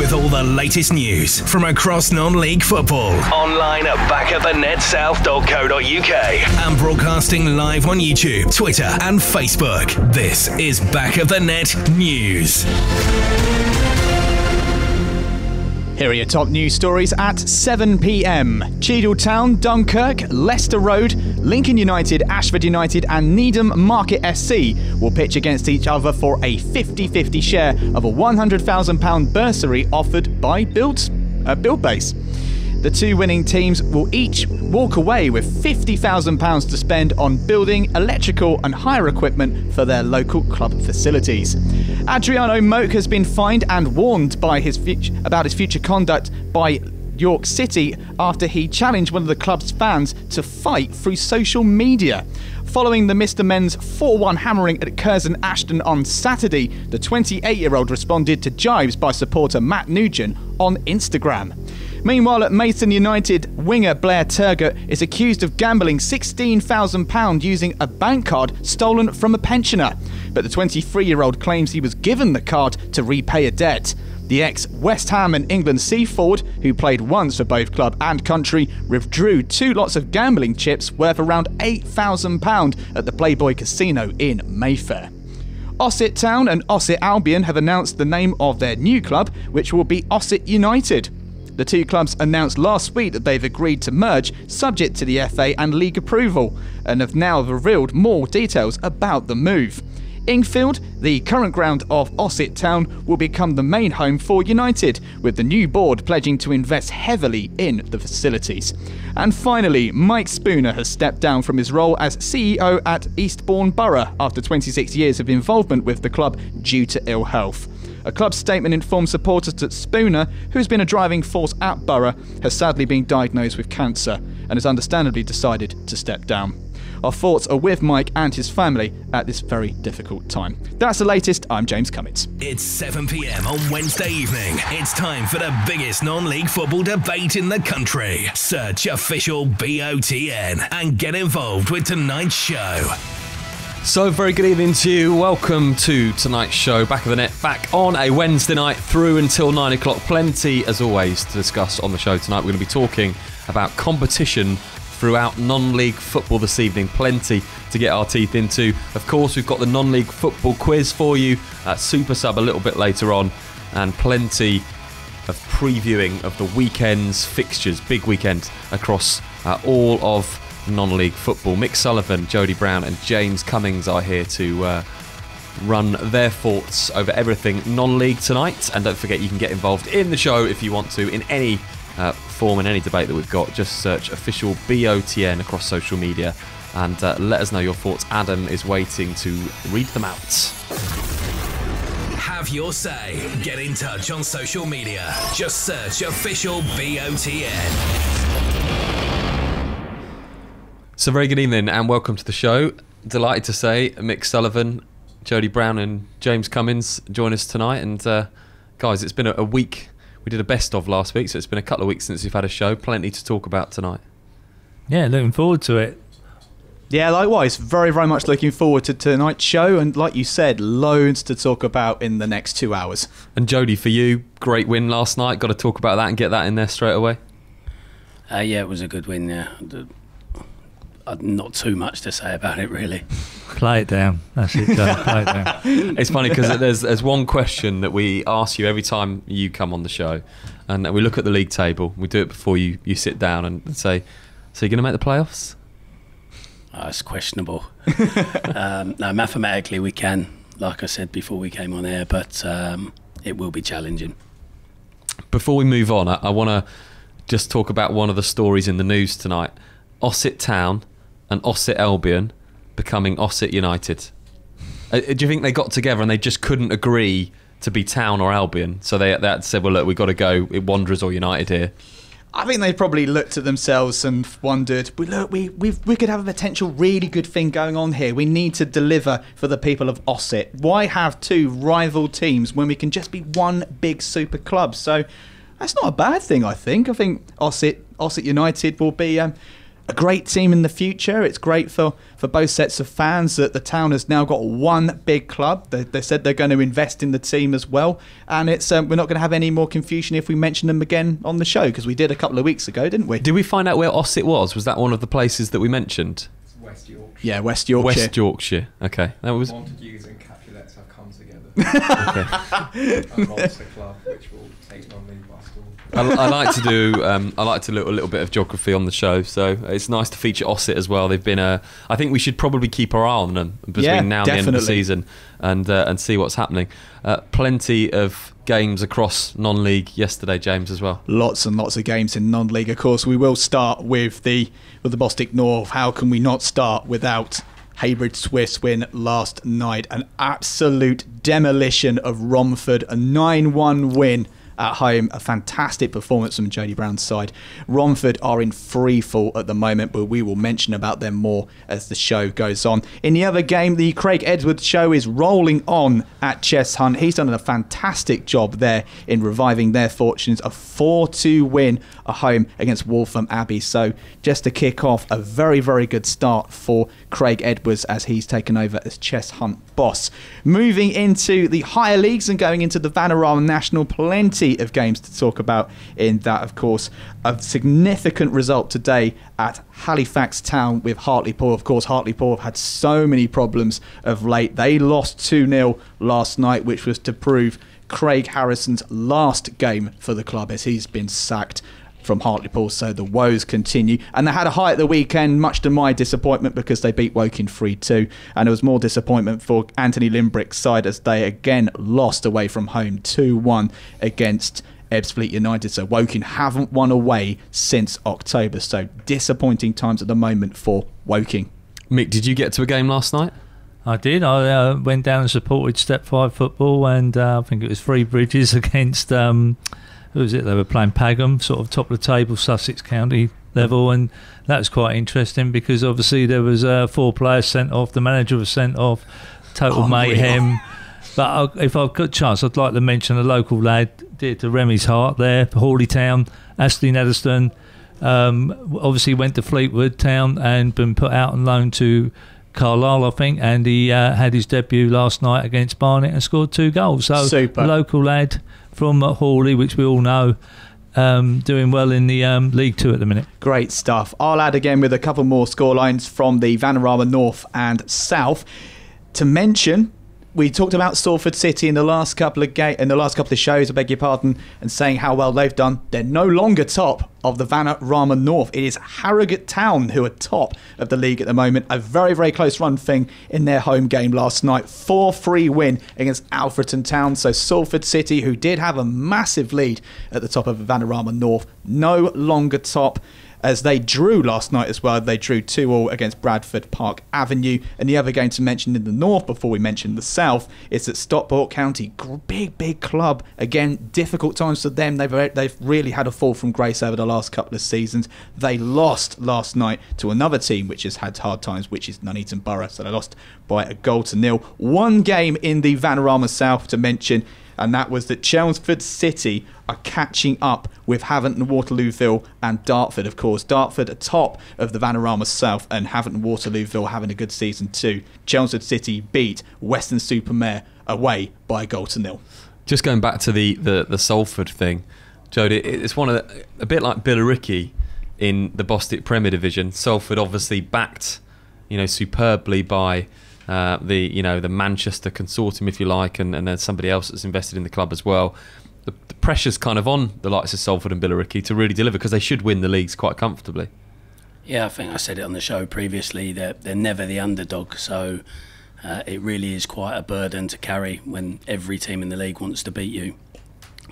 with all the latest news from across non-league football. Online at backofthenetsouth.co.uk and broadcasting live on YouTube, Twitter and Facebook. This is Back of the Net News. Here are your top news stories at 7 p.m. Cheadle Dunkirk, Leicester Road, Lincoln United, Ashford United and Needham Market SC will pitch against each other for a 50-50 share of a £100,000 bursary offered by Buildbase. The two winning teams will each walk away with £50,000 to spend on building, electrical and hire equipment for their local club facilities. Adriano Moke has been fined and warned about his future conduct by York City after he challenged one of the club's fans to fight through social media. Following the Mr Men's 4-1 hammering at Curzon Ashton on Saturday, the 28-year-old responded to jibes by supporter Matt Nugent on Instagram. Meanwhile, at Mason United, winger Blair Turgott is accused of gambling £16,000 using a bank card stolen from a pensioner. But the 23-year-old claims he was given the card to repay a debt. The ex-West Ham and England sea forward, who played once for both club and country, withdrew 2 lots of gambling chips worth around £8,000 at the Playboy Casino in Mayfair. Ossett Town and Ossett Albion have announced the name of their new club, which will be Ossett United. The two clubs announced last week that they've agreed to merge, subject to the FA and league approval, and have now revealed more details about the move. Ingfield, the current ground of Ossett Town, will become the main home for United, with the new board pledging to invest heavily in the facilities. And finally, Mike Spooner has stepped down from his role as CEO at Eastbourne Borough after 26 years of involvement with the club due to ill health. A club statement informed supporters that Spooner, who has been a driving force at Borough, has sadly been diagnosed with cancer and has understandably decided to step down. Our thoughts are with Mike and his family at this very difficult time. That's the latest. I'm James Cummins. It's 7 p.m. on Wednesday evening. It's time for the biggest non-league football debate in the country. Search official BOTN and get involved with tonight's show. So very good evening to you. Welcome to tonight's show. Back of the Net, back on a Wednesday night through until 9 o'clock. Plenty, as always, to discuss on the show tonight. We're going to be talking about competition throughout non-league football this evening. Plenty to get our teeth into. Of course, we've got the non-league football quiz for you at Super Sub a little bit later on, and plenty of previewing of the weekend's fixtures, big weekend across all of non-league football. Mick Sullivan, Jody Brown and James Cummins are here to run their thoughts over everything non-league tonight. And don't forget, you can get involved in the show if you want to in any form, in any debate that we've got. Just search official BOTN across social media and let us know your thoughts. Adam is waiting to read them out. Have your say. Get in touch on social media. Just search official BOTN. So very good evening and welcome to the show. Delighted to say Mick Sullivan, Jody Brown and James Cummins join us tonight. And guys, it's been a week. We did a best of last week, so it's been a couple of weeks since we've had a show. Plenty to talk about tonight. Yeah, looking forward to it. Yeah, likewise. Very, very much looking forward to tonight's show. And like you said, loads to talk about in the next 2 hours. And Jody, for you, great win last night. Got to talk about that and get that in there straight away. Yeah, it was a good win, yeah. Not too much to say about it, really. Play it down. That's it, Joe. Play it down. It's funny because there's one question that we ask you every time you come on the show, and we look at the league table. We do it before you sit down and say, so you're going to make the playoffs? It's questionable. No, mathematically we can, like I said before we came on air, but it will be challenging. Before we move on, I want to just talk about one of the stories in the news tonight. Ossett Town and Ossett Albion becoming Ossett United. Do you think they got together and they just couldn't agree to be Town or Albion? So they had said, well, look, we've got to go Wanderers or United here. I think they probably looked at themselves and wondered, we could have a potential really good thing going on here. We need to deliver for the people of Ossett. Why have two rival teams when we can just be one big super club? So that's not a bad thing, I think. I think Ossett United will be a a great team in the future. It's great for both sets of fans that the town has now got one big club. They said they're going to invest in the team as well, and it's we're not going to have any more confusion if we mention them again on the show, because we did a couple of weeks ago, didn't we? Did we find out where Ossett was? Was that one of the places that we mentioned? It's West Yorkshire. Yeah, West Yorkshire. West Yorkshire. Okay, that was. Montagues and Capulets have come together. A monster club which will take non-league by storm. I like to do a little bit of geography on the show, so it's nice to feature Ossett as well. They've been I think we should probably keep our eye on them between now and the end of the season and see what's happening. Plenty of games across non-league yesterday, James, as well. Lots and lots of games in non-league. Of course, we will start with the Bostik North. How can we not start without Haybridge Swiss win last night? An absolute demolition of Romford, a 9-1 win at home. A fantastic performance from Jodie Brown's side. Romford are in free fall at the moment, but we will mention about them more as the show goes on. In the other game, the Craig Edwards show is rolling on at Chess Hunt. He's done a fantastic job there in reviving their fortunes. A 4-2 win at home against Waltham Abbey. So just to kick off, a very, very good start for Craig Edwards as he's taken over as Chess Hunt boss. Moving into the higher leagues and going into the Vanarama National, plenty of games to talk about in that. Of course, a significant result today at Halifax Town with Hartlepool. Of course, Hartlepool have had so many problems of late. They lost 2-0 last night, which was to prove Craig Harrison's last game for the club as he's been sacked from Hartlepool, so the woes continue. And they had a high at the weekend, much to my disappointment, because they beat Woking 3-2, and there was more disappointment for Anthony Limbrick's side as they again lost away from home 2-1 against Ebbsfleet United. So Woking haven't won away since October, so disappointing times at the moment for Woking. Mick, did you get to a game last night? I did. I went down and supported Step 5 football, and I think it was Three Bridges against who was it? They were playing Pagham, sort of top of the table, Sussex County level, and that was quite interesting because obviously there was 4 players sent off, the manager was sent off, total mayhem. But if I've got a chance, I'd like to mention a local lad, dear to Remy's heart there, Hawley Town, Ashley Netherston, obviously went to Fleetwood Town and been put out on loan to Carlisle, I think, and he had his debut last night against Barnet and scored 2 goals. So super. Local lad from Hawley, which we all know, doing well in the League 2 at the minute. Great stuff. I'll add again with a couple more scorelines from the Vanarama North and South. To mention, we talked about Salford City in the last couple of shows, I beg your pardon, and saying how well they've done. They're no longer top of the Vanarama North. It is Harrogate Town who are top of the league at the moment. A very, very close run thing in their home game last night. 4-3 win against Alfreton Town. So Salford City, who did have a massive lead at the top of Vanarama North, no longer top, as they drew last night as well. They drew 2-2 against Bradford Park Avenue. And the other game to mention in the north before we mention the south is that Stockport County, big club. Again, difficult times for them. They've really had a fall from grace over the last couple of seasons. They lost last night to another team which has had hard times, which is Nuneaton Borough. So they lost by 1-0. One game in the Vanarama South to mention, and that was that Chelmsford City are catching up with Havant and Waterlooville and Dartford. Of course, Dartford atop of the Vanarama South, and Havant and Waterlooville having a good season too. Chelmsford City beat Western-super-Mare away by 1-0. Just going back to the Salford thing, Jodie, it's a bit like Billericay in the Bostik Premier Division. Salford obviously backed, superbly by the Manchester consortium, if you like, and there's somebody else that's invested in the club as well. The pressure's kind of on the likes of Salford and Billericay to really deliver, because they should win the leagues quite comfortably. Yeah, I think I said it on the show previously, they're never the underdog, so it really is quite a burden to carry when every team in the league wants to beat you.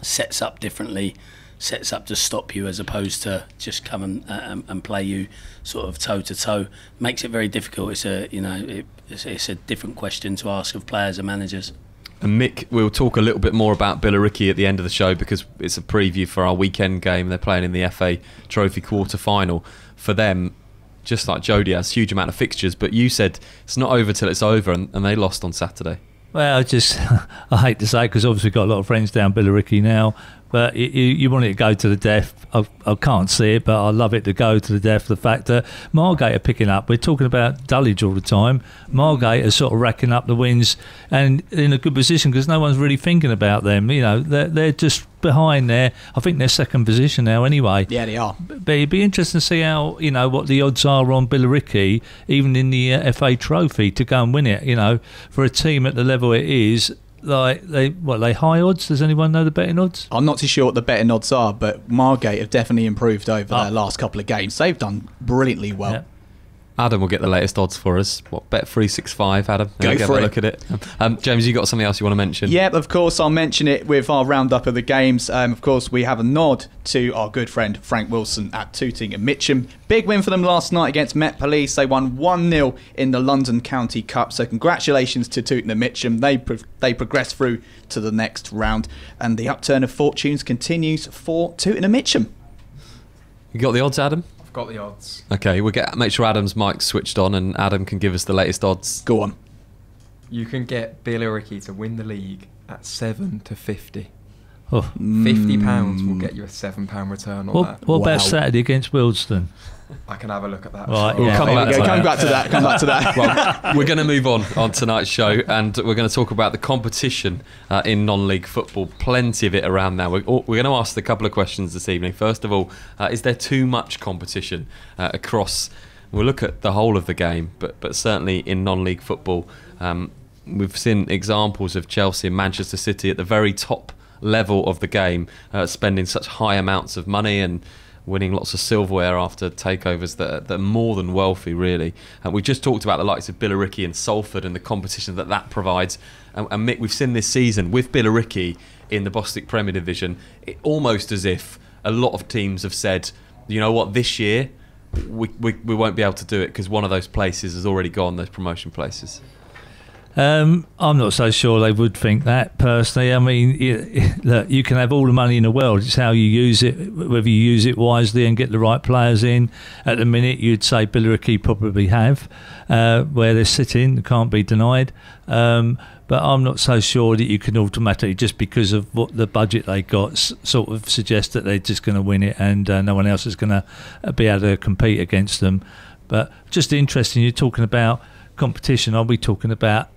Sets up differently, sets up to stop you as opposed to just come and play you sort of toe to toe. Makes it very difficult. It's a different question to ask of players and managers. And Mick, we'll talk a little bit more about Billericay at the end of the show, because it's a preview for our weekend game. They're playing in the FA Trophy quarter-final. For them, just like Jodie, has a huge amount of fixtures, but you said it's not over till it's over, and they lost on Saturday. Well, I hate to say, because obviously got a lot of friends down Billericay now, But you want it to go to the death. I can't see it, but I love it to go to the death. The fact that Margate are picking up. We're talking about Dulwich all the time. Margate are sort of racking up the wins and in a good position because no one's really thinking about them. You know, they're just behind there. I think they're second position now anyway. Yeah, they are. But it'd be interesting to see how, you know, what the odds are on Billericay, even in the FA Trophy, to go and win it. You know, for a team at the level it is. Like they high odds? Does anyone know the betting odds? I'm not too sure what the betting odds are, but Margate have definitely improved over their last couple of games. They've done brilliantly well. Yeah. Adam will get the latest odds for us. What, bet 365, Adam? Go for it. Look at it. James, you got something else you want to mention? Yep, of course, I'll mention it with our roundup of the games. Of course, we have a nod to our good friend Frank Wilson at Tooting and Mitcham. Big win for them last night against Met Police. They won 1-0 in the London County Cup. So congratulations to Tooting and Mitcham. They progressed through to the next round. And the upturn of fortunes continues for Tooting and Mitcham. You got the odds, Adam? Got the odds. Okay, we'll make sure Adam's mic's switched on and Adam can give us the latest odds. Go on. You can get Billericay to win the league at 7 to 50. Oh. £50 will get you a £7 return on that. What about Saturday against Wildston? I can have a look at that. Right, We'll come back to that. Come back to that. Well, we're going to move on tonight's show and we're going to talk about the competition in non-league football. Plenty of it around now. We're going to ask a couple of questions this evening. First of all, is there too much competition across... We'll look at the whole of the game, but certainly in non-league football, we've seen examples of Chelsea and Manchester City at the very top level of the game, spending such high amounts of money and winning lots of silverware after takeovers that are more than wealthy, really. We just talked about the likes of Billericay and Salford and the competition that provides. And Mick, we've seen this season with Billericay in the Bostik Premier Division, almost as if a lot of teams have said, you know what, this year we won't be able to do it because one of those places has already gone, those promotion places. I'm not so sure they would think that personally. I mean, look, you can have all the money in the world. It's how you use it, whether you use it wisely and get the right players in. At the minute, you'd say Billericay probably have, where they're sitting, can't be denied. But I'm not so sure that you can automatically, just because of what the budget they got, sort of suggest that they're just going to win it and no one else is going to be able to compete against them. But just interesting, you're talking about competition. Are we talking about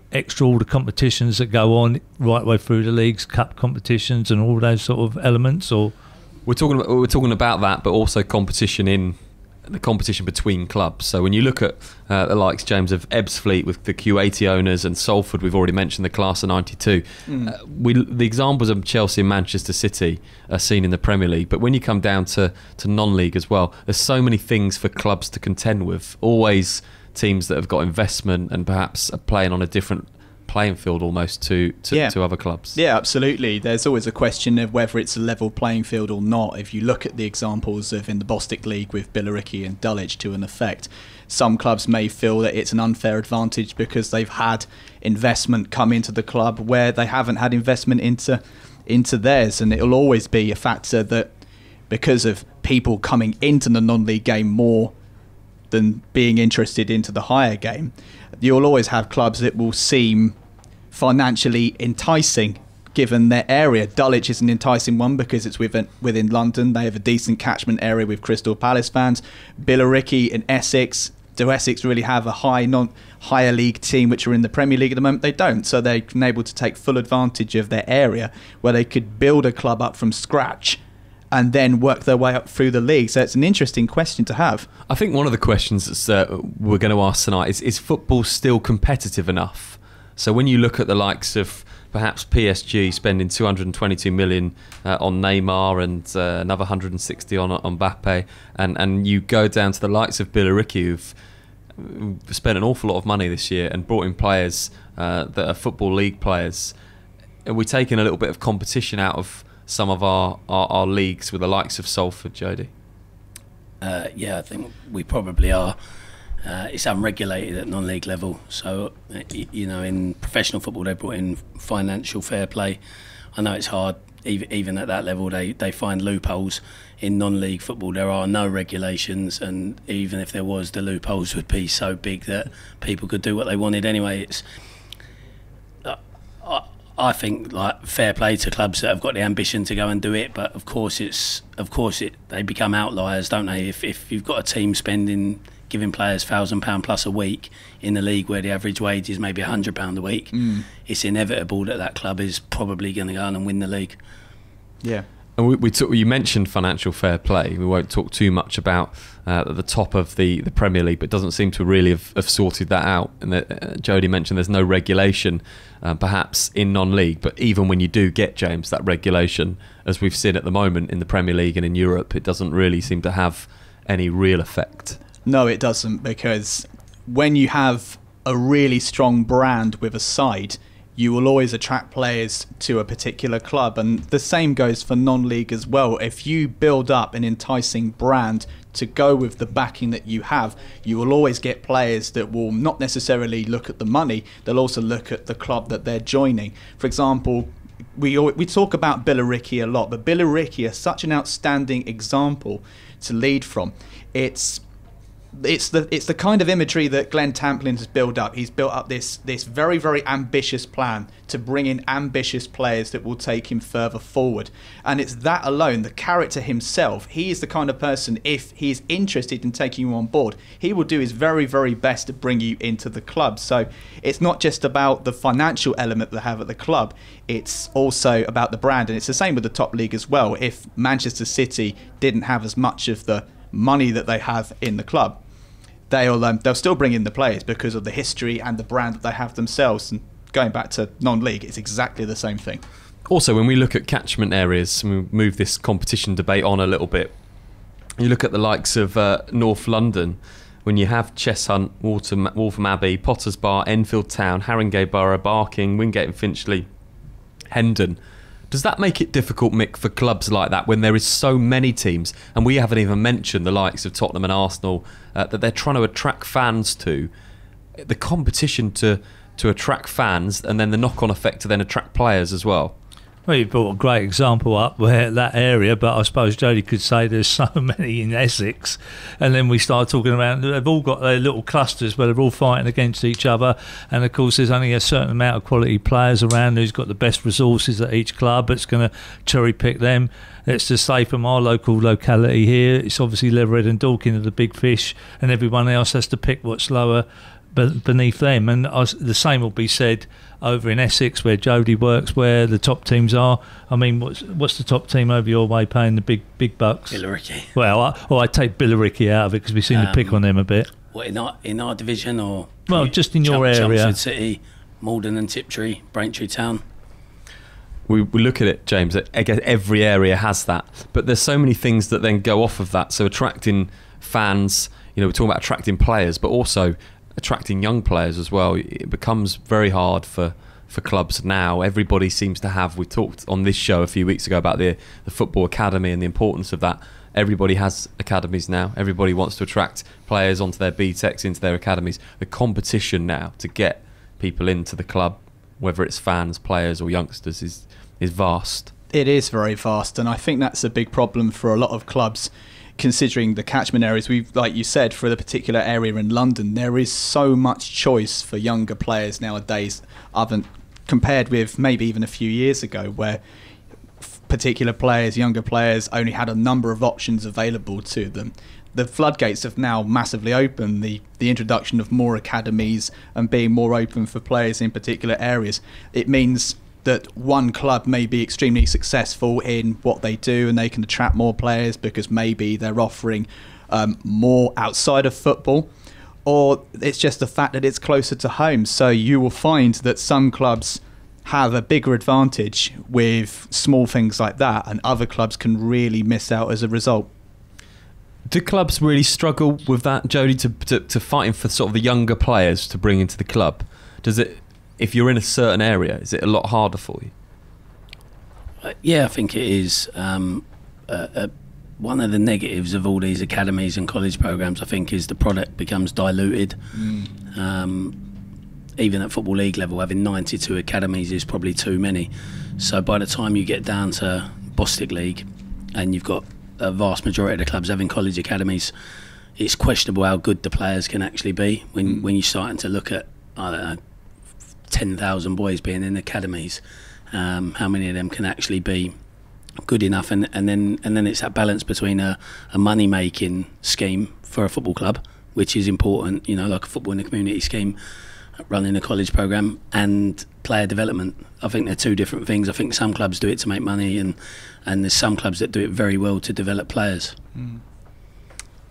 all the competitions that go on right the way through the leagues, cup competitions and all those sort of elements? Or we're talking about that, but also competition in the competition between clubs. So when you look at the likes, James, of Ebbsfleet with the Q80 owners and Salford, we've already mentioned the class of 92. The examples of Chelsea and Manchester City are seen in the Premier League, but when you come down to non-league as well, there's so many things for clubs to contend with. Always teams that have got investment and perhaps are playing on a different playing field almost to other clubs. Yeah, absolutely. There's always a question of whether it's a level playing field or not. If you look at the examples of in the Bostik League with Billericay and Dulwich to an effect, some clubs may feel that it's an unfair advantage because they've had investment come into the club where they haven't had investment into theirs, and it'll always be a factor that because of people coming into the non-league game more than being interested into the higher game, you'll always have clubs that will seem financially enticing given their area. Dulwich is an enticing one because it's within London. They have a decent catchment area with Crystal Palace fans. Billericay and Essex. Do Essex really have a higher league team which are in the Premier League at the moment? They don't. So they're able to take full advantage of their area where they could build a club up from scratch and then work their way up through the league. So it's an interesting question to have. I think one of the questions that we're going to ask tonight is football still competitive enough? So when you look at the likes of perhaps PSG spending 222 million on Neymar and another 160 on Mbappe, and you go down to the likes of Billericay, who've spent an awful lot of money this year and brought in players that are Football League players, are we taking a little bit of competition out of some of our leagues with the likes of Salford, Jody? Yeah, I think we probably are. It's unregulated at non-league level, so in professional football they brought in financial fair play. I know it's hard, even at that level they find loopholes. In non-league football there are no regulations, and even if there was, the loopholes would be so big that people could do what they wanted anyway. I think like fair play to clubs that have got the ambition to go and do it, but of course they become outliers, don't they? If you've got a team giving players £1,000 plus a week in the league where the average wage is maybe £100 a week, it's inevitable that club is probably going to go on and win the league. Yeah. And you mentioned financial fair play. We won't talk too much about at the top of the Premier League, but it doesn't seem to really have sorted that out. And Jody mentioned there's no regulation, perhaps in non-league, but even when you do get, James, that regulation, as we've seen at the moment in the Premier League and in Europe, it doesn't really seem to have any real effect. No, it doesn't, because when you have a really strong brand with a side, you will always attract players to a particular club, and the same goes for non-league as well. If you build up an enticing brand to go with the backing that you have, you will always get players that will not necessarily look at the money, they'll also look at the club that they're joining. For example, we talk about Billericay a lot, but Billericay is such an outstanding example to lead from. It's the kind of imagery that Glenn Tamplin has built up. He's built up this very, very ambitious plan to bring in ambitious players that will take him further forward. And it's that alone, the character himself, he is the kind of person, if he's interested in taking you on board, he will do his very, very best to bring you into the club. So it's not just about the financial element they have at the club, it's also about the brand. And it's the same with the top league as well. If Manchester City didn't have as much of the money that they have in the club, they'll still bring in the players because of the history and the brand that they have themselves. And going back to non-league, it's exactly the same thing. Also, when we look at catchment areas, and we move this competition debate on a little bit, you look at the likes of North London, when you have Cheshunt, Waltham Abbey, Potters Bar, Enfield Town, Haringey Borough, Barking, Wingate and Finchley, Hendon. Does that make it difficult, Mick, for clubs like that when there is so many teams, and we haven't even mentioned the likes of Tottenham and Arsenal, that they're trying to attract fans to? The competition to attract fans, and then the knock-on effect to then attract players as well. Well, you brought a great example up where that area, but I suppose Jody could say there's so many in Essex, and then we start talking about they've all got their little clusters where they're all fighting against each other, and of course there's only a certain amount of quality players around who's got the best resources at each club. It's going to cherry pick them. Let's just say from our locality here, it's obviously Leverhead and Dorking are the big fish, and everyone else has to pick what's lower beneath them. And the same will be said over in Essex where Jody works, where the top teams are. I mean, what's the top team over your way paying the big bucks? Billericay. Well, I take Billericay out of it because we seem to pick on them a bit. What, in our division, or well, just in your area? Chelmsford City, Malden and Tiptree, Braintree Town. We look at it, James, again, every area has that, but there's so many things that then go off of that. So attracting fans, we're talking about attracting players, but also attracting young players as well. It becomes very hard for clubs now. Everybody seems to have, we talked on this show a few weeks ago about the football academy and the importance of that. Everybody has academies now. Everybody wants to attract players onto their BTECs, into their academies. The competition now to get people into the club, whether it's fans, players or youngsters, is vast. It is very vast, and I think that's a big problem for a lot of clubs, considering the catchment areas. Like you said, for the particular area in London, there is so much choice for younger players nowadays, compared with maybe even a few years ago, where particular players, younger players, only had a number of options available to them. The floodgates have now massively opened. The introduction of more academies and being more open for players in particular areas, it means that one club may be extremely successful in what they do and they can attract more players because maybe they're offering more outside of football, or it's just the fact that it's closer to home. So you will find that some clubs have a bigger advantage with small things like that, and other clubs can really miss out as a result. Do clubs really struggle with that, Jody, to fighting for sort of the younger players to bring into the club? Does it, if you're in a certain area, is it a lot harder for you? Yeah, I think it is. One of the negatives of all these academies and college programs, I think, is the product becomes diluted. Even at Football League level, having 92 academies is probably too many. So by the time you get down to Bostik League and you've got a vast majority of the clubs having college academies, it's questionable how good the players can actually be when you're starting to look at, I don't know, 10,000 boys being in academies. How many of them can actually be good enough? And then it's that balance between a money making scheme for a football club, which is important, like a football in the community scheme, running a college program, and player development. I think they're two different things. I think some clubs do it to make money, and there's some clubs that do it very well to develop players.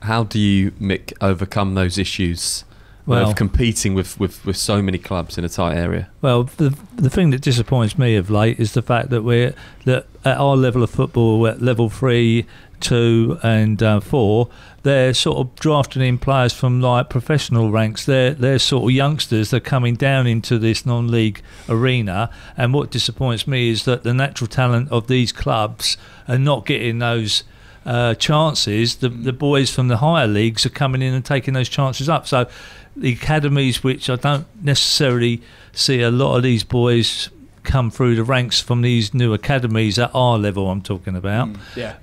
How do you, Mick, overcome those issues of competing with so many clubs in a tight area? Well, the thing that disappoints me of late is the fact that that at our level of football, at level 3, 2 and 4, they're sort of drafting in players from like professional ranks. They're sort of youngsters that are coming down into this non-league arena, and what disappoints me is that the natural talent of these clubs are not getting those chances. The boys from the higher leagues are coming in and taking those chances up. So the academies, which I don't necessarily see a lot of these boys come through the ranks from these new academies at our level, I'm talking about.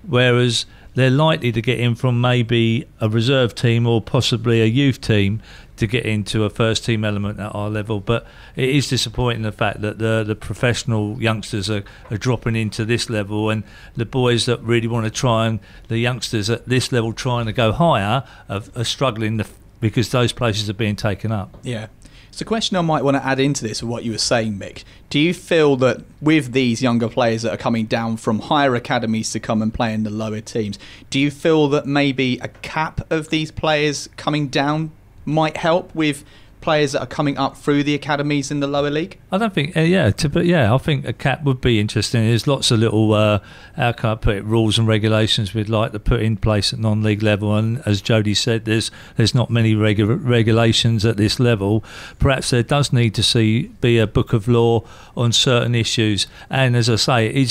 Whereas they're likely to get in from maybe a reserve team or possibly a youth team to get into a first team element at our level. But it is disappointing the fact that the professional youngsters are dropping into this level, and the boys that really want to try, and the youngsters at this level trying to go higher are struggling because those places are being taken up. Yeah. So a question I might want to add into this of what you were saying, Mick. Do you feel that with these younger players that are coming down from higher academies to come and play in the lower teams, do you feel that maybe a cap of these players coming down might help with players that are coming up through the academies in the lower league? I don't think, I think a cap would be interesting. There's lots of little, how can I put it, rules and regulations we'd like to put in place at non-league level. And as Jody said, there's not many regulations at this level. Perhaps there does need to be a book of law on certain issues. And as I say,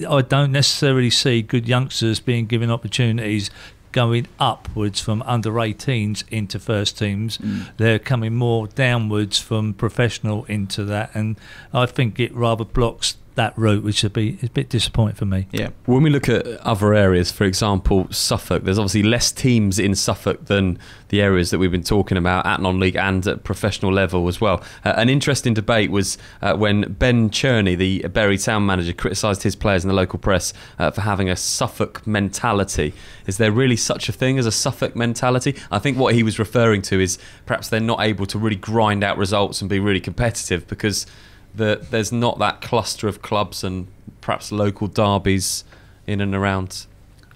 I don't necessarily see good youngsters being given opportunities going upwards from under 18s into first teams. They're coming more downwards from professional into that, and I think it rather blocks that route, which would be a bit disappointing for me. Yeah. When we look at other areas, for example, Suffolk, there's obviously less teams in Suffolk than the areas that we've been talking about at non-league and at professional level as well. An interesting debate was when Ben Cherney, the Bury Town manager, criticised his players in the local press for having a Suffolk mentality. Is there really such a thing as a Suffolk mentality? I think what he was referring to is perhaps they're not able to really grind out results and be really competitive because there's not that cluster of clubs and perhaps local derbies in and around.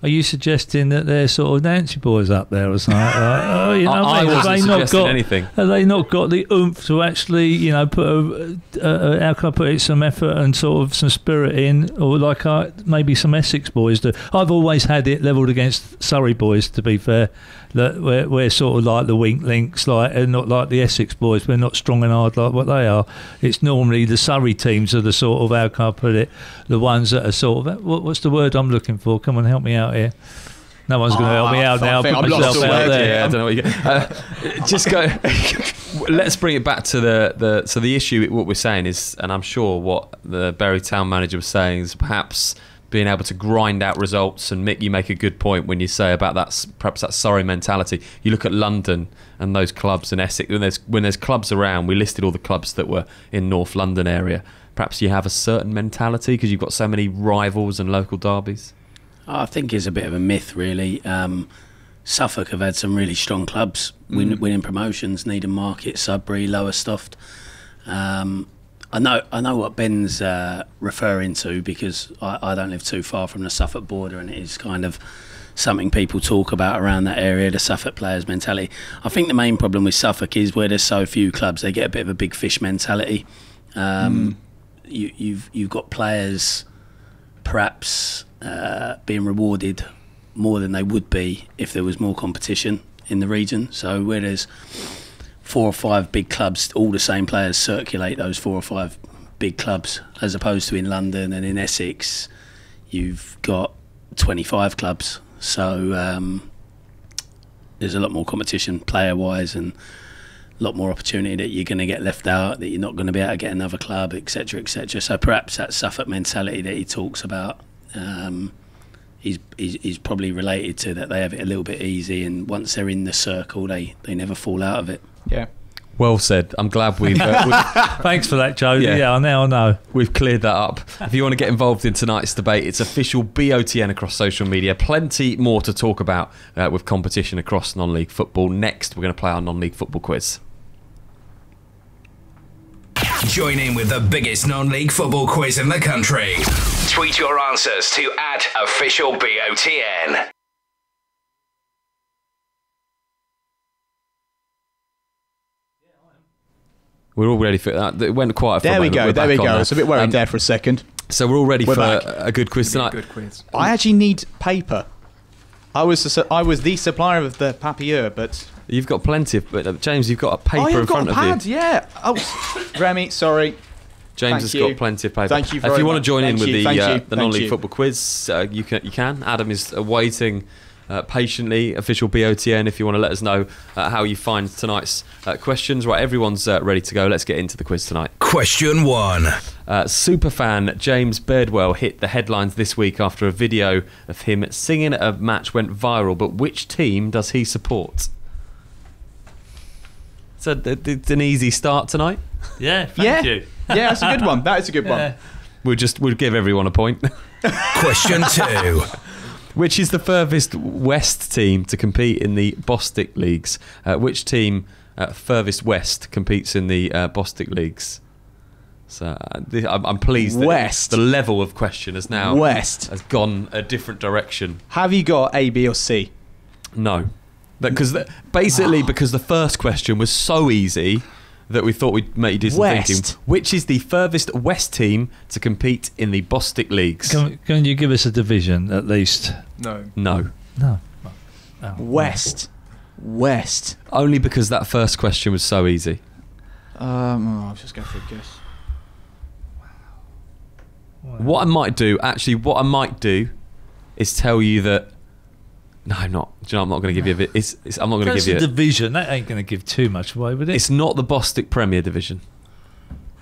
Are you suggesting that they're sort of Nancy boys up there or something? I wasn't suggesting anything. Have they not got the oomph to actually, put how can I put it, some effort and sort of some spirit in, or like maybe some Essex boys do? I've always had it levelled against Surrey boys, to be fair. That we're sort of like the weak links, and not like the Essex boys. We're not strong and hard like what they are. It's normally the Surrey teams are the sort of, how can I put it, the ones that are sort of, what's the word I'm looking for? Come on, help me out here. No one's going to help me out now. I'll put myself out there. Yeah, I don't know what you get. Just go. Let's bring it back to the issue. What we're saying is, and I'm sure what the Bury Town manager was saying is perhaps being able to grind out results. And Mick, you make a good point when you say about that, perhaps that Surrey mentality. You look at London and those clubs in Essex. When there's clubs around, we listed all the clubs that were in North London area. Perhaps you have a certain mentality because you've got so many rivals and local derbies. I think it's a bit of a myth, really. Suffolk have had some really strong clubs winning promotions. Needham Market, Sudbury, Lowestoft. I know what Ben's referring to because I don't live too far from the Suffolk border, and it is kind of something people talk about around that area, the Suffolk players' mentality. I think the main problem with Suffolk is where there's so few clubs, they get a bit of a big fish mentality. You've got players perhaps being rewarded more than they would be if there was more competition in the region. So where there's 4 or 5 big clubs, all the same players circulate those 4 or 5 big clubs, as opposed to in London and in Essex you've got 25 clubs. So there's a lot more competition player wise and a lot more opportunity that you're going to get left out, that you're not going to be able to get another club, etc, etc. So perhaps that Suffolk mentality that he talks about is probably related to that. They have it a little bit easy, and once they're in the circle they never fall out of it. Yeah. Well said. I'm glad we've Thanks for that, Joe. Yeah, now I know. we've cleared that up. If you want to get involved in tonight's debate, it's official BOTN across social media. Plenty more to talk about with competition across non-league football. Next, we're going to play our non-league football quiz. Join in with the biggest non-league football quiz in the country. Tweet your answers to @officialBOTN. We're all ready for that. It went quiet for There a we moment. go. We're There we back on go. I now. was a bit worried there for a second. So we're all ready We're for back. a good quiz tonight. Good quiz. I actually need paper. I was the supplier of the papier, but You've got plenty of... James, you've got a paper you've in front got a pad. of you. Yeah. Oh, Remy, sorry. James Thank has you. got plenty of paper. Thank you If very you want to much. join in Thank with you. the Thank you. the non-league Thank you. football quiz, you can. Adam is awaiting patiently official BOTN if you want to let us know how you find tonight's questions. Right, everyone's ready to go. Let's get into the quiz tonight. Question 1. Superfan James Birdwell hit the headlines this week after a video of him singing at a match went viral. But which team does he support? So it's an easy start tonight. Yeah, thank you. Yeah, that's a good one. That is a good one. We'll give everyone a point. Question 2. Which is the furthest west team to compete in the Bostik Leagues? Which team furthest west competes in the Bostik Leagues? So I'm pleased that West. the level of question has now West. gone a different direction. Have you got A, B, or C? No, because the first question was so easy that we thought we'd make you do some West. thinking. Which is the furthest west team to compete in the Bostik Leagues? Can you give us a division at least? No. No. No. West. Only because that first question was so easy. I was just going for a guess. What I might do is tell you that. No, I'm not. Do you know, I'm not going to give you a bit. I'm not going to That's give you a division. That ain't going to give too much away, would it? It's not the Bostik Premier Division.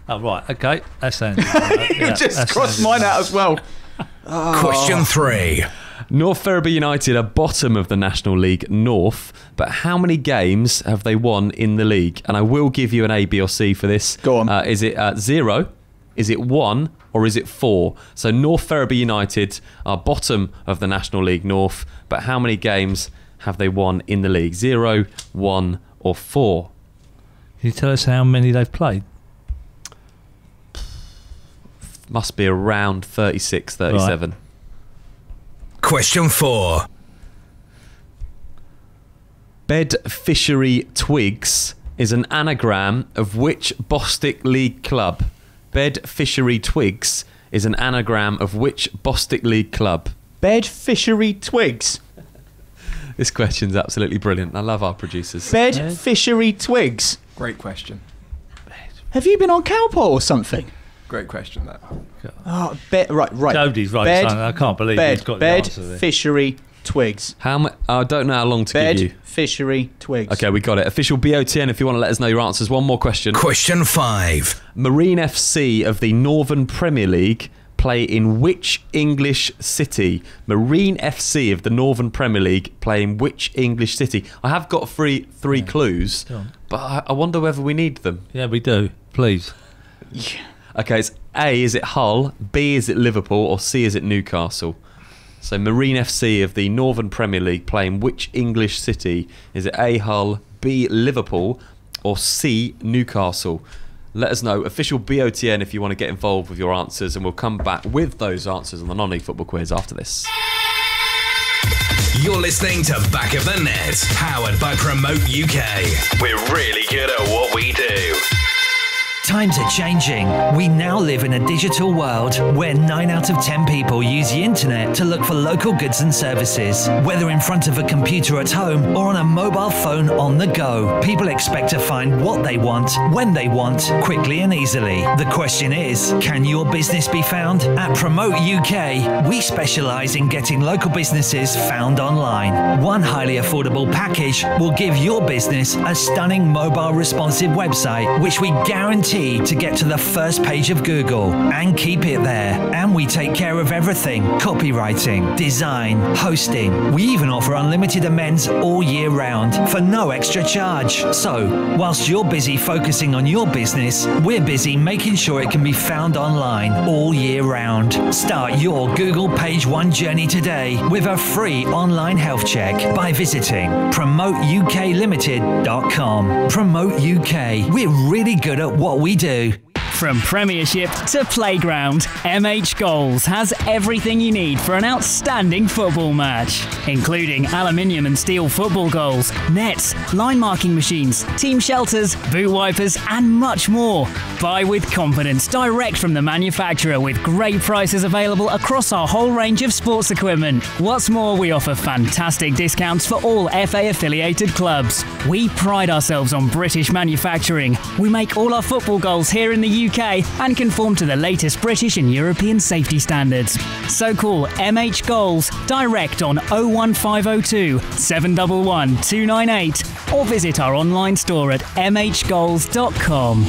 Oh, right. Okay. That sounds... You just crossed mine out as well. Question 3. North Ferriby United are bottom of the National League North, but how many games have they won in the league? And I will give you an A, B, or C for this. Go on. Is it 0? Is it 1? Or is it 4? So North Ferriby United are bottom of the National League North, but how many games have they won in the league? 0, 1, or 4? Can you tell us how many they've played? Must be around 36, 37. Right. Question 4. Bed Fishery Twigs is an anagram of which Bostik League club? Bed Fishery Twigs is an anagram of which Bostik League club? Bed Fishery Twigs. This question's absolutely brilliant. I love our producers. Bed Fishery Twigs. Great question. Have you been on Cowpole or something? Great question, that. Oh, right. Jody's right, Bed, son. I can't believe he's got the Bed answer there. Fishery Twigs. I don't know how long to Bed give you. Fishery Twigs. Okay, we got it. Official BOTN if you want to let us know your answers. One more question. Question 5. Marine FC of the Northern Premier League play in which English city? Marine FC of the Northern Premier League play in which English city? I have got three clues, Go on. but I wonder whether we need them. Yeah, we do. Please. Okay, it's A, is it Hull? B, is it Liverpool? Or C, is it Newcastle? So Marine FC of the Northern Premier League play in which English city? Is it A, Hull, B, Liverpool, or C, Newcastle? Let us know. Official BOTN if you want to get involved with your answers, and we'll come back with those answers on the non-league football quiz after this. You're listening to Back of the Net, powered by Promote UK. We're really good at what we do. Times are changing. We now live in a digital world where 9 out of 10 people use the internet to look for local goods and services. Whether in front of a computer at home or on a mobile phone on the go, people expect to find what they want, when they want, quickly and easily. The question is, can your business be found? At Promote UK, we specialise in getting local businesses found online. One highly affordable package will give your business a stunning mobile responsive website, which we guarantee guaranteed to get to the first page of Google and keep it there. And we take care of everything: copywriting, design, hosting. We even offer unlimited amends all year round for no extra charge. So, whilst you're busy focusing on your business, we're busy making sure it can be found online all year round. Start your Google Page One journey today with a free online health check by visiting promoteUKLimited.com. Promote UK. We're really good at what we do. From Premiership to Playground, MH Goals has everything you need for an outstanding football match, including aluminium and steel football goals, nets, line marking machines, team shelters, boot wipers, and much more. Buy with confidence direct from the manufacturer with great prices available across our whole range of sports equipment. What's more, we offer fantastic discounts for all FA affiliated clubs. We pride ourselves on British manufacturing. We make all our football goals here in the UK and conform to the latest British and European safety standards. So call MH Goals direct on 01502 711 298 or visit our online store at mhgoals.com.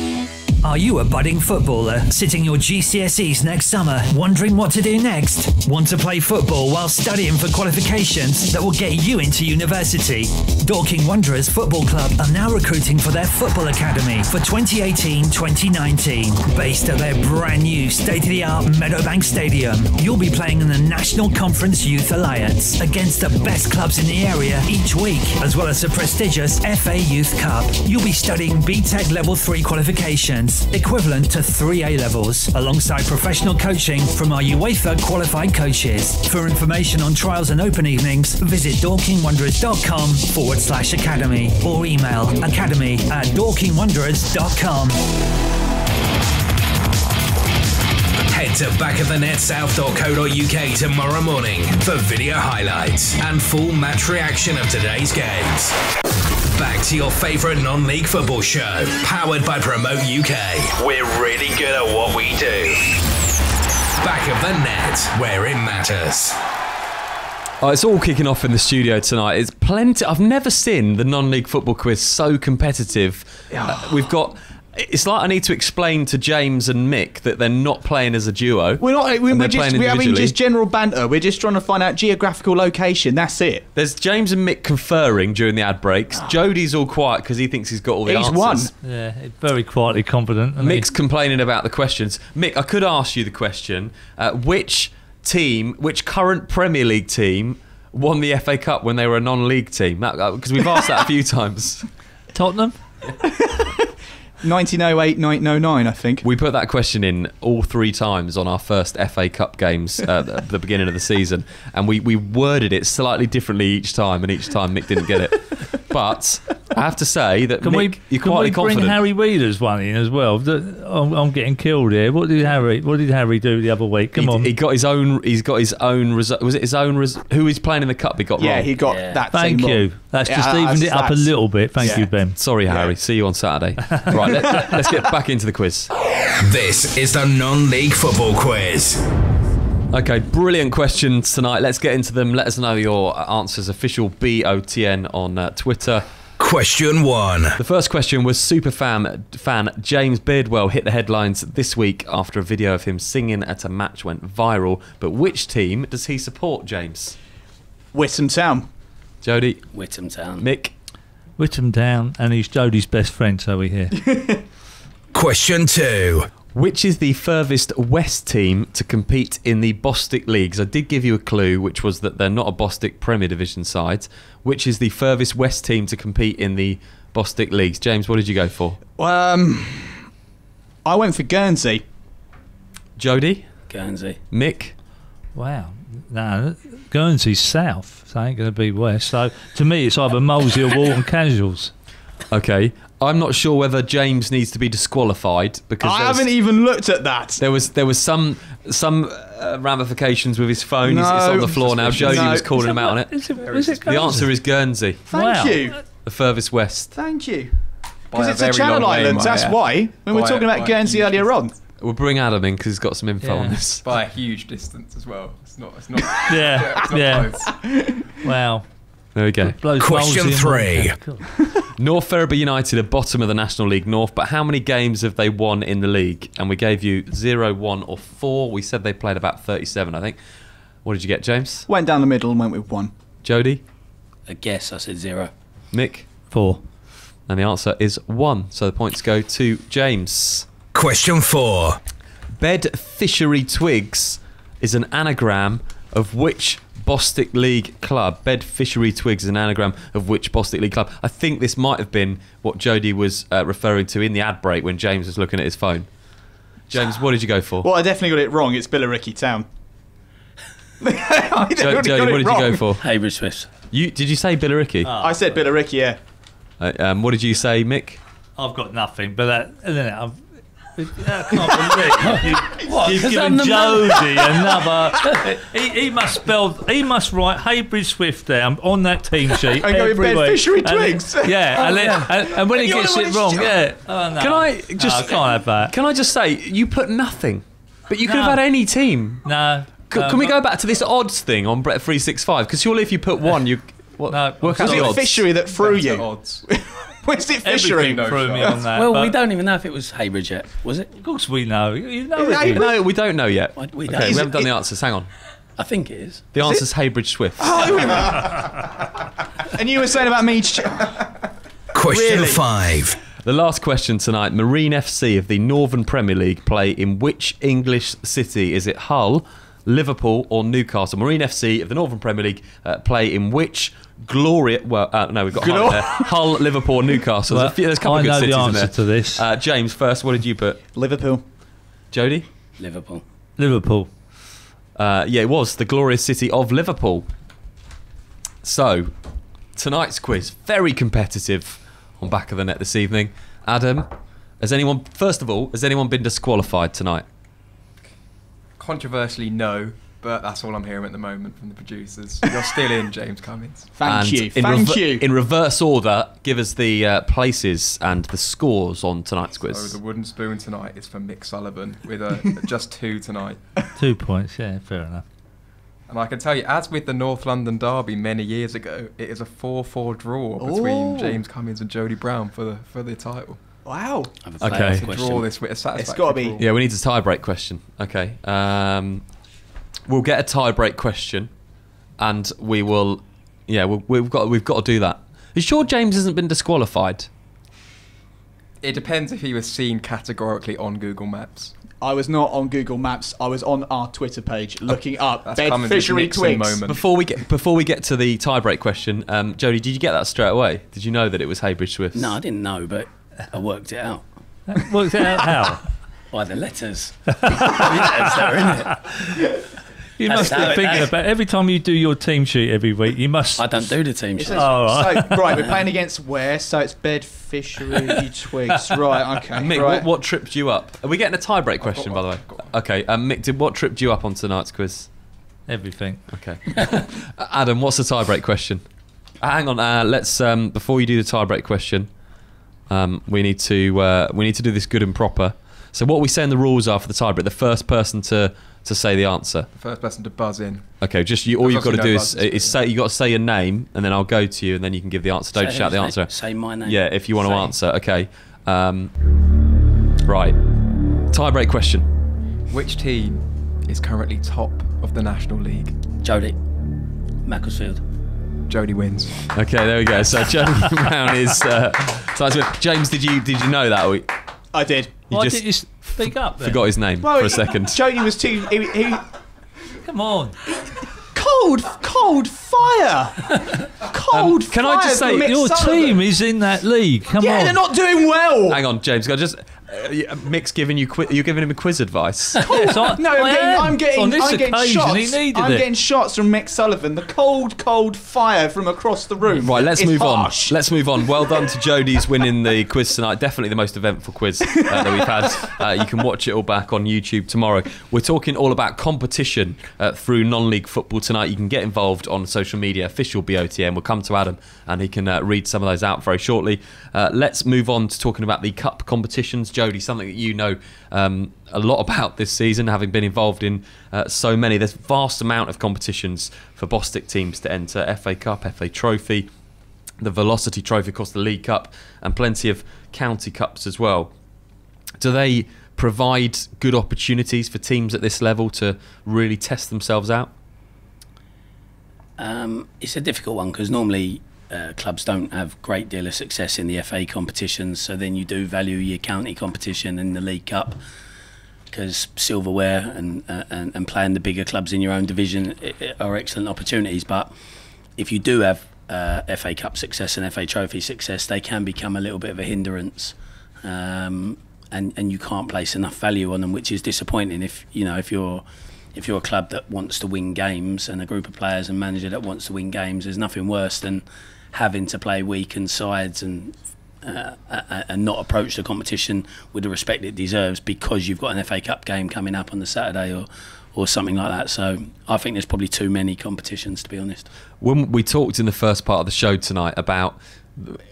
Are you a budding footballer sitting your GCSEs next summer, wondering what to do next? Want to play football while studying for qualifications that will get you into university? Dorking Wanderers Football Club are now recruiting for their football academy for 2018-2019. Based at their brand new state-of-the-art Meadowbank Stadium, you'll be playing in the National Conference Youth Alliance against the best clubs in the area each week, as well as the prestigious FA Youth Cup. You'll be studying BTEC Level 3 qualifications, equivalent to 3 A-levels, alongside professional coaching from our UEFA qualified coaches. For information on trials and open evenings, visit dorkingwanderers.com/academy or email academy@dorkingwanderers.com. Head to backofthenetsouth.co.uk tomorrow morning for video highlights and full match reaction of today's games. Back to your favourite non-league football show, powered by Promote UK. We're really good at what we do. Back of the net, where it matters. Oh, it's all kicking off in the studio tonight. It's plenty. I've never seen the non-league football quiz so competitive. We've got. It's like I need to explain to James and Mick that they're not playing as a duo. We're having just general banter. We're just trying to find out geographical location. That's it. There's James and Mick conferring during the ad breaks. Jody's all quiet because he thinks he's got all the answers. He's won. Yeah, very quietly confident. Mick's complaining about the questions. Mick, I could ask you the question. Which current Premier League team won the FA Cup when they were a non-league team? Because we've asked that a few times. Tottenham? 1908, 1909, I think. We put that question in all 3 times on our first FA Cup games at the beginning of the season, and we worded it slightly differently each time, and each time Mick didn't get it. But I have to say that Mick, you're quietly confident. Bring Harry Wheeler's one in as well? I'm getting killed here. What did Harry do the other week? Come on. He got his own. He's got his own result. Was it his own? Who he's playing in the cup? He got wrong. Yeah, he got that. Thank you. That's just evened it up a little bit. Thank you, Ben. Sorry, Harry. See you on Saturday. Right, let's get back into the quiz. This is the non-league football quiz. Okay, brilliant questions tonight. Let's get into them. Let us know your answers. Official BOTN on Twitter. Question 1. The first question was superfan James Beardwell hit the headlines this week after a video of him singing at a match went viral. But which team does he support, James? Witham Town. Jody? Witham Town. Mick? Witham Town, and he's Jody's best friend, so we hear. Question 2. Which is the furthest west team to compete in the Bostik Leagues? I did give you a clue, which was that they're not a Bostik Premier Division side. Which is the furthest west team to compete in the Bostik Leagues? James, what did you go for? I went for Guernsey. Jody? Guernsey. Mick? Wow. No, Guernsey's south, so it ain't going to be west. So to me, it's either Molesey or Walton Casuals. Okay. I'm not sure whether James needs to be disqualified because I haven't even looked at that. There was some ramifications with his phone. It's on the floor now. Jody was calling him out on it. The answer is Guernsey. Thank you. The furthest west. Thank you. Because it's the Channel Islands. That's why. When we were talking about Guernsey earlier on. We'll bring Adam in because he's got some info on this. By a huge distance as well. It's not. Yeah. Close. Wow. There we go. Question 3. North Ferriby United are bottom of the National League North, but how many games have they won in the league? And we gave you 0, 1 or 4. We said they played about 37, I think. What did you get, James? Went down the middle and went with 1. Jody? A guess, I said 0. Mick? 4. And the answer is 1. So the points go to James. Question 4. Bed Fishery Twigs is an anagram of which Bostik League club? Bed Fishery Twigs is an anagram of which Bostik League club? I think this might have been what Jody was referring to in the ad break when James was looking at his phone. James, what did you go for? Well, I definitely got it wrong. It's Billericay Town. Jody, what did you go for? Hayward Swifts. Did you say Billericay? I said Billericay, yeah. What did you say, Mick? I've got nothing, but I can't believe you've given Jody another. He must write Haybridge Swift down on that team sheet And go in every Bed week. Fishery Twigs. And when he gets it wrong, yeah. Oh, no. Can I just? No, I can't have that. Can I just say you put nothing, but you could have had any team. No. Can we go back to this odds thing on Brett 365? Because surely if you put 1, you work out Was the it odds. Fishery that threw you? Odds. Was it Fishery? Everything threw me on that. Well, but we don't even know if it was Haybridge yet, was it? Of course we know. You know Yeah, it. No, we don't know yet. We don't. Okay, we Is haven't done the answers. Hang on. I think it is. The answer's Haybridge Swift. And you were saying about me... Question Really? 5. The last question tonight. Marine FC of the Northern Premier League play in which English city? Is it Hull, Liverpool or Newcastle? Marine FC of the Northern Premier League play in which glorious... Well, no, we've got Hull there. Hull, Liverpool, Newcastle. Well, There's a couple I of good know cities the in answer there. to this. James, first, what did you put? Liverpool. Jody? Liverpool. Liverpool. Yeah, it was the glorious city of Liverpool. So, tonight's quiz, very competitive on Back of the Net this evening. Adam, has anyone been disqualified tonight? Controversially, no, but that's all I'm hearing at the moment from the producers. You're still in, James Cummins. Thank you. In Thank you. In reverse order, give us the places and the scores on tonight's quiz. So the wooden spoon tonight is for Mick Sullivan with just 2 tonight. 2 points, yeah, fair enough. And I can tell you, as with the North London derby many years ago, it is a 4-4 draw between Ooh. James Cummins and Jody Brown for the title. Wow. I have a Okay. playoff To To question. draw this with a satisfactory It's gotta be- draw. Yeah, we need a tie-break question. Okay. We'll get a tie-break question, and we will. Yeah, we've got to do that. Are you sure James hasn't been disqualified? It depends if he was seen categorically on Google Maps. I was not on Google Maps. I was on our Twitter page looking up That's Bed Cummins' Fishery Nixon Twigs. moment. Before we get to the tie-break question, Jody, did you get that straight away? Did you know that it was Haybridge Swifts? No, I didn't know, but I worked it out Worked out how? by the letters. The letters that are in it. You That's must how be it thinking is. about every time you do your team sheet every week. You must. I don't do the team sheet. Oh, right. So, right, we're playing against where? So it's Bed Fishery Twigs. Right, okay. Mick, right. what tripped you up? Are we getting a tie-break question, by the way? Okay, Mick, what tripped you up on tonight's quiz? Everything. Okay. Adam, what's the tie-break question? Hang on, let's before you do the tie-break question, we need to do this good and proper. So what we say in the rules are for the tie-break, the first person to say the answer. The first person to buzz in. Okay, all you've got to obviously do no is buzzers. say you got to say your name, and then I'll go to you, and then you can give the answer. Don't Say shout the whose answer. name? Say my name. Yeah, if you want to Say. answer. Okay. Right. Tie-break question. Which team is currently top of the National League? Jody. Macclesfield. Jody wins. Okay, there we go. So Jody Brown is. James, did you know that? Or I did. you Why just didn't you speak up then? forgot his name Well, for a second. Jody was too... He, Come on. cold fire. Cold can fire. I just say, from Mick Your Sullivan. team is in that league. Come Yeah, on. they're not doing well. Hang on, James. Mick's giving you you're giving him a quiz advice. Yes, No, I'm getting On this occasion, shots. he needed I'm it. getting shots from Mick Sullivan. The cold fire from across the room. Right, let's is move harsh. on. Let's move on. Well done to Jodie's winning the quiz tonight. Definitely the most eventful quiz that we've had. You can watch it all back on YouTube tomorrow. We're talking all about competition through non-league football tonight. You can get involved on social media, official BOTN. We'll come to Adam and he can read some of those out very shortly. Let's move on to talking about the cup competitions. Jodie, something that you know a lot about this season, having been involved in so many. There's a vast amount of competitions for Bostik teams to enter. FA Cup, FA Trophy, the Velocity Trophy, of course, the League Cup, and plenty of county cups as well. Do they provide good opportunities for teams at this level to really test themselves out? It's a difficult one because normally clubs don't have a great deal of success in the FA competitions, so then you do value your county competition and the League Cup, because silverware and playing the bigger clubs in your own division are excellent opportunities. But if you do have FA Cup success and FA Trophy success, they can become a little bit of a hindrance, and you can't place enough value on them, which is disappointing. If you're a club that wants to win games and a group of players and manager that wants to win games, there's nothing worse than having to play weakened sides and not approach the competition with the respect it deserves because you've got an FA Cup game coming up on the Saturday or something like that. So I think there's probably too many competitions, to be honest. When we talked in the first part of the show tonight about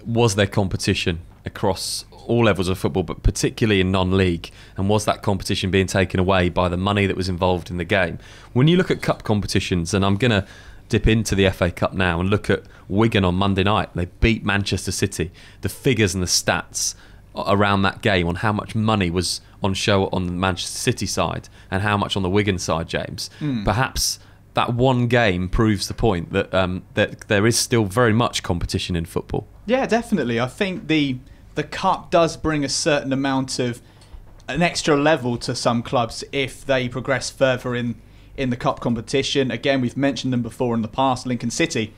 was there competition across all levels of football, but particularly in non-league, and was that competition being taken away by the money that was involved in the game? When you look at cup competitions, and I'm going to dip into the FA Cup now and look at Wigan on Monday night, they beat Manchester City. The figures and the stats around that game on how much money was on show on the Manchester City side and how much on the Wigan side, James, perhaps that one game proves the point that that there is still very much competition in football. Yeah, definitely. I think the cup does bring a certain amount of an extra level to some clubs if they progress further in the cup competition. Again, we've mentioned them before in the past. Lincoln City,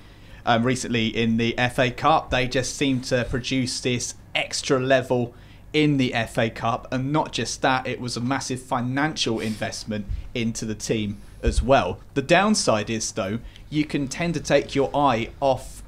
recently in the FA Cup, they just seem to produce this extra level in the FA Cup, and not just that, it was a massive financial investment into the team as well. The downside is, though, you can tend to take your eye off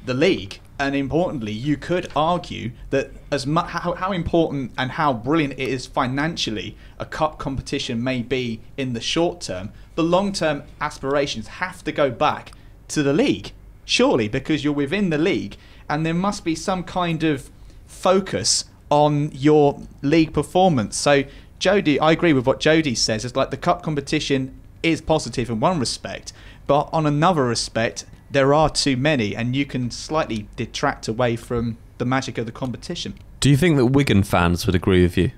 the league. And importantly, you could argue that as much how important and how brilliant it is financially a cup competition may be in the short term, the long-term aspirations have to go back to the league, surely, because you're within the league, and there must be some kind of focus on your league performance. So, Jody, I agree with what Jody says. It's like the cup competition is positive in one respect, but on another respect, there are too many, and you can slightly detract away from the magic of the competition. Do you think that Wigan fans would agree with you?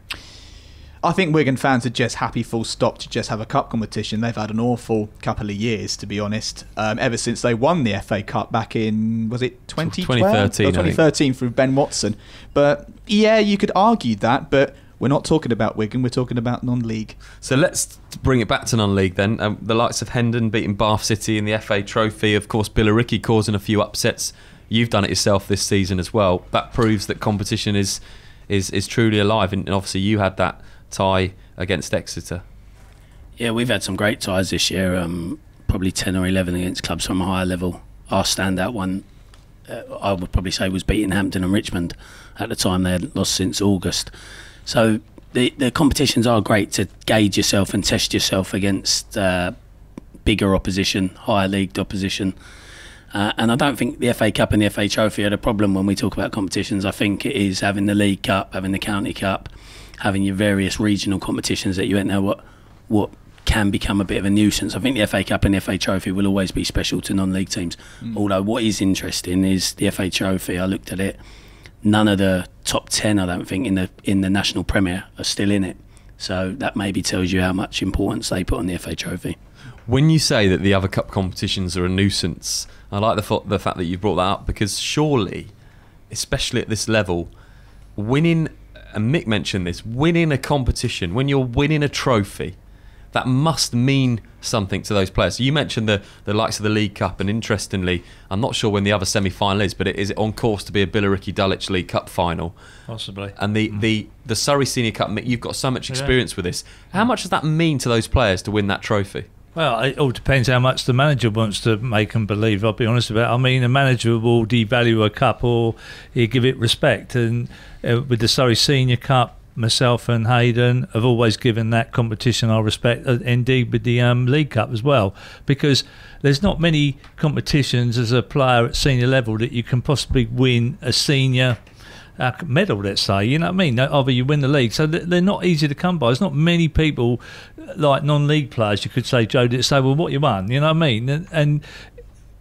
I think Wigan fans are just happy full stop to just have a cup competition. They've had an awful couple of years, to be honest, ever since they won the FA Cup back in, was it 2012? 2013, 2013 through Ben Watson. But yeah, you could argue that, but we're not talking about Wigan, we're talking about non-league. So let's bring it back to non-league then. The likes of Hendon beating Bath City in the FA Trophy, of course Billericay causing a few upsets. You've done it yourself this season as well. That proves that competition is truly alive, and obviously you had that tie against Exeter. Yeah, we've had some great ties this year, probably 10 or 11 against clubs from a higher level. Our standout one, I would probably say, was beating Hampton and Richmond. At the time they had lost since August. So the competitions are great to gauge yourself and test yourself against bigger opposition, higher leagued opposition. And I don't think the FA Cup and the FA Trophy are the problem when we talk about competitions. I think it is having the League Cup, having the County Cup, having your various regional competitions that you don't know what can become a bit of a nuisance. I think the FA Cup and the FA Trophy will always be special to non-league teams. Although what is interesting is the FA Trophy, I looked at it, none of the top 10, I don't think, in the National Premier are still in it. So that maybe tells you how much importance they put on the FA Trophy. When you say that the other cup competitions are a nuisance, I like the fact that you brought that up, because surely, especially at this level, winning, and Mick mentioned this, winning a competition, when you're winning a trophy, that must mean something to those players. So you mentioned the likes of the League Cup, and interestingly, I'm not sure when the other semi-final is, but is it on course to be a Billericay-Dulwich League Cup final? Possibly. And the Surrey Senior Cup, Mick, you've got so much experience with this. How much does that mean to those players to win that trophy? Well, it all depends how much the manager wants to make them believe, I'll be honest about it. I mean, a manager will devalue a cup or he'll give it respect. And with the Surrey Senior Cup, myself and Hayden have always given that competition our respect, indeed with the League Cup as well, because there's not many competitions as a player at senior level that you can possibly win a senior medal, let's say, you know what I mean? Either you win the league, so they're not easy to come by. There's not many people like non-league players, you could say, Joe, that say, well, what you won, you know what I mean? And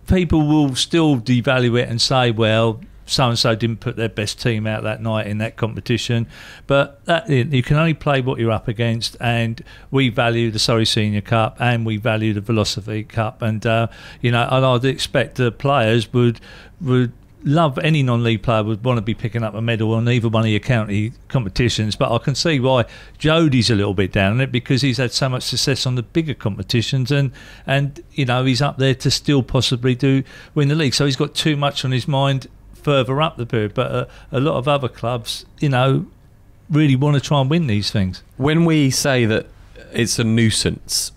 people will still devalue it and say, well, so-and-so didn't put their best team out that night in that competition. But you can only play what you're up against, and we value the Surrey Senior Cup and we value the Velocity Cup. And, and I'd expect the players would love, any non-league player would want to be picking up a medal on either one of your county competitions. But I can see why Jody's a little bit down on it, because he's had so much success on the bigger competitions, and he's up there to still possibly win the league. So he's got too much on his mind further up the period, but a lot of other clubs, really want to try and win these things. When we say that it's a nuisance,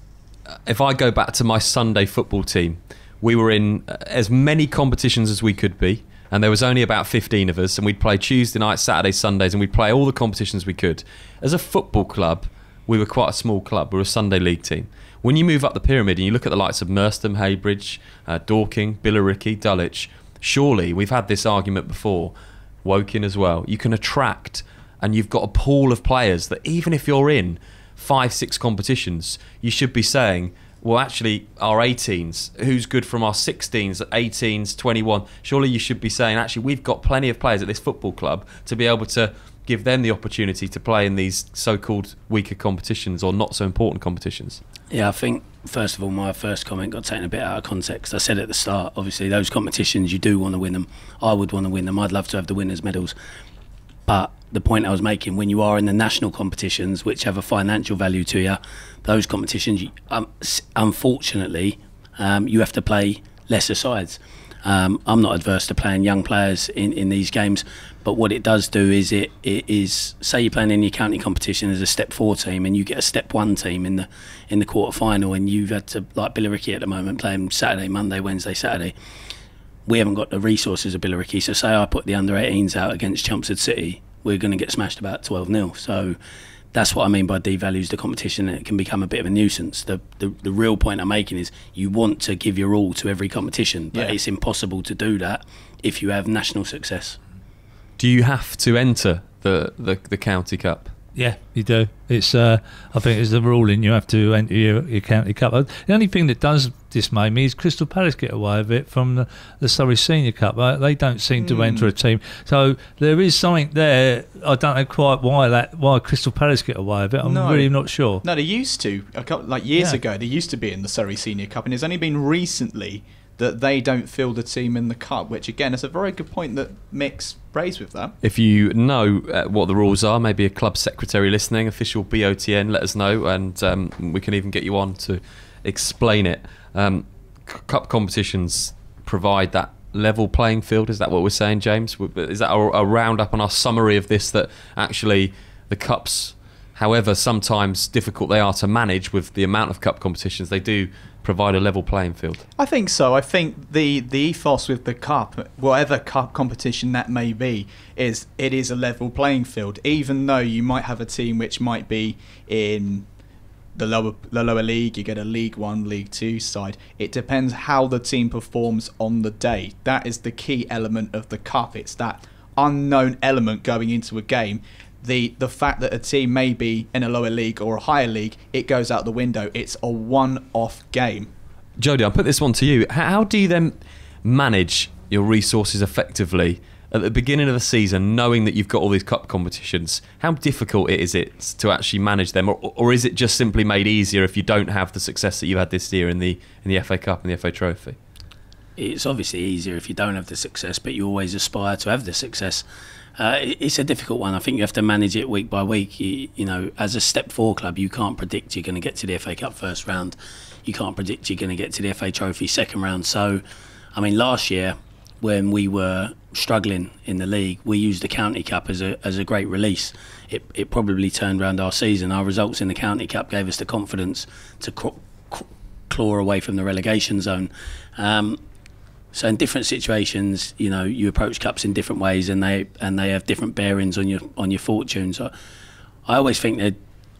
if I go back to my Sunday football team, we were in as many competitions as we could be, and there was only about 15 of us, and we'd play Tuesday nights, Saturdays, Sundays, and we'd play all the competitions we could. As a football club, we were quite a small club. We were a Sunday league team. When you move up the pyramid and you look at the likes of Merstham, Heybridge, Dorking, Billericay, Dulwich, surely, we've had this argument before, Woking as well, you can attract, and you've got a pool of players that even if you're in 5-6 competitions, you should be saying, well, actually, our 18s, who's good from our 16s, 18s, 21, surely you should be saying, actually, we've got plenty of players at this football club to be able to give them the opportunity to play in these so-called weaker competitions or not so important competitions. Yeah, I think, first of all, my first comment got taken a bit out of context. I said at the start, obviously, those competitions, you do want to win them. I would want to win them. I'd love to have the winners' medals. But the point I was making, when you are in the national competitions, which have a financial value to you, those competitions, unfortunately, you have to play lesser sides. I'm not adverse to playing young players in these games, but what it does do is it is, say you're playing in your county competition as a Step 4 team, and you get a Step 1 team in the quarter final, and you've had to, like Billericay at the moment, playing Saturday, Monday, Wednesday, Saturday. We haven't got the resources of Billericay, so say I put the under-18s out against Chelmsford City, we're going to get smashed about 12-0. So that's what I mean by devalues the competition, and it can become a bit of a nuisance. The real point I'm making is you want to give your all to every competition, but it's impossible to do that if you have national success. Do you have to enter the County Cup? Yeah, you do. It's I think it's the ruling. You have to enter your county cup. The only thing that does dismay me is Crystal Palace get away with it from the Surrey Senior Cup. They don't seem to enter a team. So there is something there. I don't know quite why Crystal Palace get away with it. I'm really not sure. No, they used to. Years ago, they used to be in the Surrey Senior Cup, and it's only been recently that they don't field a team in the cup, which again is a very good point that Mick's raised with that. If you know what the rules are, maybe a club secretary listening, official BOTN, let us know, and we can even get you on to explain it. Cup competitions provide that level playing field. Is that what we're saying, James? Is that a roundup on our summary of this, that actually the cups, however sometimes difficult they are to manage with the amount of cup competitions, they do provide a level playing field? I think so. I think the ethos with the cup, whatever cup competition that may be, is it is a level playing field. Even though you might have a team which might be in the lower league, you get a League 1, League 2 side. It depends how the team performs on the day. That is the key element of the cup. It's that unknown element going into a game. The fact that a team may be in a lower league or a higher league, it goes out the window. It's a one-off game. Jody, I'll put this one to you. How do you then manage your resources effectively at the beginning of the season, knowing that you've got all these cup competitions? How difficult is it to actually manage them, or is it just simply made easier if you don't have the success that you've had this year in the FA Cup and the FA Trophy? It's obviously easier if you don't have the success, but you always aspire to have the success. It's a difficult one. I think you have to manage it week by week. You know, as a Step 4 club, you can't predict you're going to get to the FA Cup first round. You can't predict you're going to get to the FA Trophy second round. So, I mean, last year when we were struggling in the league, we used the County Cup as a great release. It probably turned around our season. Our results in the County Cup gave us the confidence to claw away from the relegation zone. So in different situations, you know, you approach cups in different ways, and they have different bearings on your fortunes. I always think that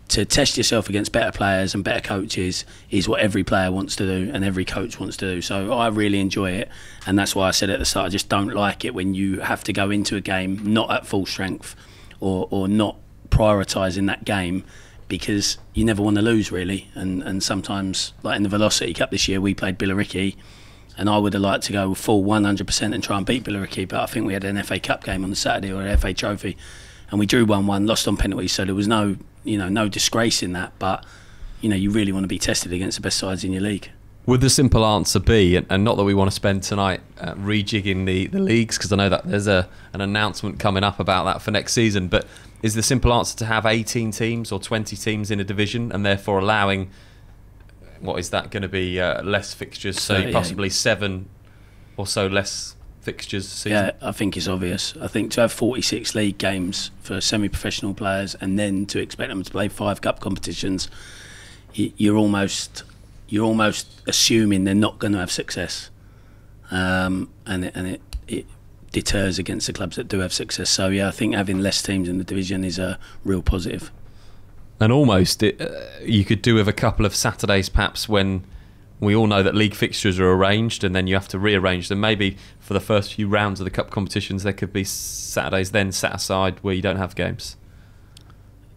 to test yourself against better players and better coaches is what every player wants to do and every coach wants to do. So I really enjoy it, and that's why I said at the start, I just don't like it when you have to go into a game not at full strength or not prioritising that game, because you never want to lose really. And sometimes, like in the Velocity Cup this year, we played Billericay. And I would have liked to go full 100% and try and beat Billericay, but I think we had an FA Cup game on the Saturday, or an FA Trophy, and we drew 1-1, lost on penalties, so there was no disgrace in that. But you really want to be tested against the best sides in your league. Would the simple answer be, and not that we want to spend tonight rejigging the leagues, because I know that there's an announcement coming up about that for next season, but is the simple answer to have 18 teams or 20 teams in a division, and therefore allowing, what is that going to be, less fixtures, so possibly 7 or so less fixtures a season? Yeah, I think it's obvious. I think to have 46 league games for semi-professional players, and then to expect them to play 5 cup competitions, you're almost assuming they're not going to have success, and it deters against the clubs that do have success. So yeah, I think having less teams in the division is a real positive. And almost you could do with a couple of Saturdays perhaps, when we all know that league fixtures are arranged and then you have to rearrange them. Maybe for the first few rounds of the cup competitions there could be Saturdays then set aside where you don't have games.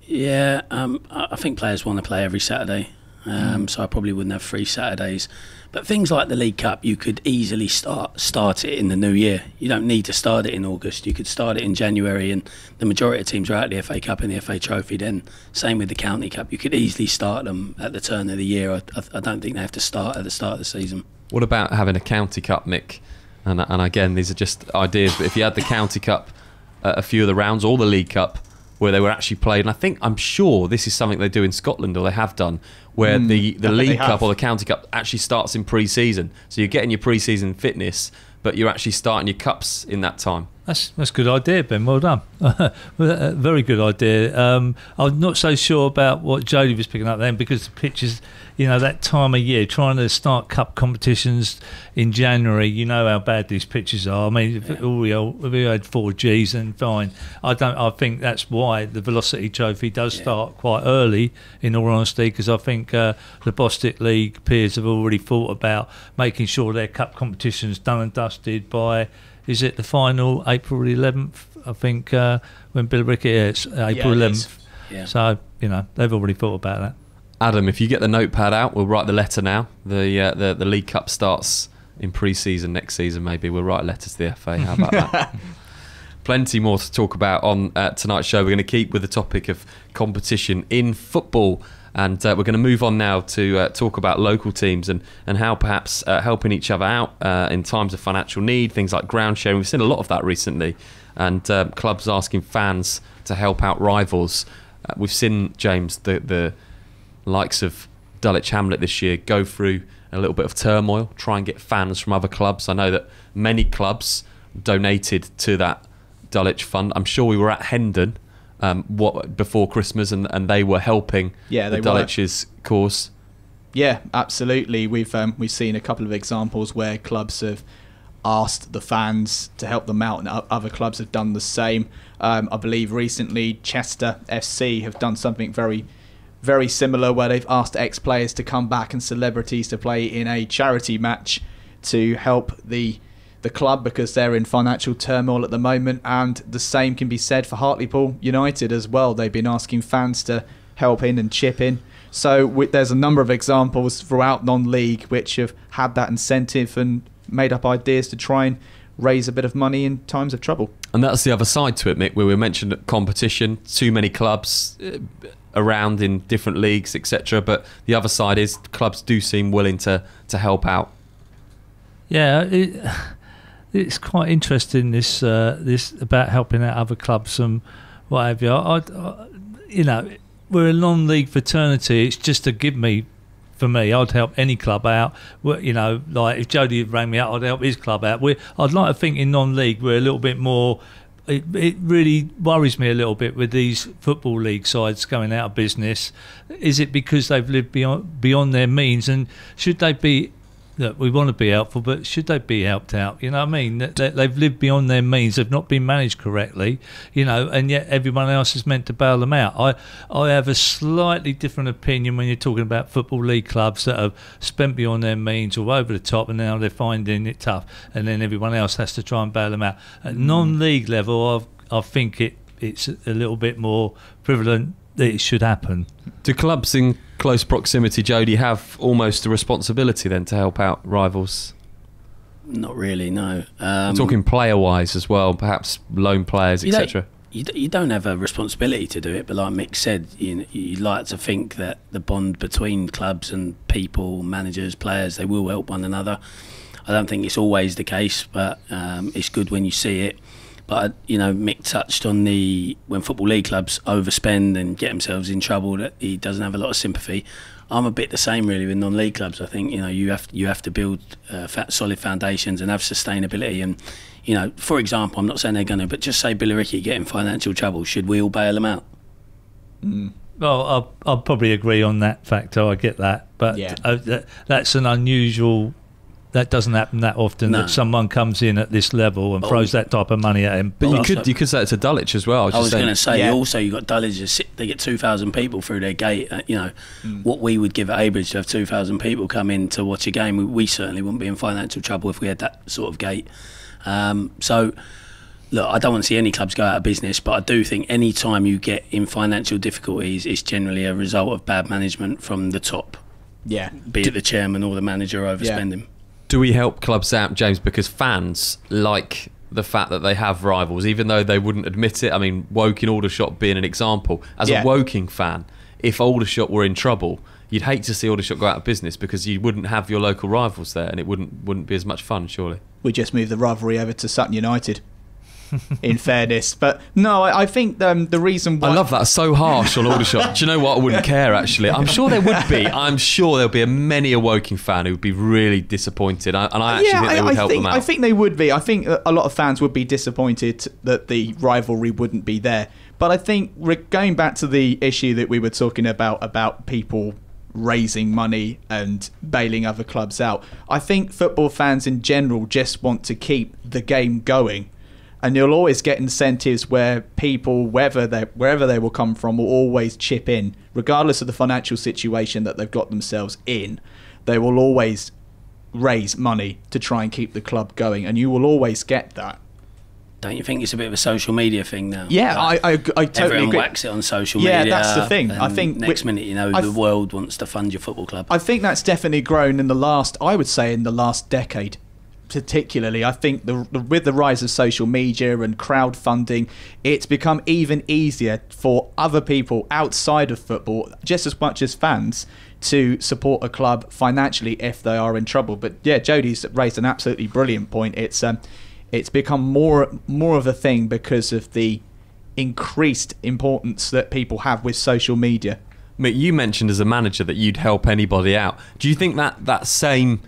Yeah, I think players want to play every Saturday. So I probably wouldn't have 3 Saturdays. But things like the League Cup, you could easily start it in the new year. You don't need to start it in August. You could start it in January, and the majority of teams are out the FA Cup and the FA Trophy then. Same with the County Cup. You could easily start them at the turn of the year. I don't think they have to start at the start of the season. What about having a County Cup, Mick? And again, these are just ideas, but if you had the County Cup, a few of the rounds, or the League Cup, where they were actually played, and I'm sure this is something they do in Scotland, or they have done, where the League Cup or the County Cup actually starts in pre-season. So you're getting your pre-season fitness, but you're actually starting your cups in that time. That's a good idea, Ben. Well done. Very good idea. I'm not so sure about what Jody was picking up then, because the pitches, that time of year, trying to start cup competitions in January, how bad these pitches are. I mean, if we had 4 Gs, then fine. I think that's why the Velocity Trophy does start quite early, in all honesty, because I think the Bostik League peers have already thought about making sure their cup competition's done and dusted by, is it the final April 11th? I think when Billericay, it's April 11th. Yeah. So they've already thought about that. Adam, if you get the notepad out, we'll write the letter now. The League Cup starts in pre-season next season. Maybe we'll write letters to the FA. How about that? Plenty more to talk about on tonight's show. We're going to keep with the topic of competition in football. And we're going to move on now to talk about local teams and how perhaps helping each other out in times of financial need, things like ground sharing. We've seen a lot of that recently, and clubs asking fans to help out rivals. We've seen, James, the likes of Dulwich Hamlet this year go through a little bit of turmoil, try and get fans from other clubs. I know that many clubs donated to that Dulwich fund. I'm sure we were at Hendon before Christmas, and they were helping the Dulwich's cause. Yeah, absolutely. We've seen a couple of examples where clubs have asked the fans to help them out, and other clubs have done the same. I believe recently Chester FC have done something very, very similar, where they've asked ex-players to come back and celebrities to play in a charity match to help the club, because they're in financial turmoil at the moment. And the same can be said for Hartlepool United as well. They've been asking fans to help in and chip in. So there's a number of examples throughout non-league which have had that incentive and made up ideas to try and raise a bit of money in times of trouble. And that's the other side to it, Mick, where we mentioned competition, too many clubs around in different leagues, etc. But the other side is clubs do seem willing to help out. Yeah, it's quite interesting, this about helping out other clubs and what have you. We're a non-league fraternity. It's just a give me. For me, I'd help any club out. Like if Jody rang me up, I'd help his club out. I'd like to think in non-league we're a little bit more. It really worries me a little bit with these football league sides going out of business. Is it because they've lived beyond their means, and should they be? Look, we want to be helpful, but should they be helped out? You know what I mean? They've lived beyond their means. They've not been managed correctly, and yet everyone else is meant to bail them out. I have a slightly different opinion when you're talking about football league clubs that have spent beyond their means or over the top, and now they're finding it tough, and then everyone else has to try and bail them out. At non-league level, I think it's a little bit more prevalent that it should happen. Do clubs in close proximity, Jody, have almost a responsibility then to help out rivals? Not really, no. We're talking player-wise as well, perhaps loan players, etc. You don't have a responsibility to do it, but like Mick said, you like to think that the bond between clubs and people, managers, players, they will help one another. I don't think it's always the case, but it's good when you see it. But Mick touched on when Football League clubs overspend and get themselves in trouble, that he doesn't have a lot of sympathy. I'm a bit the same really with non-league clubs. I think you have to build solid foundations and have sustainability. And for example, I'm not saying they're going to, but just say Billericay get in financial trouble. Should we all bail them out? Well, I'll probably agree on that factor. I get that, but that's an unusual. That doesn't happen that often, that someone comes in at this level and throws that type of money at him. But you could say it to Dulwich as well. I was going to say, also you got Dulwich, they get 2,000 people through their gate. What we would give at Abridge to have 2,000 people come in to watch a game, we certainly wouldn't be in financial trouble if we had that sort of gate. So, look, I don't want to see any clubs go out of business, but I do think any time you get in financial difficulties, it's generally a result of bad management from the top. Yeah. Be it the chairman or the manager overspending. Yeah. Do we help clubs out, James? Because fans like the fact that they have rivals, even though they wouldn't admit it. I mean, Woking Aldershot being an example. As a Woking fan, if Aldershot were in trouble, you'd hate to see Aldershot go out of business because you wouldn't have your local rivals there, and it wouldn't be as much fun, surely. We just moved the rivalry over to Sutton United. In fairness, but no, I think the reason why I love that, so harsh on Aldershot. Do you know what? I wouldn't care actually. I'm sure there would be. I'm sure there'll be many a Woking fan who would be really disappointed, and I actually think they would help them out. I think they would be. I think a lot of fans would be disappointed that the rivalry wouldn't be there. But I think going back to the issue that we were talking about people raising money and bailing other clubs out, I think football fans in general just want to keep the game going. And you'll always get incentives where people, wherever they will come from, will always chip in. Regardless of the financial situation that they've got themselves in, they will always raise money to try and keep the club going. And you will always get that. Don't you think it's a bit of a social media thing now? Yeah, I totally everyone agree. whacks it on social media. Yeah, that's the thing. I think next minute, the world wants to fund your football club. I think that's definitely grown in the last decade. Particularly, I think with the rise of social media and crowdfunding, it's become even easier for other people outside of football, just as much as fans, to support a club financially if they are in trouble. But yeah, Jodie's raised an absolutely brilliant point. It's become more of a thing because of the increased importance that people have with social media. Mick, you mentioned as a manager that you'd help anybody out. Do you think that same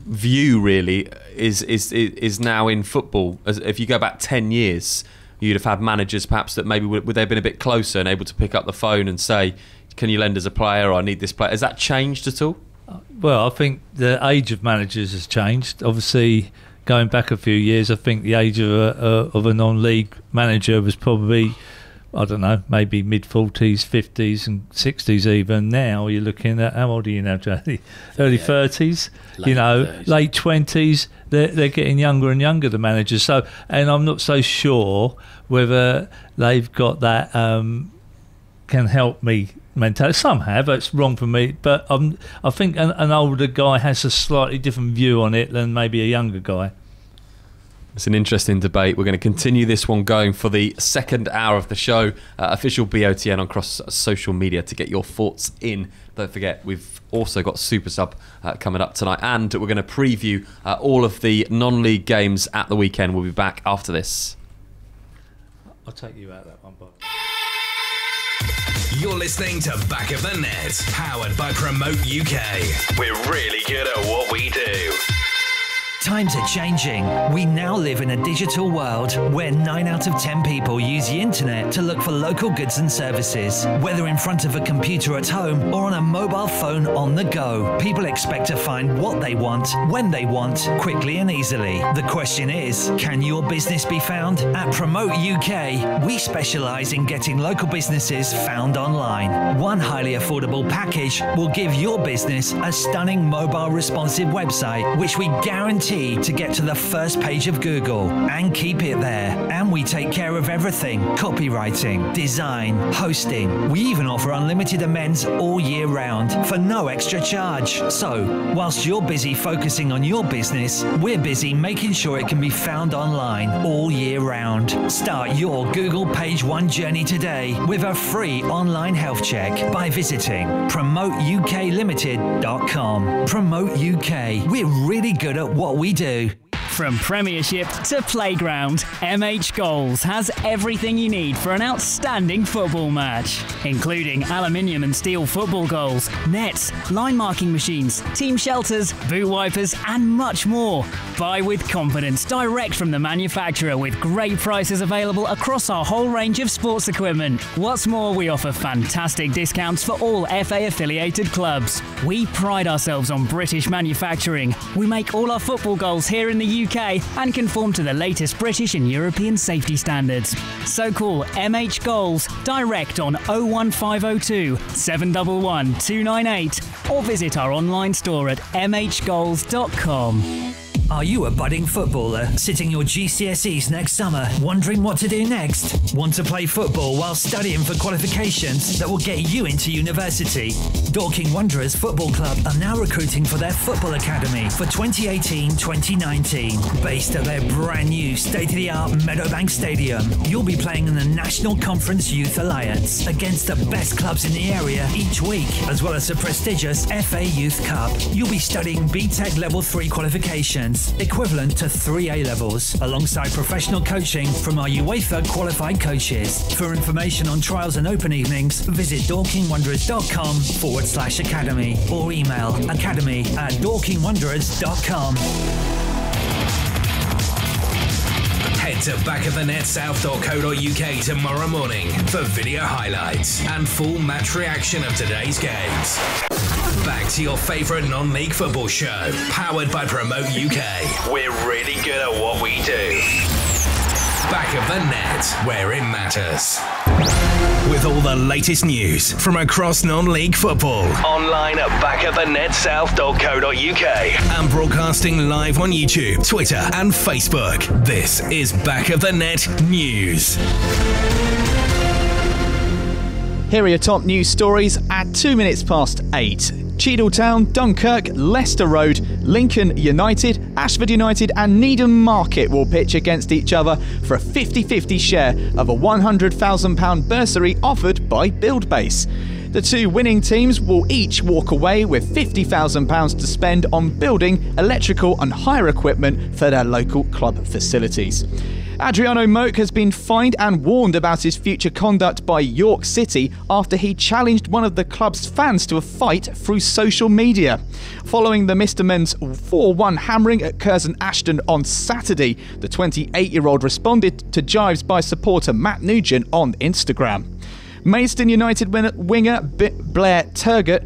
view really is now in football? As if you go back 10 years, you'd have had managers perhaps that maybe would they have been a bit closer and able to pick up the phone and say, can you lend us a player, or I need this player? Has that changed at all? Well, I think the age of managers has changed. Obviously, going back a few years, I think the age of a non-league manager was probably, I don't know, maybe mid-40s, 50s and 60s even. Now you're looking at, how old are you now, Jody? Early 30s, late 20s. They're getting younger and younger, the managers. So, and I'm not so sure whether they've got that can help me mentality. Some have, it's wrong for me, but I think an older guy has a slightly different view on it than maybe a younger guy. It's an interesting debate. We're going to continue this one going for the second hour of the show. Official BOTN on cross social media to get your thoughts in. Don't forget, we've also got Super Sub coming up tonight, and we're going to preview all of the non-league games at the weekend. We'll be back after this. I'll take you out of that one, Bob. You're listening to Back of the Net, powered by Promote UK. We're really good at what we do. Times are changing. We now live in a digital world where 9 out of 10 people use the internet to look for local goods and services. Whether in front of a computer at home or on a mobile phone on the go, people expect to find what they want, when they want, quickly and easily. The question is, can your business be found? At Promote UK, we specialise in getting local businesses found online. One highly affordable package will give your business a stunning mobile responsive website, which we guarantee guaranteed to get to the first page of Google and keep it there. And we take care of everything: copywriting, design, hosting. We even offer unlimited amends all year round for no extra charge. So, whilst you're busy focusing on your business, we're busy making sure it can be found online all year round. Start your Google Page One journey today with a free online health check by visiting promoteUKLimited.com. Promote UK. We're really good at what we do. From Premiership to Playground, MH Goals has everything you need for an outstanding football match, including aluminium and steel football goals, nets, line marking machines, team shelters, boot wipers, and much more. Buy with confidence direct from the manufacturer with great prices available across our whole range of sports equipment. What's more, we offer fantastic discounts for all FA affiliated clubs. We pride ourselves on British manufacturing. We make all our football goals here in the UK and conform to the latest British and European safety standards. So call MH Goals direct on 01502 711 298 or visit our online store at mhgoals.com. Are you a budding footballer sitting your GCSEs next summer, wondering what to do next? Want to play football while studying for qualifications that will get you into university? Dorking Wanderers Football Club are now recruiting for their football academy for 2018-2019. Based at their brand new state-of-the-art Meadowbank Stadium, you'll be playing in the National Conference Youth Alliance against the best clubs in the area each week, as well as the prestigious FA Youth Cup. You'll be studying BTEC Level 3 qualifications, equivalent to 3 A-levels, alongside professional coaching from our UEFA qualified coaches. For information on trials and open evenings, visit dorkingwanderers.com/academy or email academy@dorkingwanderers.com. Head to backofthenetsouth.co.uk tomorrow morning for video highlights and full match reaction of today's games. Back to your favourite non-league football show, powered by Promote UK. We're really good at what we do. Back of the net, where it matters. With all the latest news from across non-league football. Online at backofthenetsouth.co.uk and broadcasting live on YouTube, Twitter and Facebook. This is Back of the Net News. Here are your top news stories at 2 minutes past 8. Cheadletown, Dunkirk, Leicester Road, Lincoln United, Ashford United and Needham Market will pitch against each other for a 50-50 share of a £100,000 bursary offered by Buildbase. The two winning teams will each walk away with £50,000 to spend on building, electrical and hire equipment for their local club facilities. Adriano Moke has been fined and warned about his future conduct by York City after he challenged one of the club's fans to a fight through social media. Following the Mr. Men's 4-1 hammering at Curzon Ashton on Saturday, the 28-year-old responded to jibes by supporter Matt Nugent on Instagram. Maidstone United winger Blair Turgott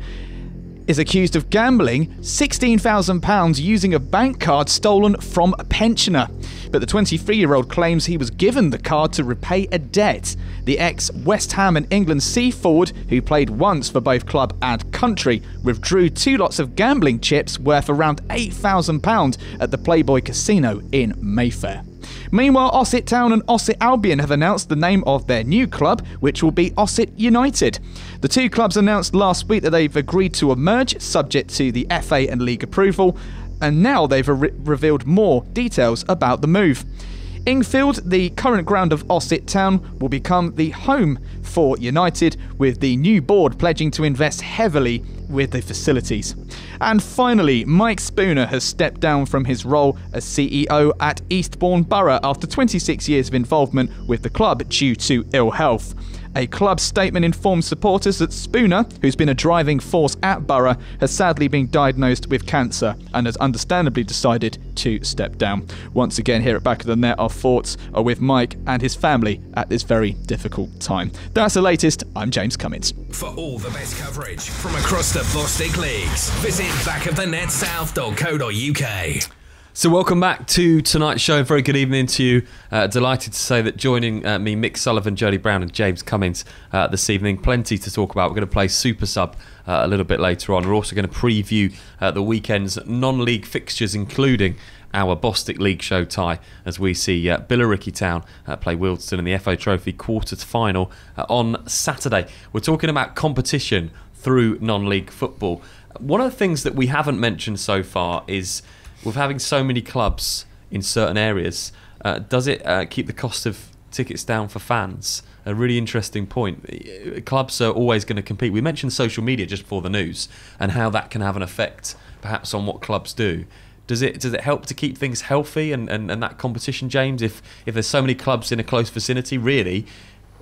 is accused of gambling £16,000 using a bank card stolen from a pensioner. But the 23-year-old claims he was given the card to repay a debt. The ex-West Ham and England C forward, who played once for both club and country, withdrew 2 lots of gambling chips worth around £8,000 at the Playboy Casino in Mayfair. Meanwhile, Ossett Town and Ossett Albion have announced the name of their new club, which will be Ossett United. The two clubs announced last week that they've agreed to a merge, subject to the FA and league approval, and now they've revealed more details about the move. Ingfield, the current ground of Ossett Town, will become the home for United, with the new board pledging to invest heavily with the facilities. And finally, Mike Spooner has stepped down from his role as CEO at Eastbourne Borough after 26 years of involvement with the club due to ill health. A club statement informs supporters that Spooner, who's been a driving force at Borough, has sadly been diagnosed with cancer and has understandably decided to step down. Once again, here at Back of the Net, our thoughts are with Mike and his family at this very difficult time. That's the latest. I'm James Cummins. For all the best coverage from across the Bostik Leagues, visit backofthenetsouth.co.uk. So welcome back to tonight's show. Very good evening to you. Delighted to say that joining me, Mick Sullivan, Jody Brown and James Cummins this evening. Plenty to talk about. We're going to play Super Sub a little bit later on. We're also going to preview the weekend's non-league fixtures, including our Bostik League show tie as we see Billericay Town play Wealdstone in the FA Trophy quarter-final on Saturday. We're talking about competition through non-league football. One of the things that we haven't mentioned so far is with having so many clubs in certain areas, does it keep the cost of tickets down for fans? A really interesting point. Clubs are always going to compete. We mentioned social media just before the news and how that can have an effect perhaps on what clubs do. Does it help to keep things healthy and that competition, James? If there's so many clubs in a close vicinity, really,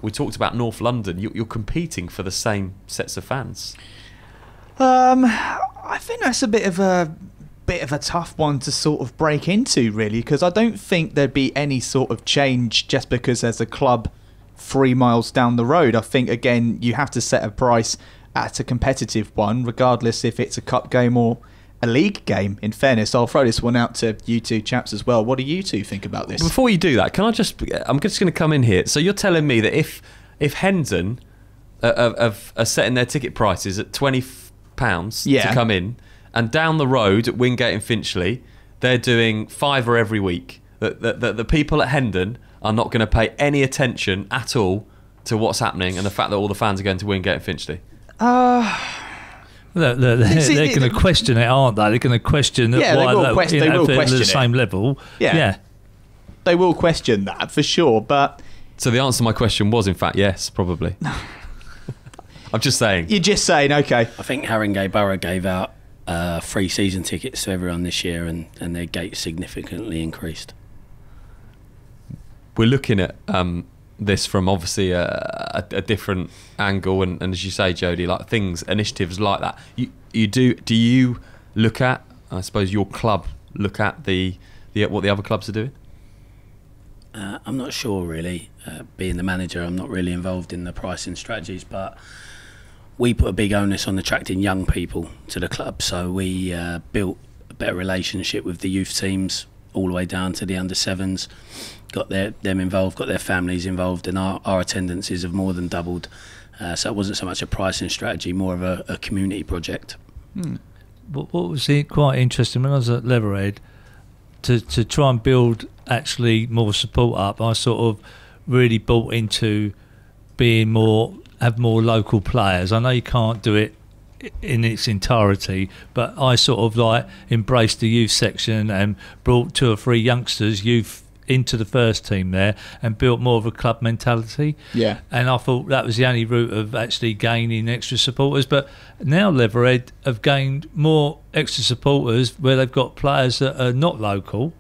we talked about North London, you're competing for the same sets of fans. I think that's a bit of a tough one to sort of break into, really, because I don't think there'd be any sort of change just because there's a club 3 miles down the road. I think, again, you have to set a price at a competitive one, regardless if it's a cup game or a league game. In fairness, I'll throw this one out to you two chaps as well. What do you two think about this? Before you do that, I'm just going to come in here. So you're telling me that if Hendon are setting their ticket prices at £20 to come in, and down the road at Wingate and Finchley, they're doing £5 every week, the people at Hendon are not going to pay any attention at all to what's happening and the fact that all the fans are going to Wingate and Finchley? They're going to question it, aren't they? They're going to question why they will question the same level. Yeah, they will question that for sure. But so the answer to my question was, in fact, yes, probably. I'm just saying. You're just saying, okay. I think Haringey Borough gave out free season tickets to everyone this year, and their gates significantly increased. We're looking at this from obviously a different angle, and as you say, Jody, like initiatives like that. Do you look at, I suppose, your club look at what the other clubs are doing? I'm not sure, really. Being the manager, I'm not really involved in the pricing strategies, but we put a big onus on attracting young people to the club. So we built a better relationship with the youth teams all the way down to the under-7s, got them involved, got their families involved, and our attendances have more than doubled. So it wasn't so much a pricing strategy, more of a community project. What was quite interesting when I was at Leatherhead, to try and build actually more support up, I sort of really bought into have more local players. I know you can't do it in its entirety, but I sort of like embraced the youth section and brought 2 or 3 youngsters, youth, into the first team there and built more of a club mentality. Yeah. And I thought that was the only route of actually gaining extra supporters. But now Leatherhead have gained more extra supporters where they've got players that are not local,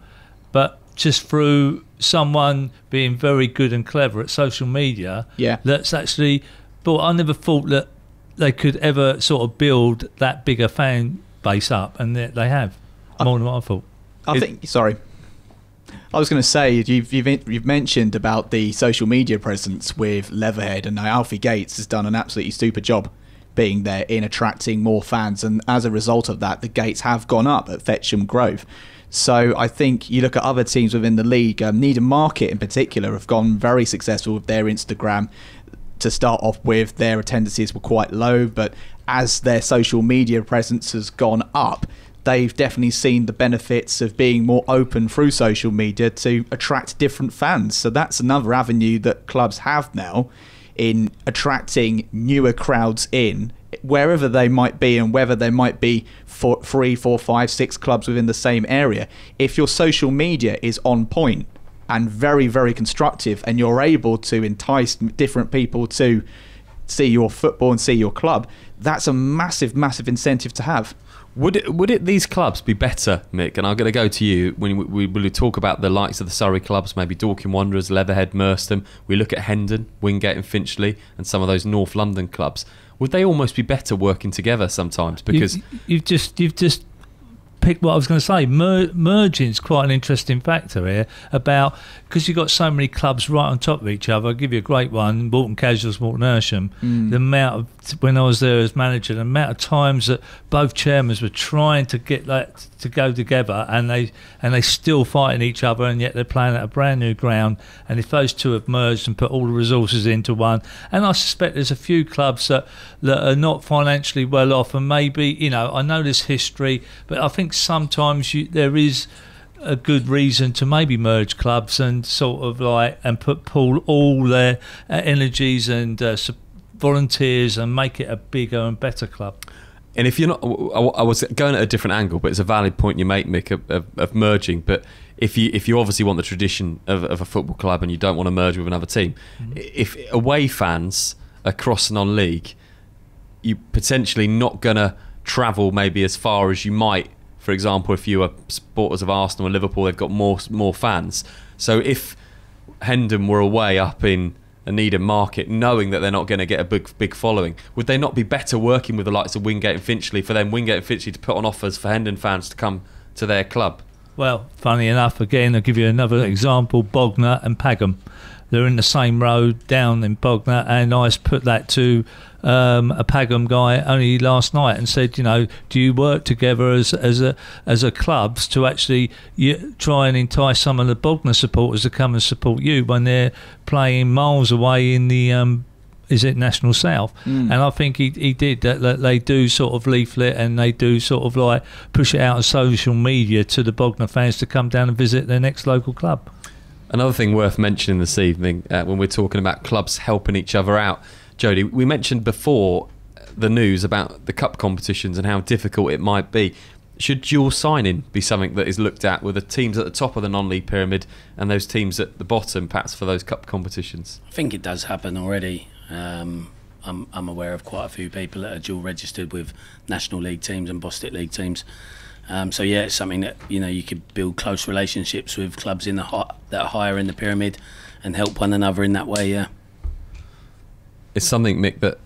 but just through someone being very good and clever at social media. Yeah. That's actually, but I never thought that they could ever sort of build that bigger fan base up, and they have more than what I thought. I was going to say, you've mentioned about the social media presence with Leatherhead, and Alfie Gates has done an absolutely super job being there in attracting more fans, and as a result of that, the gates have gone up at Fetcham Grove. So I think you look at other teams within the league, Needham Market in particular have gone very successful with their Instagram. To start off with, their attendances were quite low, but as their social media presence has gone up, they've definitely seen the benefits of being more open through social media to attract different fans. So that's another avenue that clubs have now in attracting newer crowds in, wherever they might be, and whether there might be 3, 4, 5, 6 clubs within the same area. If your social media is on point and very, very constructive, and you're able to entice different people to see your football and see your club, that's a massive, massive incentive to have. Would it these clubs be better, Mick? And I'm going to go to you when we talk about the likes of the Surrey clubs, maybe Dorking Wanderers, Leatherhead, Merstham. We look at Hendon, Wingate and Finchley, and some of those North London clubs. Would they almost be better working together sometimes? Because you've just picked what I was going to say. Merging is quite an interesting factor here, about because you've got so many clubs right on top of each other. I'll give you a great one: Morton Casuals, Morton Ersham. The amount of, when I was there as manager, the amount of times that both chairmen were trying to get that to go together, and they still fighting each other, and yet they're playing at a brand new ground. And if those two have merged and put all the resources into one, and I suspect there's a few clubs that are not financially well off, and maybe, I know there's history, but I think sometimes there is a good reason to maybe merge clubs and sort of like and pull all their energies and volunteers and make it a bigger and better club. And if you're not, I was going at a different angle, but it's a valid point you make, Mick, of merging. But if you obviously want the tradition of a football club and you don't want to merge with another team, if away fans across non-league, you're potentially not going to travel maybe as far as you might. For example, if you are supporters of Arsenal or Liverpool, they've got more fans. So if Hendon were away up in a Needham Market, knowing that they're not going to get a big following, would they not be better working with the likes of Wingate and Finchley for them Wingate and Finchley to put on offers for Hendon fans to come to their club? Well, funny enough, again, I'll give you another example, Bognor and Pagham. They're in the same road down in Bognor, and I put that to a Pagham guy only last night and said, do you work together as a clubs to actually try and entice some of the Bognor supporters to come and support you when they're playing miles away in the is it National South? And I think he did that. They do sort of leaflet and they do sort of like push it out on social media to the Bognor fans to come down and visit their next local club. Another thing worth mentioning this evening when we're talking about clubs helping each other out, Jody, we mentioned before the news about the cup competitions and how difficult it might be. Should dual signing be something that is looked at with the teams at the top of the non-league pyramid and those teams at the bottom, perhaps for those cup competitions? I think it does happen already. I'm aware of quite a few people that are dual registered with National League teams and Bostik League teams. So yeah, it's something that you could build close relationships with clubs that are higher in the pyramid and help one another in that way. Yeah, it's something, Mick, that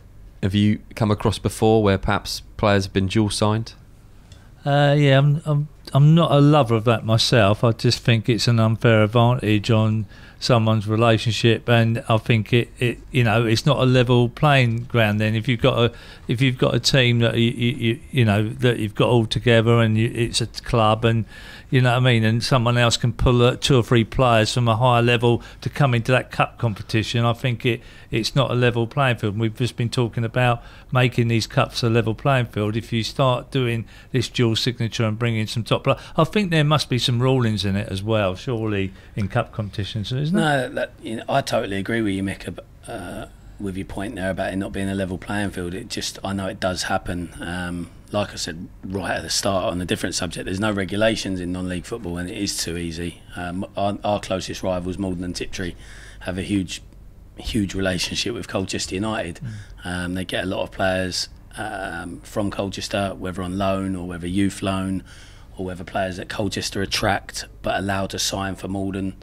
have you come across before where perhaps players have been dual signed? Yeah, I'm not a lover of that myself. I just think it's an unfair advantage on someone's relationship, and I think it it's not a level playing ground. Then if you've got a team that that you've got all together and it's a club, and and someone else can pull 2 or 3 players from a higher level to come into that cup competition, I think it's not a level playing field. We've just been talking about making these cups a level playing field. If you start doing this dual signature and bringing some top players, I think there must be some rulings in it as well, surely, in cup competitions, isn't it? No, I totally agree with you, Mick, with your point there about it not being a level playing field. I know it does happen. Like I said right at the start on a different subject, there's no regulations in non-league football and it is too easy. Our closest rivals, Malden and Tiptree, have a huge relationship with Colchester United. They get a lot of players from Colchester, whether on loan or whether youth loan, or whether players that Colchester attract but allowed to sign for Malden.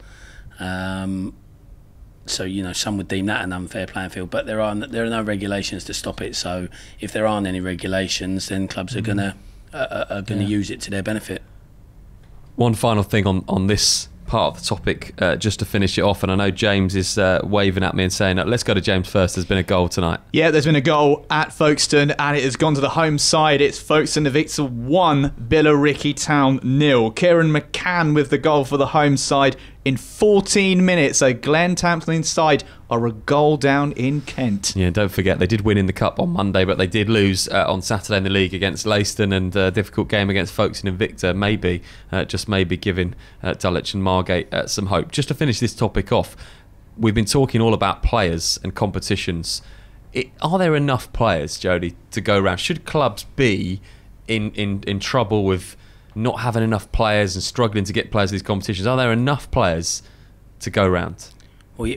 So some would deem that an unfair playing field, but there are no regulations to stop it. So if there aren't any regulations, then clubs are gonna use it to their benefit. One final thing on this part of the topic, just to finish it off, and I know James is waving at me and saying, let's go to James first. There's been a goal tonight. Yeah, there's been a goal at Folkestone and it has gone to the home side. It's Folkestone the Victor 1, Billericay Town 0. Kieran McCann with the goal for the home side in 14 minutes. So Glenn Tamplin's side are a goal down in Kent. Yeah, don't forget they did win in the cup on Monday, but they did lose on Saturday in the league against Leiston, and a difficult game against Folkestone and Victor, maybe giving Dulwich and Margate some hope. Just to finish this topic off, we've been talking all about players and competitions. Are there enough players, Jody, to go around? Should clubs be in trouble with not having enough players and struggling to get players to these competitions? Are there enough players to go around? Well,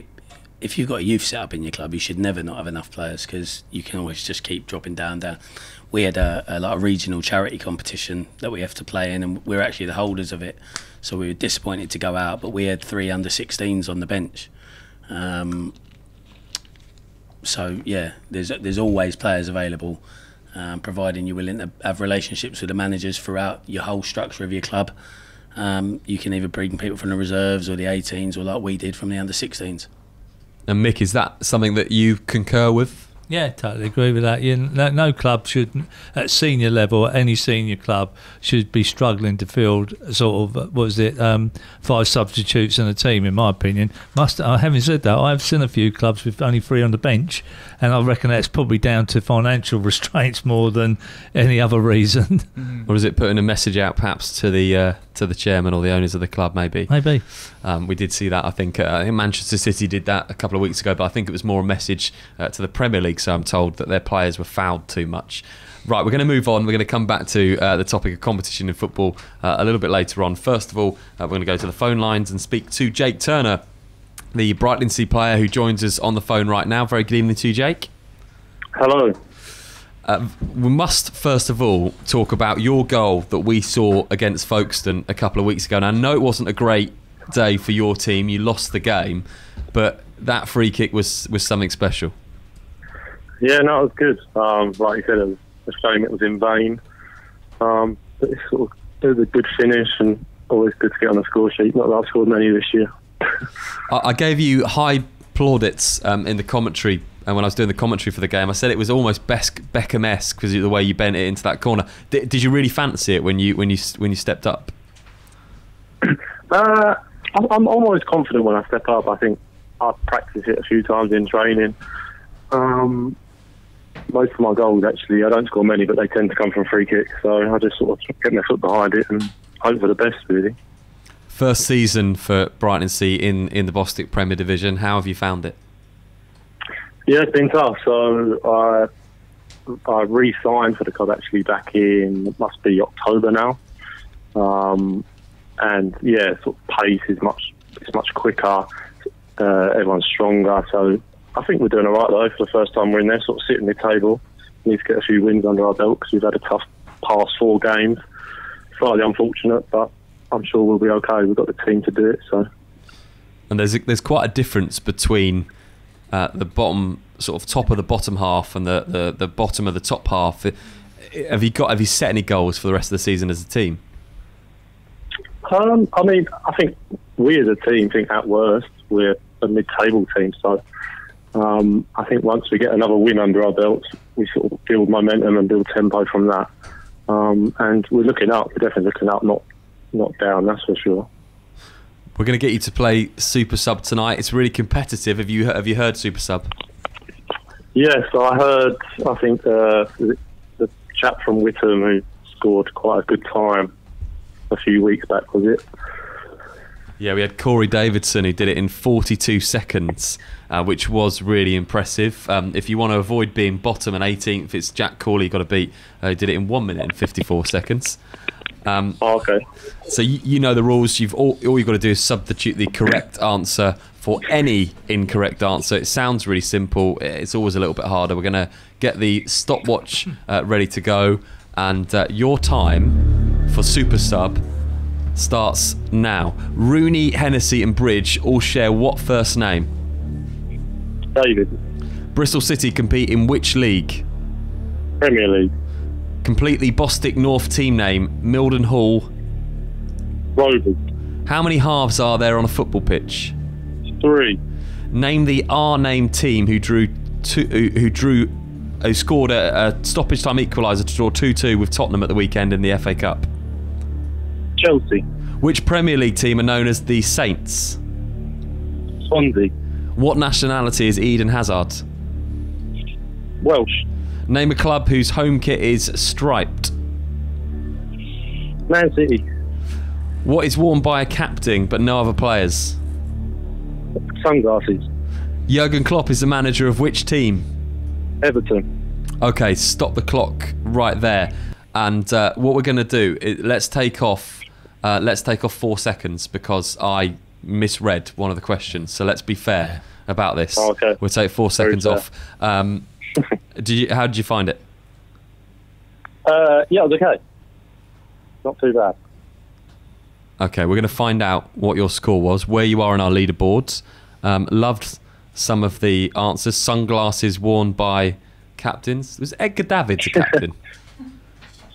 if you've got a youth set up in your club, you should never not have enough players, because you can always just keep dropping down. We had a regional charity competition that we have to play in, and we're actually the holders of it, so we were disappointed to go out, but we had 3 under-16s on the bench. So yeah, there's always players available, providing you're willing to have relationships with the managers throughout your whole structure of your club. You can either bring people from the reserves or the 18s, or like we did from the under-16s. And Mick, is that something that you concur with? Yeah, totally agree with that. No club should, at senior level, any senior club, should be struggling to field sort of, 5 substitutes in a team, in my opinion. Having said that, I've seen a few clubs with only 3 on the bench, and I reckon that's probably down to financial restraints more than any other reason. Or is it putting a message out perhaps to the chairman or the owners of the club, maybe? Maybe. We did see that, I think Manchester City did that a couple of weeks ago, but I think it was more a message to the Premier League, so I'm told, that their players were fouled too much. Right, we're going to move on. We're going to come back to the topic of competition in football a little bit later on. First of all, we're going to go to the phone lines and speak to Jake Turner, the Brightlingsea player who joins us on the phone right now. Very good evening to you, Jake. Hello. We must first of all talk about your goal that we saw against Folkestone a couple of weeks ago. And I know it wasn't a great day for your team. You lost the game, but that free kick was something special. Yeah, no, it was good. Like you said, it was a shame it was in vain. But it was a good finish and always good to get on the score sheet. Not that I've scored many this year. I gave you high plaudits in the commentary, and when I was doing the commentary for the game, I said it was almost Beckham-esque because of the way you bent it into that corner. Did you really fancy it when you stepped up? I'm always confident when I step up. I think I've practiced it a few times in training. Most of my goals, actually, I don't score many, but they tend to come from free kicks. So I just sort of get my foot behind it and hope for the best, really. First season for Brightlingsea in the Bostik Premier Division. How have you found it? Yeah, it's been tough. So I re-signed for the club actually back in, it must be October now. And yeah, sort of pace is much quicker. Everyone's stronger. So I think we're doing all right though. For the first time we're in there, sort of sitting mid-table. We need to get a few wins under our belt because we've had a tough past 4 games. Slightly unfortunate, but I'm sure we'll be okay. We've got the team to do it. So. And there's quite a difference between the bottom, sort of top of the bottom half, and the bottom of the top half. Have you set any goals for the rest of the season as a team? I mean, I think we as a team think at worst we're a mid-table team. So I think once we get another win under our belts, we sort of build momentum and build tempo from that. And we're looking up. We're definitely looking up, not down. That's for sure. We're going to get you to play Super Sub tonight. It's really competitive. Have you heard Super Sub? Yes, I heard. I think the chap from Witham who scored quite a good time a few weeks back, was it? Yeah, we had Corey Davidson who did it in 42 seconds, which was really impressive. If you want to avoid being bottom and 18th, it's Jack Corley you got to beat. He did it in 1 minute and 54 seconds. Okay. So you know the rules. All you've got to do is substitute the correct answer for any incorrect answer. It sounds really simple. It's always a little bit harder. We're going to get the stopwatch ready to go, and your time for Super Sub starts now. Rooney, Hennessy and Bridge all share what first name? David. Bristol City compete in which league? Premier League. Completely Bostik North team name? Milden Hall. Rovers. How many halves are there on a football pitch? 3. Name the R-named team who scored a stoppage time equaliser to draw 2-2 with Tottenham at the weekend in the FA Cup. Chelsea. Which Premier League team are known as the Saints? Swansea. What nationality is Eden Hazard? Welsh. Name a club whose home kit is striped. Man City. What is worn by a captain but no other players? Sunglasses. Jurgen Klopp is the manager of which team? Everton. Okay, stop the clock right there. And what we're going to do is let's take off 4 seconds because I misread one of the questions. So let's be fair about this. Oh, okay. We'll take 4 seconds off. How did you find it? Yeah, it was okay. Not too bad. Okay, we're going to find out what your score was, where you are on our leaderboards. Loved some of the answers. Sunglasses worn by captains. Was Edgar Davids a captain?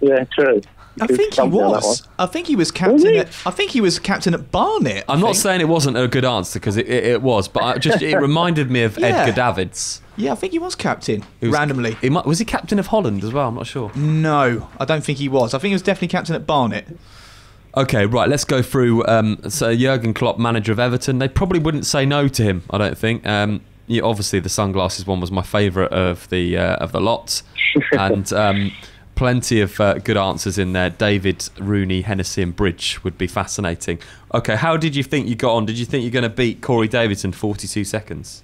Yeah, true. I think he was. I think he was captain. I think he was captain at Barnet. I'm not saying it wasn't a good answer because it was, but it reminded me of Edgar Davids. Yeah, I think he was captain randomly. Was he captain of Holland as well? I'm not sure. No, I don't think he was. I think he was definitely captain at Barnet. Okay, right, let's go through. So Jurgen Klopp, manager of Everton, they probably wouldn't say no to him, I don't think. Obviously, the sunglasses one was my favourite of the lot. And plenty of good answers in there. David, Rooney, Hennessy and Bridge would be fascinating. Okay, how did you think you got on? Did you think you're going to beat Corey Davis in 42 seconds?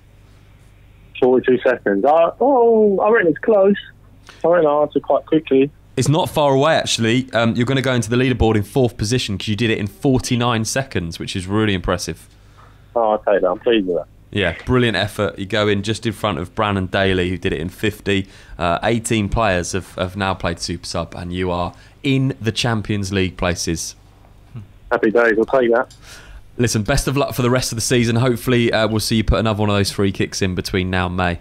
42 seconds. I reckon it's close. I reckon I answered quite quickly. It's not far away, actually. You're going to go into the leaderboard in 4th position because you did it in 49 seconds, which is really impressive. Oh, I'll take that. I'm pleased with that. Yeah, brilliant effort. You go in just in front of Brannon Daly, who did it in 50. 18 players have now played Super Sub, and you are in the Champions League places. Happy days. I'll take that. Listen, best of luck for the rest of the season. Hopefully, we'll see you put another one of those free kicks in between now and May.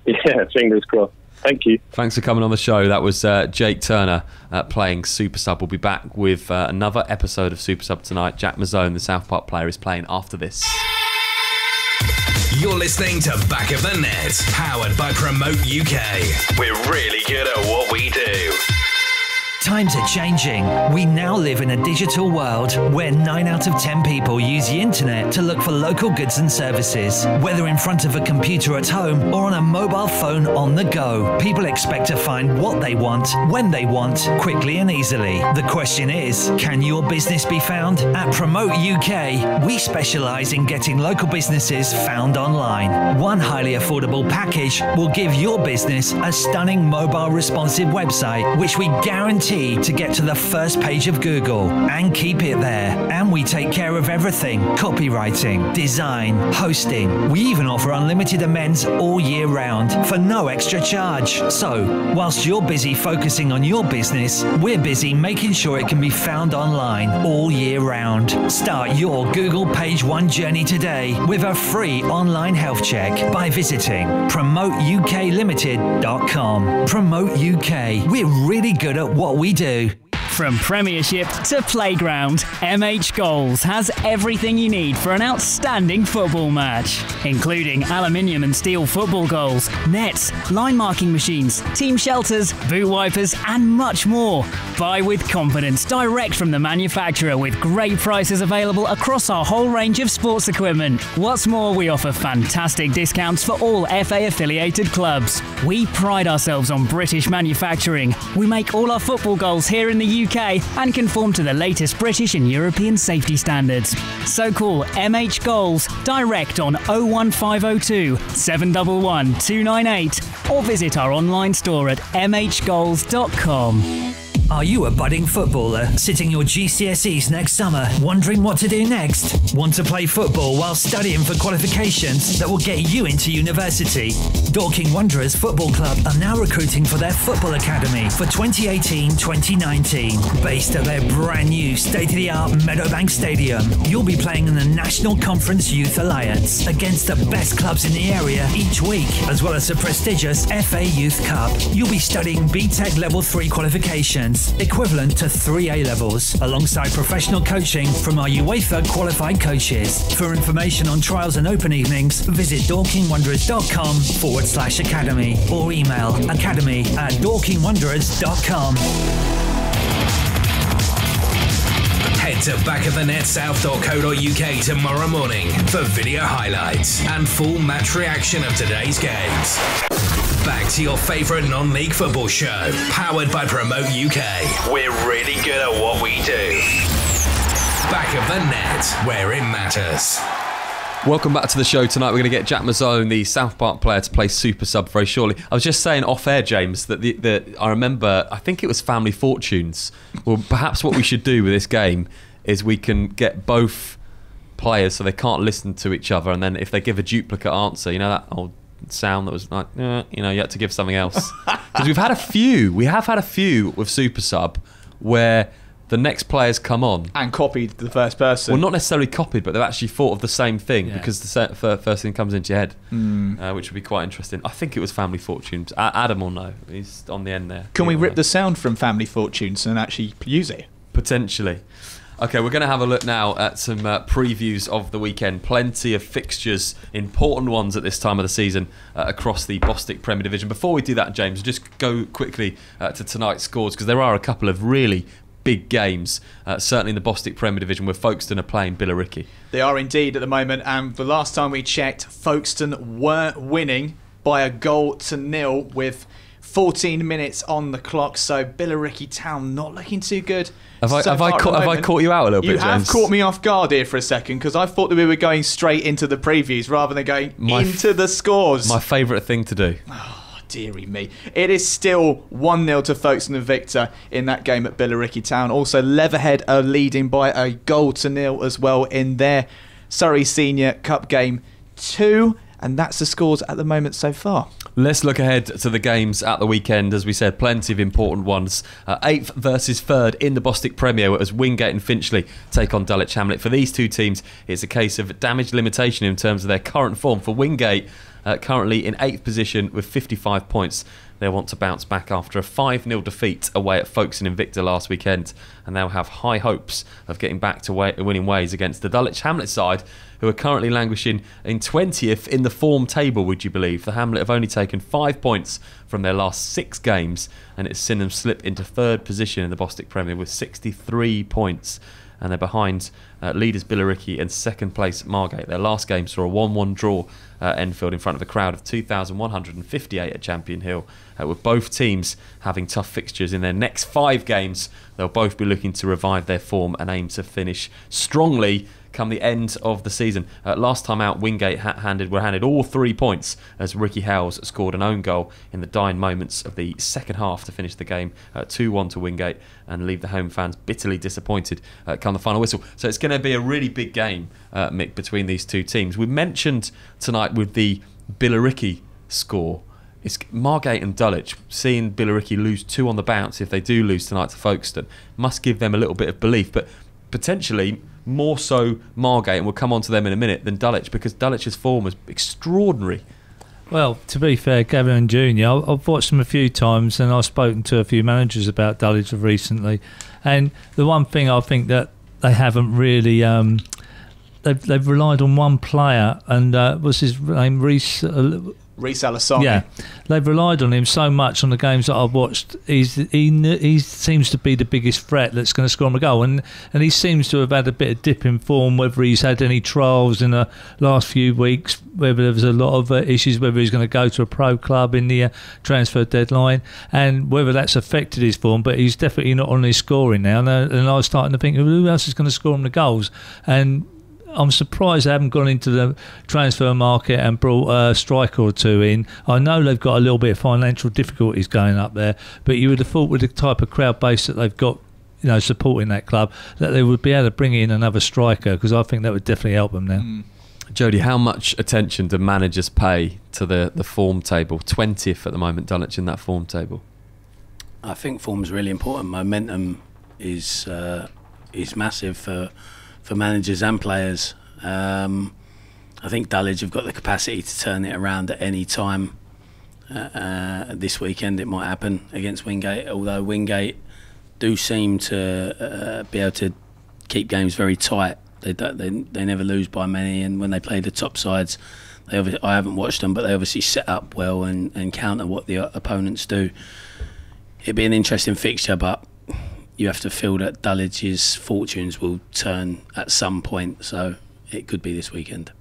Yeah, fingers crossed. Thank you. Thanks for coming on the show. That was Jake Turner playing Super Sub. We'll be back with another episode of Super Sub tonight. Jack Mazzone, the South Park player, is playing after this. You're listening to Back of the Net, powered by Promote UK. We're really good at what we do. Times are changing. We now live in a digital world where 9 out of 10 people use the internet to look for local goods and services. Whether in front of a computer at home or on a mobile phone on the go, people expect to find what they want, when they want, quickly and easily. The question is, can your business be found? At Promote UK, we specialise in getting local businesses found online. One highly affordable package will give your business a stunning mobile responsive website, which we guarantee to get to the first page of Google and keep it there. And we take care of everything: copywriting, design, hosting. We even offer unlimited amends all year round for no extra charge. So, whilst you're busy focusing on your business, we're busy making sure it can be found online all year round. Start your Google Page One journey today with a free online health check by visiting promoteUKLimited.com. Promote UK. We're really good at what we do. From Premiership to Playground, MH Goals has everything you need for an outstanding football match, including aluminium and steel football goals, nets, line marking machines, team shelters, boot wipers, and much more. Buy with confidence direct from the manufacturer with great prices available across our whole range of sports equipment. What's more, we offer fantastic discounts for all FA affiliated clubs. We pride ourselves on British manufacturing. We make all our football goals here in the UK and conform to the latest British and European safety standards. So call MH Goals direct on 01502 711 298 or visit our online store at mhgoals.com. Are you a budding footballer sitting your GCSEs next summer, wondering what to do next? Want to play football while studying for qualifications that will get you into university? Dorking Wanderers Football Club are now recruiting for their football academy for 2018-2019. Based at their brand new state-of-the-art Meadowbank Stadium, you'll be playing in the National Conference Youth Alliance against the best clubs in the area each week, as well as the prestigious FA Youth Cup. You'll be studying BTEC Level 3 qualifications, equivalent to 3 A-levels, alongside professional coaching from our UEFA qualified coaches. For information on trials and open evenings, visit dorkingwanderers.com/academy or email academy@dorkingwanderers.com. Head to backofthenetsouth.co.uk tomorrow morning for video highlights and full match reaction of today's games. Back to your favourite non-league football show, powered by Promote UK. We're really good at what we do. Back of the Net, where it matters. Welcome back to the show tonight. We're going to get Jack Mazzone, the South Park player, to play Super Sub very shortly. I was just saying off air, James, that I remember, I think it was Family Fortunes. Well, perhaps what we should do with this game is we can get both players so they can't listen to each other, and then if they give a duplicate answer, you know that old sound that was like, you had to give something else. Because we have had a few with Super Sub where the next players come on and copied the first person. Well, not necessarily copied, but they've actually thought of the same thing because the first thing comes into your head, which would be quite interesting. I think it was Family Fortunes. Adam will know. He's on the end there. Can we rip the sound from Family Fortunes and actually use it? Potentially. Okay, we're going to have a look now at some previews of the weekend. Plenty of fixtures, important ones at this time of the season across the Bostik Premier Division. Before we do that, James, just go quickly to tonight's scores, because there are a couple of really big games, certainly in the Bostik Premier Division, where Folkestone are playing Billericay. They are indeed at the moment, and the last time we checked, Folkestone weren't winning by 1-0 with 14 minutes on the clock, so Billericay Town not looking too good. Have I caught you out a little bit, James? You have caught me off guard here for a second, because I thought that we were going straight into the previews rather than going into the scores. My favourite thing to do. Oh, dearie me. It is still 1-0 to Folkestone and Victor in that game at Billericay Town. Also, Leatherhead are leading by 1-0 as well in their Surrey Senior Cup game 2. And that's the scores at the moment so far. Let's look ahead to the games at the weekend. As we said, plenty of important ones. 8th versus 3rd in the Bostik Premier as Wingate and Finchley take on Dulwich Hamlet. For these two teams, it's a case of damage limitation in terms of their current form. For Wingate, currently in 8th position with 55 points. They'll want to bounce back after a 5-0 defeat away at Folkestone and Victor last weekend, and they'll have high hopes of getting back to winning ways against the Dulwich Hamlet side, who are currently languishing in 20th in the form table, would you believe? The Hamlet have only taken 5 points from their last 6 games, and it's seen them slip into 3rd position in the Bostik Premier with 63 points. And they're behind leaders Billericay and 2nd place Margate. Their last game saw a 1-1 draw at Enfield in front of a crowd of 2,158 at Champion Hill. With both teams having tough fixtures in their next 5 games, they'll both be looking to revive their form and aim to finish strongly come the end of the season. Last time out, Wingate were handed all 3 points as Ricky Howes scored an own goal in the dying moments of the second half to finish the game 2-1 to Wingate and leave the home fans bitterly disappointed come the final whistle. So it's going to be a really big game, Mick, between these two teams. We mentioned tonight with the Billericay score, it's Margate and Dulwich. Seeing Billericay lose 2 on the bounce, if they do lose tonight to Folkestone, must give them a little bit of belief, but potentially more so Margate, and we'll come on to them in a minute, than Dulwich, because Dulwich's form was extraordinary. Well, to be fair, Gavin Jr., I've watched them a few times, and I've spoken to a few managers about Dulwich recently, and the one thing I think that they haven't really they've relied on one player, and what's his name, Reece Alasani. Yeah, they've relied on him so much on the games that I've watched. He seems to be the biggest threat that's going to score him a goal, and he seems to have had a bit of dip in form. Whether he's had any trials in the last few weeks, whether there was a lot of issues, whether he's going to go to a pro club in the transfer deadline, and whether that's affected his form. But he's definitely not on his scoring now, and I was starting to think, who else is going to score him the goals? And I'm surprised they haven't gone into the transfer market and brought a striker or two in. I know they've got a little bit of financial difficulties going up there, but you would have thought with the type of crowd base that they've got, you know, supporting that club, that they would be able to bring in another striker, because I think that would definitely help them now. Jody, how much attention do managers pay to the form table? 20th at the moment, Dulwich in that form table. I think form's really important. Momentum is massive for managers and players. I think Dulwich have got the capacity to turn it around at any time. This weekend it might happen against Wingate, although Wingate do seem to be able to keep games very tight. They never lose by many, and when they play the top sides, I haven't watched them, but they obviously set up well and counter what the opponents do. It'd be an interesting fixture, but you have to feel that Dulwich's fortunes will turn at some point, so it could be this weekend.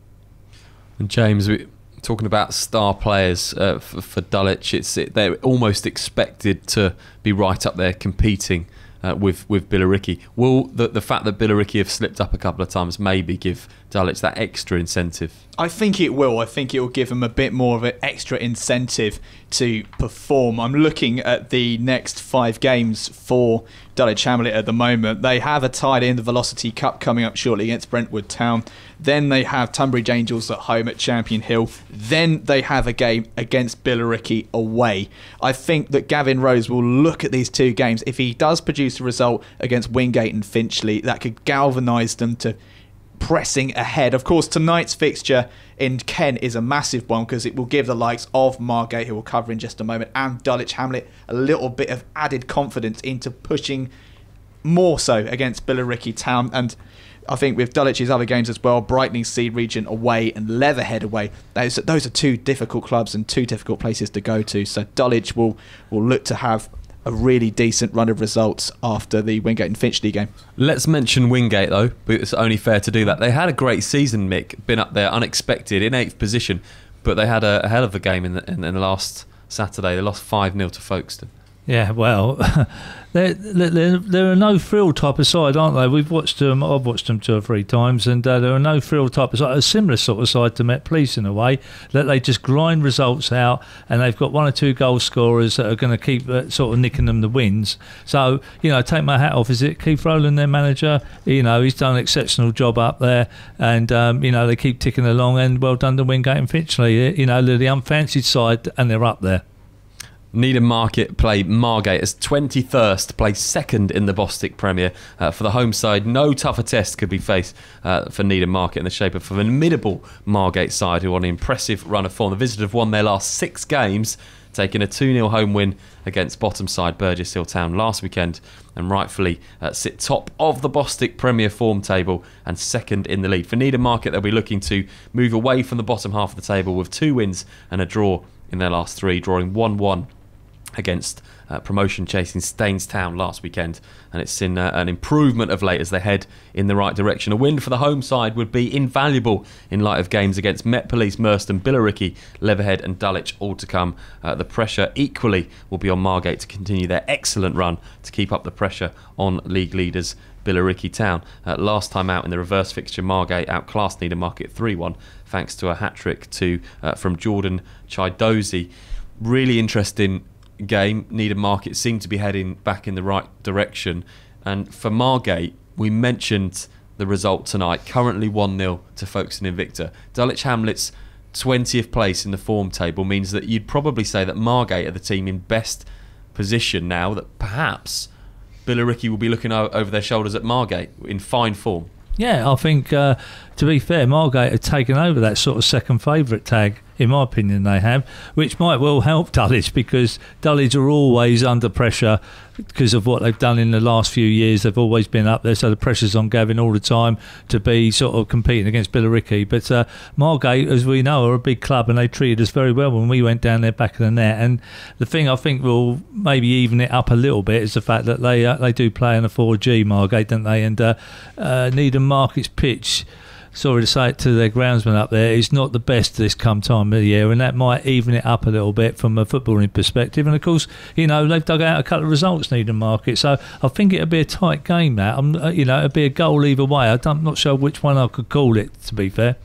And James, we're talking about star players for Dulwich. They're almost expected to be right up there competing with Billericay. Will the fact that Billericay have slipped up a couple of times maybe give Dulwich, that extra incentive? I think it will. I think it will give them a bit more of an extra incentive to perform. I'm looking at the next 5 games for Dulwich Hamlet at the moment. They have a tie in the Velocity Cup coming up shortly against Brentwood Town. Then they have Tunbridge Angels at home at Champion Hill. Then they have a game against Billericay away. I think that Gavin Rose will look at these 2 games. If he does produce a result against Wingate and Finchley, that could galvanise them to pressing ahead. Of course, tonight's fixture in Kent is a massive one because it will give the likes of Margate, who we'll cover in just a moment, and Dulwich Hamlet a little bit of added confidence into pushing more so against Billericay Town. And I think with Dulwich's other games as well, Brightening Sea Region away and Leatherhead away, those are 2 difficult clubs and 2 difficult places to go to. So Dulwich will look to have a really decent run of results after the Wingate and Finchley game. Let's mention Wingate, though, but it's only fair to do that. They had a great season, Mick, been up there unexpected in 8th position, but they had a hell of a game in the last Saturday. They lost 5-0 to Folkestone. Yeah, well, they're a no-frill type of side, aren't they? We've watched them. I've watched them 2 or 3 times, and they're a no-frill type of side, a similar sort of side to Met Police in a way, that they just grind results out, and they've got 1 or 2 goal scorers that are going to keep sort of nicking them the wins. So, take my hat off. Is it Keith Rowland, their manager? He's done an exceptional job up there, and they keep ticking along. And well done to Wingate and Finchley. They're the unfancied side, and they're up there. Needham Market play Margate as 21st, play 2nd in the Bostik Premier. For the home side, no tougher test could be faced for Needham Market in the shape of a formidable Margate side who on an impressive run of form. The visitors have won their last 6 games, taking a 2-0 home win against bottom side Burgess Hill Town last weekend, and rightfully sit top of the Bostik Premier form table and 2nd in the league. For Needham Market, they'll be looking to move away from the bottom half of the table with 2 wins and a draw in their last 3, drawing 1-1 against promotion chasing Staines Town last weekend, and it's seen an improvement of late as they head in the right direction. A win for the home side would be invaluable in light of games against Met Police, Merstham, Billericay, Leatherhead and Dulwich all to come. The pressure equally will be on Margate to continue their excellent run to keep up the pressure on league leaders Billericay Town. Last time out in the reverse fixture, Margate outclassed Needham Market 3-1 thanks to a hat-trick from Jordan Chidozi. Really interesting game. Needham Market seemed to be heading back in the right direction, and for Margate, we mentioned the result tonight, currently 1-0 to Folkestone Invicta. Dulwich Hamlet's 20th place in the form table means that you'd probably say that Margate are the team in best position now, that perhaps Billericay will be looking over their shoulders at Margate in fine form. Yeah, I think, to be fair, Margate have taken over that sort of second favourite tag, in my opinion they have, which might well help Dulwich, because Dulwich are always under pressure because of what they've done in the last few years. They've always been up there, so the pressure's on Gavin all the time to be sort of competing against Billericay. But Margate, as we know, are a big club, and they treated us very well when we went down there back of the net. And the thing I think will maybe even it up a little bit is the fact that they do play in a 4G, Margate, don't they? And Needham Market's pitch, sorry to say it to their groundsman up there, is not the best this come time of the year, and that might even it up a little bit from a footballing perspective. And of course, they've dug out a couple of results, Needham Market, so I think it'll be a tight game. That it'll be a goal either way. I'm not sure which one I could call it, to be fair.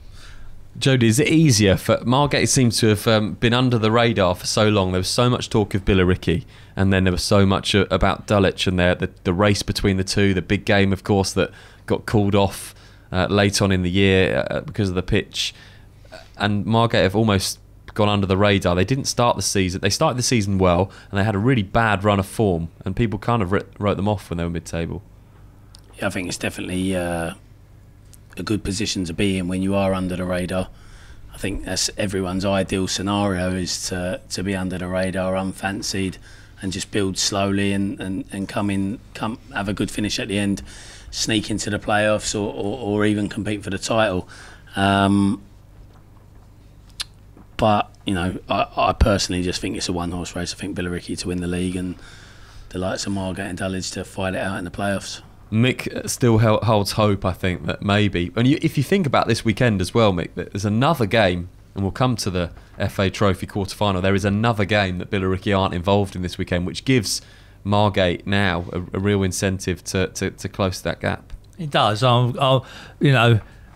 Jody, is it easier for Margate? Seems to have been under the radar for so long. There was so much talk of Billericay, and then there was so much about Dulwich and the race between the two. The big game, of course, that got called off late on in the year because of the pitch, and Margate have almost gone under the radar. They didn't start the season. They started the season well, and they had a really bad run of form, and people kind of wrote them off when they were mid-table. Yeah, I think it's definitely a good position to be in when you are under the radar. I think that's everyone's ideal scenario, is to be under the radar, unfancied, and just build slowly and come have a good finish at the end, sneak into the playoffs or even compete for the title. But I personally just think it's a one-horse race. I think Billericay to win the league, and the likes of Margate and Dulwich to fight it out in the playoffs. Mick still holds hope, I think, that maybe, and if you think about this weekend as well, Mick, there's another game, and we'll come to the FA Trophy quarter-final. There is another game that Billericay aren't involved in this weekend, which gives Margate now a real incentive to close that gap. It does.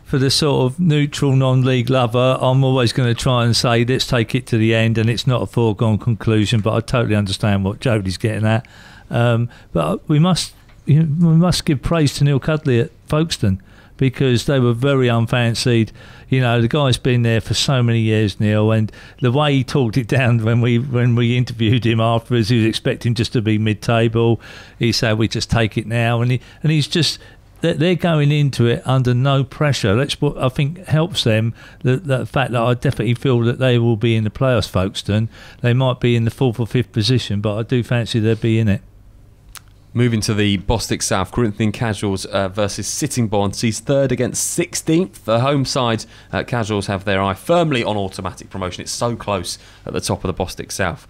for the sort of neutral non-league lover, I'm always going to try and say let's take it to the end, and it's not a foregone conclusion. But I totally understand what Jodie's getting at. But we must give praise to Neil Cudley at Folkestone, because they were very unfancied. The guy's been there for so many years, Neil, and the way he talked it down when we interviewed him afterwards, he was expecting just to be mid-table. He said, we just take it now, and he's just... They're going into it under no pressure. That's what I think helps them. The fact that I definitely feel that they will be in the playoffs, Folkestone. They might be in the 4th or 5th position, but I do fancy they'll be in it. Moving to the Bostik South, Corinthian Casuals versus Sittingbourne sees 3rd against 16th. The home side, Casuals, have their eye firmly on automatic promotion. It's so close at the top of the Bostik South.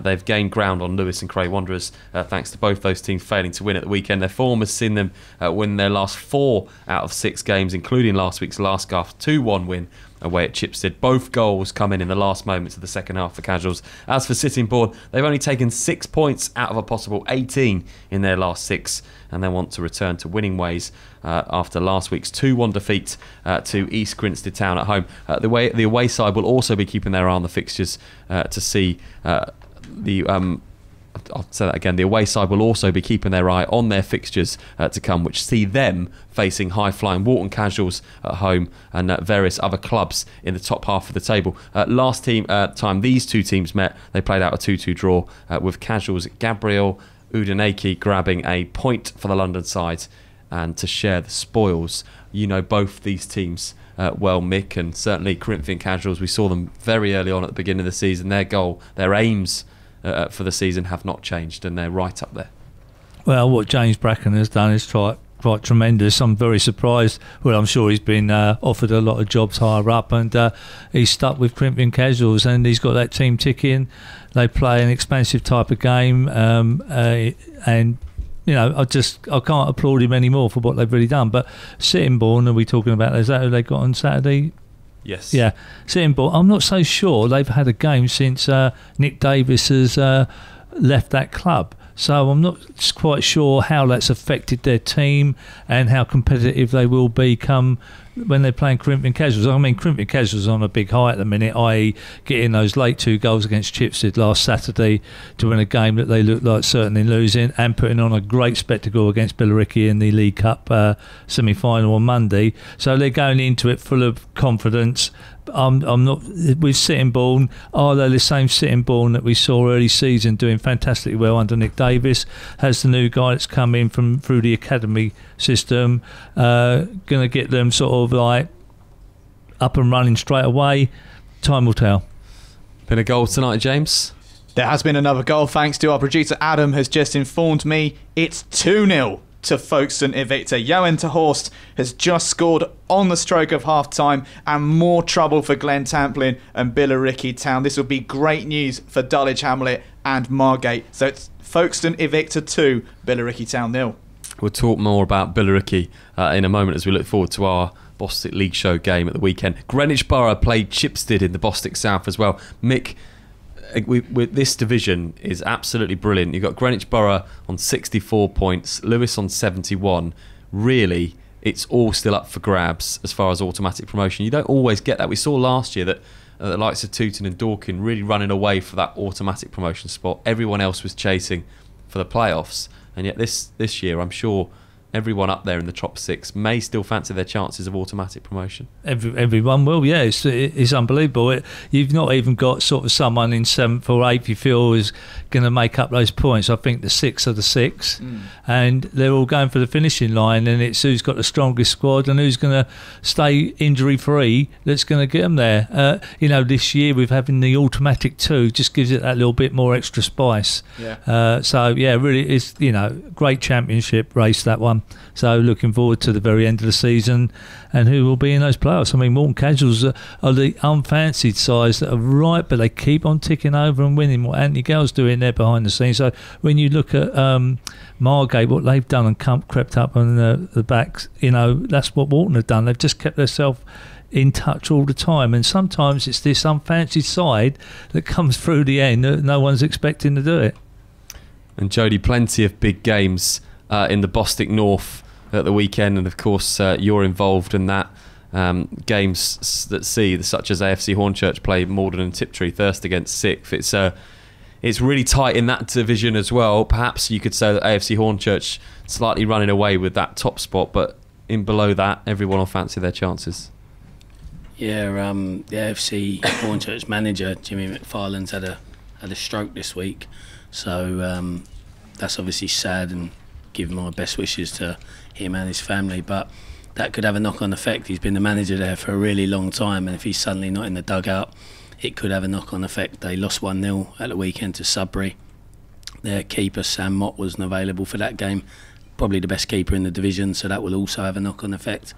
They've gained ground on Lewis and Cray Wanderers thanks to both those teams failing to win at the weekend. Their form has seen them win their last 4 out of 6 games, including last week's Lasgarth 2-1 win away at Chipstead. Both goals come in the last moments of the second half for Casuals. As for Sittingbourne, they've only taken 6 points out of a possible 18 in their last 6, and they want to return to winning ways after last week's 2-1 defeat to East Grinstead Town at home. The away side will also be keeping their eye on the fixtures to see I'll say that again. The away side will also be keeping their eye on their fixtures to come, which see them facing high-flying Walton Casuals at home and various other clubs in the top half of the table. Last time these two teams met, they played out a 2-2 draw with Casuals Gabriel Udenaki grabbing a point for the London side and to share the spoils. You know both these teams well, Mick, and certainly Corinthian Casuals. We saw them very early on at the beginning of the season. Their goal, their aims for the season have not changed, and they're right up there. Well, what James Bracken has done is quite tremendous. I'm very surprised. Well, I'm sure he's been offered a lot of jobs higher up, and he's stuck with Corinthian Casuals, and he's got that team ticking. They play an expansive type of game, and I can't applaud him anymore for what they've really done. But Sittingbourne, are we talking about? Is that who they got on Saturday? Yes. Yeah, Sittingbourne. I'm not so sure they've had a game since Nick Davis has left that club. So I'm not quite sure how that's affected their team and how competitive they will become when they're playing Corinthian Casuals. I mean, Corinthian Casuals are on a big high at the minute, i.e. getting those late 2 goals against Chipstead last Saturday to win a game that they looked like certainly losing, and putting on a great spectacle against Billericay in the League Cup semi-final on Monday. So they're going into it full of confidence. I'm not with Sittingbourne. Are they the same Sittingbourne that we saw early season doing fantastically well under Nick Davis? Has the new guy that's come in through the academy system going to get them sort of like up and running straight away? Time will tell. Been a goal tonight, James? There has been another goal, thanks to our producer Adam, has just informed me it's 2-0 to Folkestone Invicta. Johan Terhorst has just scored on the stroke of half-time, and more trouble for Glen Tamplin and Billericay Town. This will be great news for Dulwich Hamlet and Margate. So it's Folkestone Invicta 2, Billericay Town 0. We'll talk more about Billericay in a moment as we look forward to our Bostik League Show game at the weekend. Greenwich Borough played Chipstead in the Bostik South as well. Mick, this division is absolutely brilliant. You've got Greenwich Borough on 64 points, Lewis on 71. Really, it's all still up for grabs as far as automatic promotion. You don't always get that. We saw last year that the likes of Tooting and Dorking really running away for that automatic promotion spot. Everyone else was chasing for the playoffs, and yet this year, I'm sure everyone up there in the top 6 may still fancy their chances of automatic promotion. Everyone will, yeah. It's unbelievable. You've not even got sort of someone in 7th or 8th you feel is going to make up those points. I think the 6 are the 6, and they're all going for the finishing line, and it's who's got the strongest squad and who's going to stay injury-free that's going to get them there. This year with having the automatic 2 just gives it that little bit more extra spice. Yeah. Really, it's great championship race, that one. So looking forward to the very end of the season and who will be in those playoffs. I mean, Walton Casuals are the unfancied sides that are right, but they keep on ticking over and winning. What Anthony Gale's doing there behind the scenes. So when you look at Margate, what they've done and crept up on the backs, that's what Walton have done. They've just kept themselves in touch all the time, and sometimes it's this unfancied side that comes through the end that no one's expecting to do it. And Jodie, plenty of big games in the Bostik North at the weekend, and of course you're involved in that. games that see, such as AFC Hornchurch play Malden and Tiptree, Thirst against Sixth. It's really tight in that division as well. Perhaps you could say that AFC Hornchurch slightly running away with that top spot, but in below that, everyone will fancy their chances. Yeah, the AFC Hornchurch manager Jimmy McFarlane's had a stroke this week, so that's obviously sad, and give my best wishes to him and his family. But that could have a knock-on effect. He's been the manager there for a really long time, and if he's suddenly not in the dugout, it could have a knock-on effect. They lost 1-0 at the weekend to Sudbury. Their keeper Sam Mott wasn't available for that game, probably the best keeper in the division, so that will also have a knock-on effect.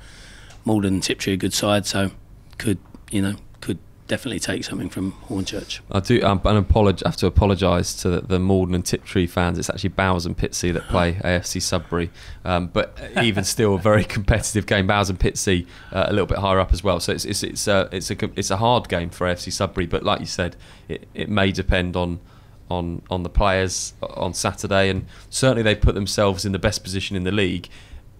Malden and Tiptree are a good side, so could definitely take something from Hornchurch. I do, and have to apologise to the Malden and Tiptree fans. It's actually Bowers and Pitsea that play AFC Sudbury, but even still, a very competitive game. Bowers and Pitsea a little bit higher up as well. So it's a hard game for AFC Sudbury. But like you said, it may depend on the players on Saturday, and certainly they put themselves in the best position in the league.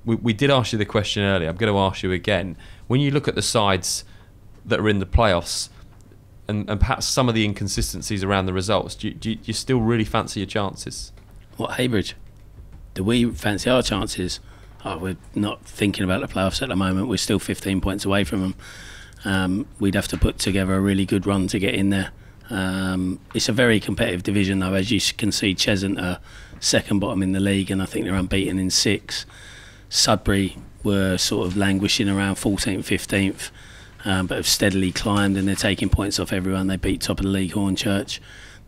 We did ask you the question earlier. I'm going to ask you again. When you look at the sides that are in the playoffs, and perhaps some of the inconsistencies around the results, do you still really fancy your chances? What, Heybridge? Do we fancy our chances? Oh, we're not thinking about the playoffs at the moment. We're still 15 points away from them. We'd have to put together a really good run to get in there. It's a very competitive division, though. As you can see, Cheshunt are second bottom in the league, and I think they're unbeaten in 6. Sudbury were sort of languishing around 14th, 15th. But have steadily climbed, and they're taking points off everyone. They beat top of the league Hornchurch.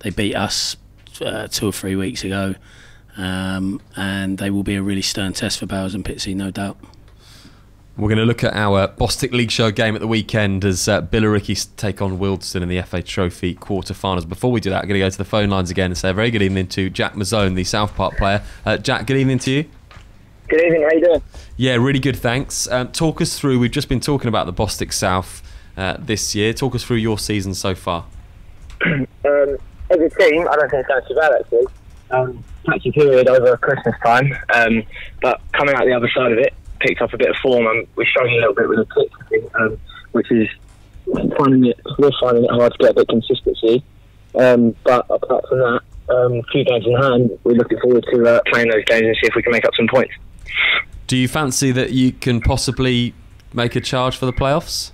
They beat us 2 or 3 weeks ago, and they will be a really stern test for Bowers and Pitsea, no doubt. We're going to look at our Bostik League Show game at the weekend as Billericay take on Wildston in the FA Trophy quarter-finals. Before we do that, I'm going to go to the phone lines again and say a very good evening to Jack Mazzone, the South Park player. Jack, good evening to you. Good evening, how you doing? Yeah, really good, thanks. Talk us through, we've just been talking about the Bostik South this year. Talk us through your season so far. As a team, I don't think it's going too bad actually. Patchy period over Christmas time, but coming out the other side of it, picked up a bit of form, and we're struggling a little bit with the pitch, I think, which is we're finding it hard to get a bit of consistency. But apart from that, a few games in hand, we're looking forward to playing those games and see if we can make up some points. Do you fancy that you can possibly make a charge for the playoffs?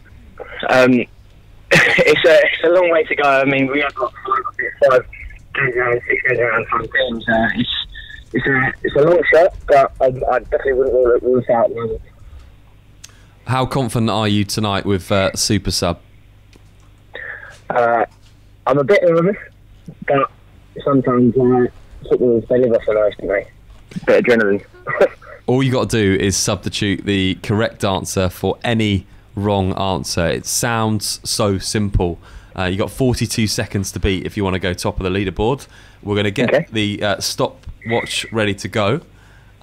It's a long way to go. I mean, we have got 5 games around, 6 games around 5 games. It's a long shot, but I definitely wouldn't rule it out. How confident are you tonight with Super Sub? I'm a bit nervous, but sometimes footballers, they live off the nose, don't they? Bit of adrenaline. All you got to do is substitute the correct answer for any wrong answer. It sounds so simple. You got 42 seconds to beat if you want to go top of the leaderboard. We're going to get the stopwatch ready to go,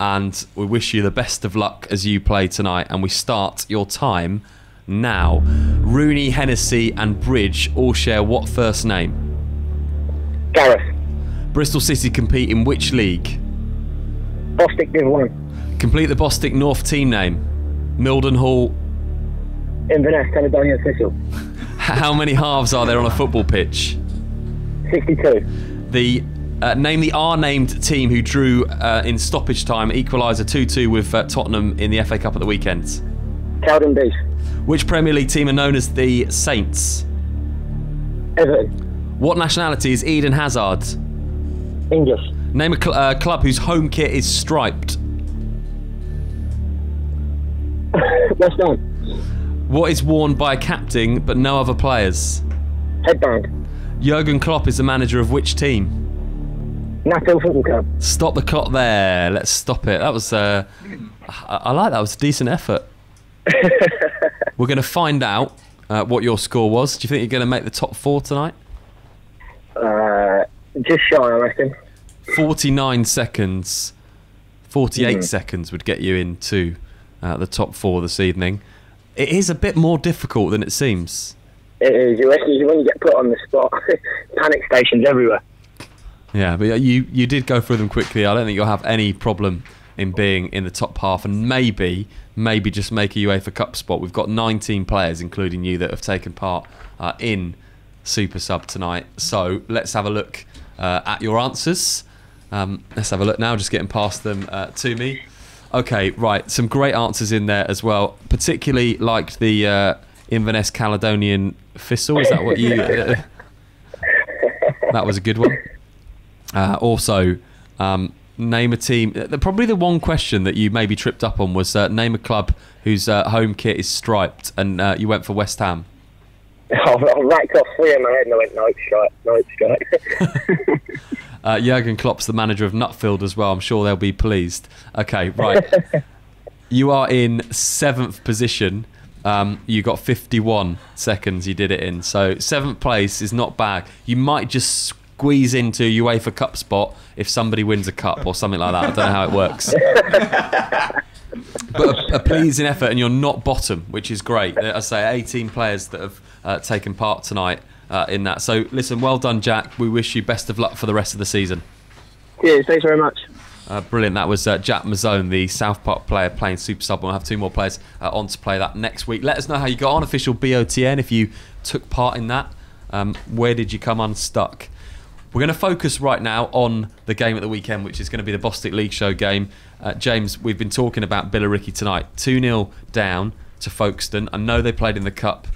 and we wish you the best of luck as you play tonight. And we start your time now. Rooney, Hennessy and Bridge all share what first name? Gareth. Bristol City compete in which league? Bostik Div 1. Complete the Bostik North team name. Milden Hall. Inverness, Caledonia Official. How many halves are there on a football pitch? 62. Name the R-named team who drew in stoppage time equaliser 2-2 with Tottenham in the FA Cup at the weekend. Cowden Beast. Which Premier League team are known as the Saints? Everton. What nationality is Eden Hazard? English. Name a club whose home kit is striped. West Ham. What is worn by a captain but no other players? Headband. Jurgen Klopp is the manager of which team? Nashville Football Club. Stop the clock there. Let's stop it. That was I like that. It was a decent effort. We're going to find out what your score was. Do you think you're going to make the top 4 tonight? Just shy, I reckon. 49 seconds. 48 seconds would get you into the top 4 this evening. It is a bit more difficult than it seems. It is. When you get put on the spot, panic stations everywhere. Yeah, but you did go through them quickly. I don't think you'll have any problem in being in the top half and maybe just make a UEFA Cup spot. We've got 19 players, including you, that have taken part in Super Sub tonight. So let's have a look at your answers. Let's have a look now, just getting past them to me. Okay, right, some great answers in there as well. Particularly liked the Inverness Caledonian Thistle. Is that what you... that was a good one. Also, name a team. Probably the one question that you maybe tripped up on was name a club whose home kit is striped, and you went for West Ham. I racked off 3 in my head and I went, nope, stripe. Jurgen Klopp's the manager of Nutfield as well. I'm sure they'll be pleased. Okay, right. You are in 7th position. You got 51 seconds you did it in. So 7th place is not bad. You might just squeeze into a UEFA Cup spot if somebody wins a cup or something like that. I don't know how it works. But a pleasing effort, and you're not bottom, which is great. I say 18 players that have taken part tonight in that. So listen, well done, Jack. We wish you best of luck for the rest of the season. Cheers, thanks very much. Brilliant. That was Jack Mazzone, the South Park player, playing Super Sub. We'll have 2 more players on to play that next week. Let us know how you got on, official BOTN, if you took part in that. Where did you come unstuck? We're going to focus right now on the game at the weekend, which is going to be the Bostik League Show game. James, we've been talking about Billericay tonight. 2-0 down to Folkestone. I know they played in the Cup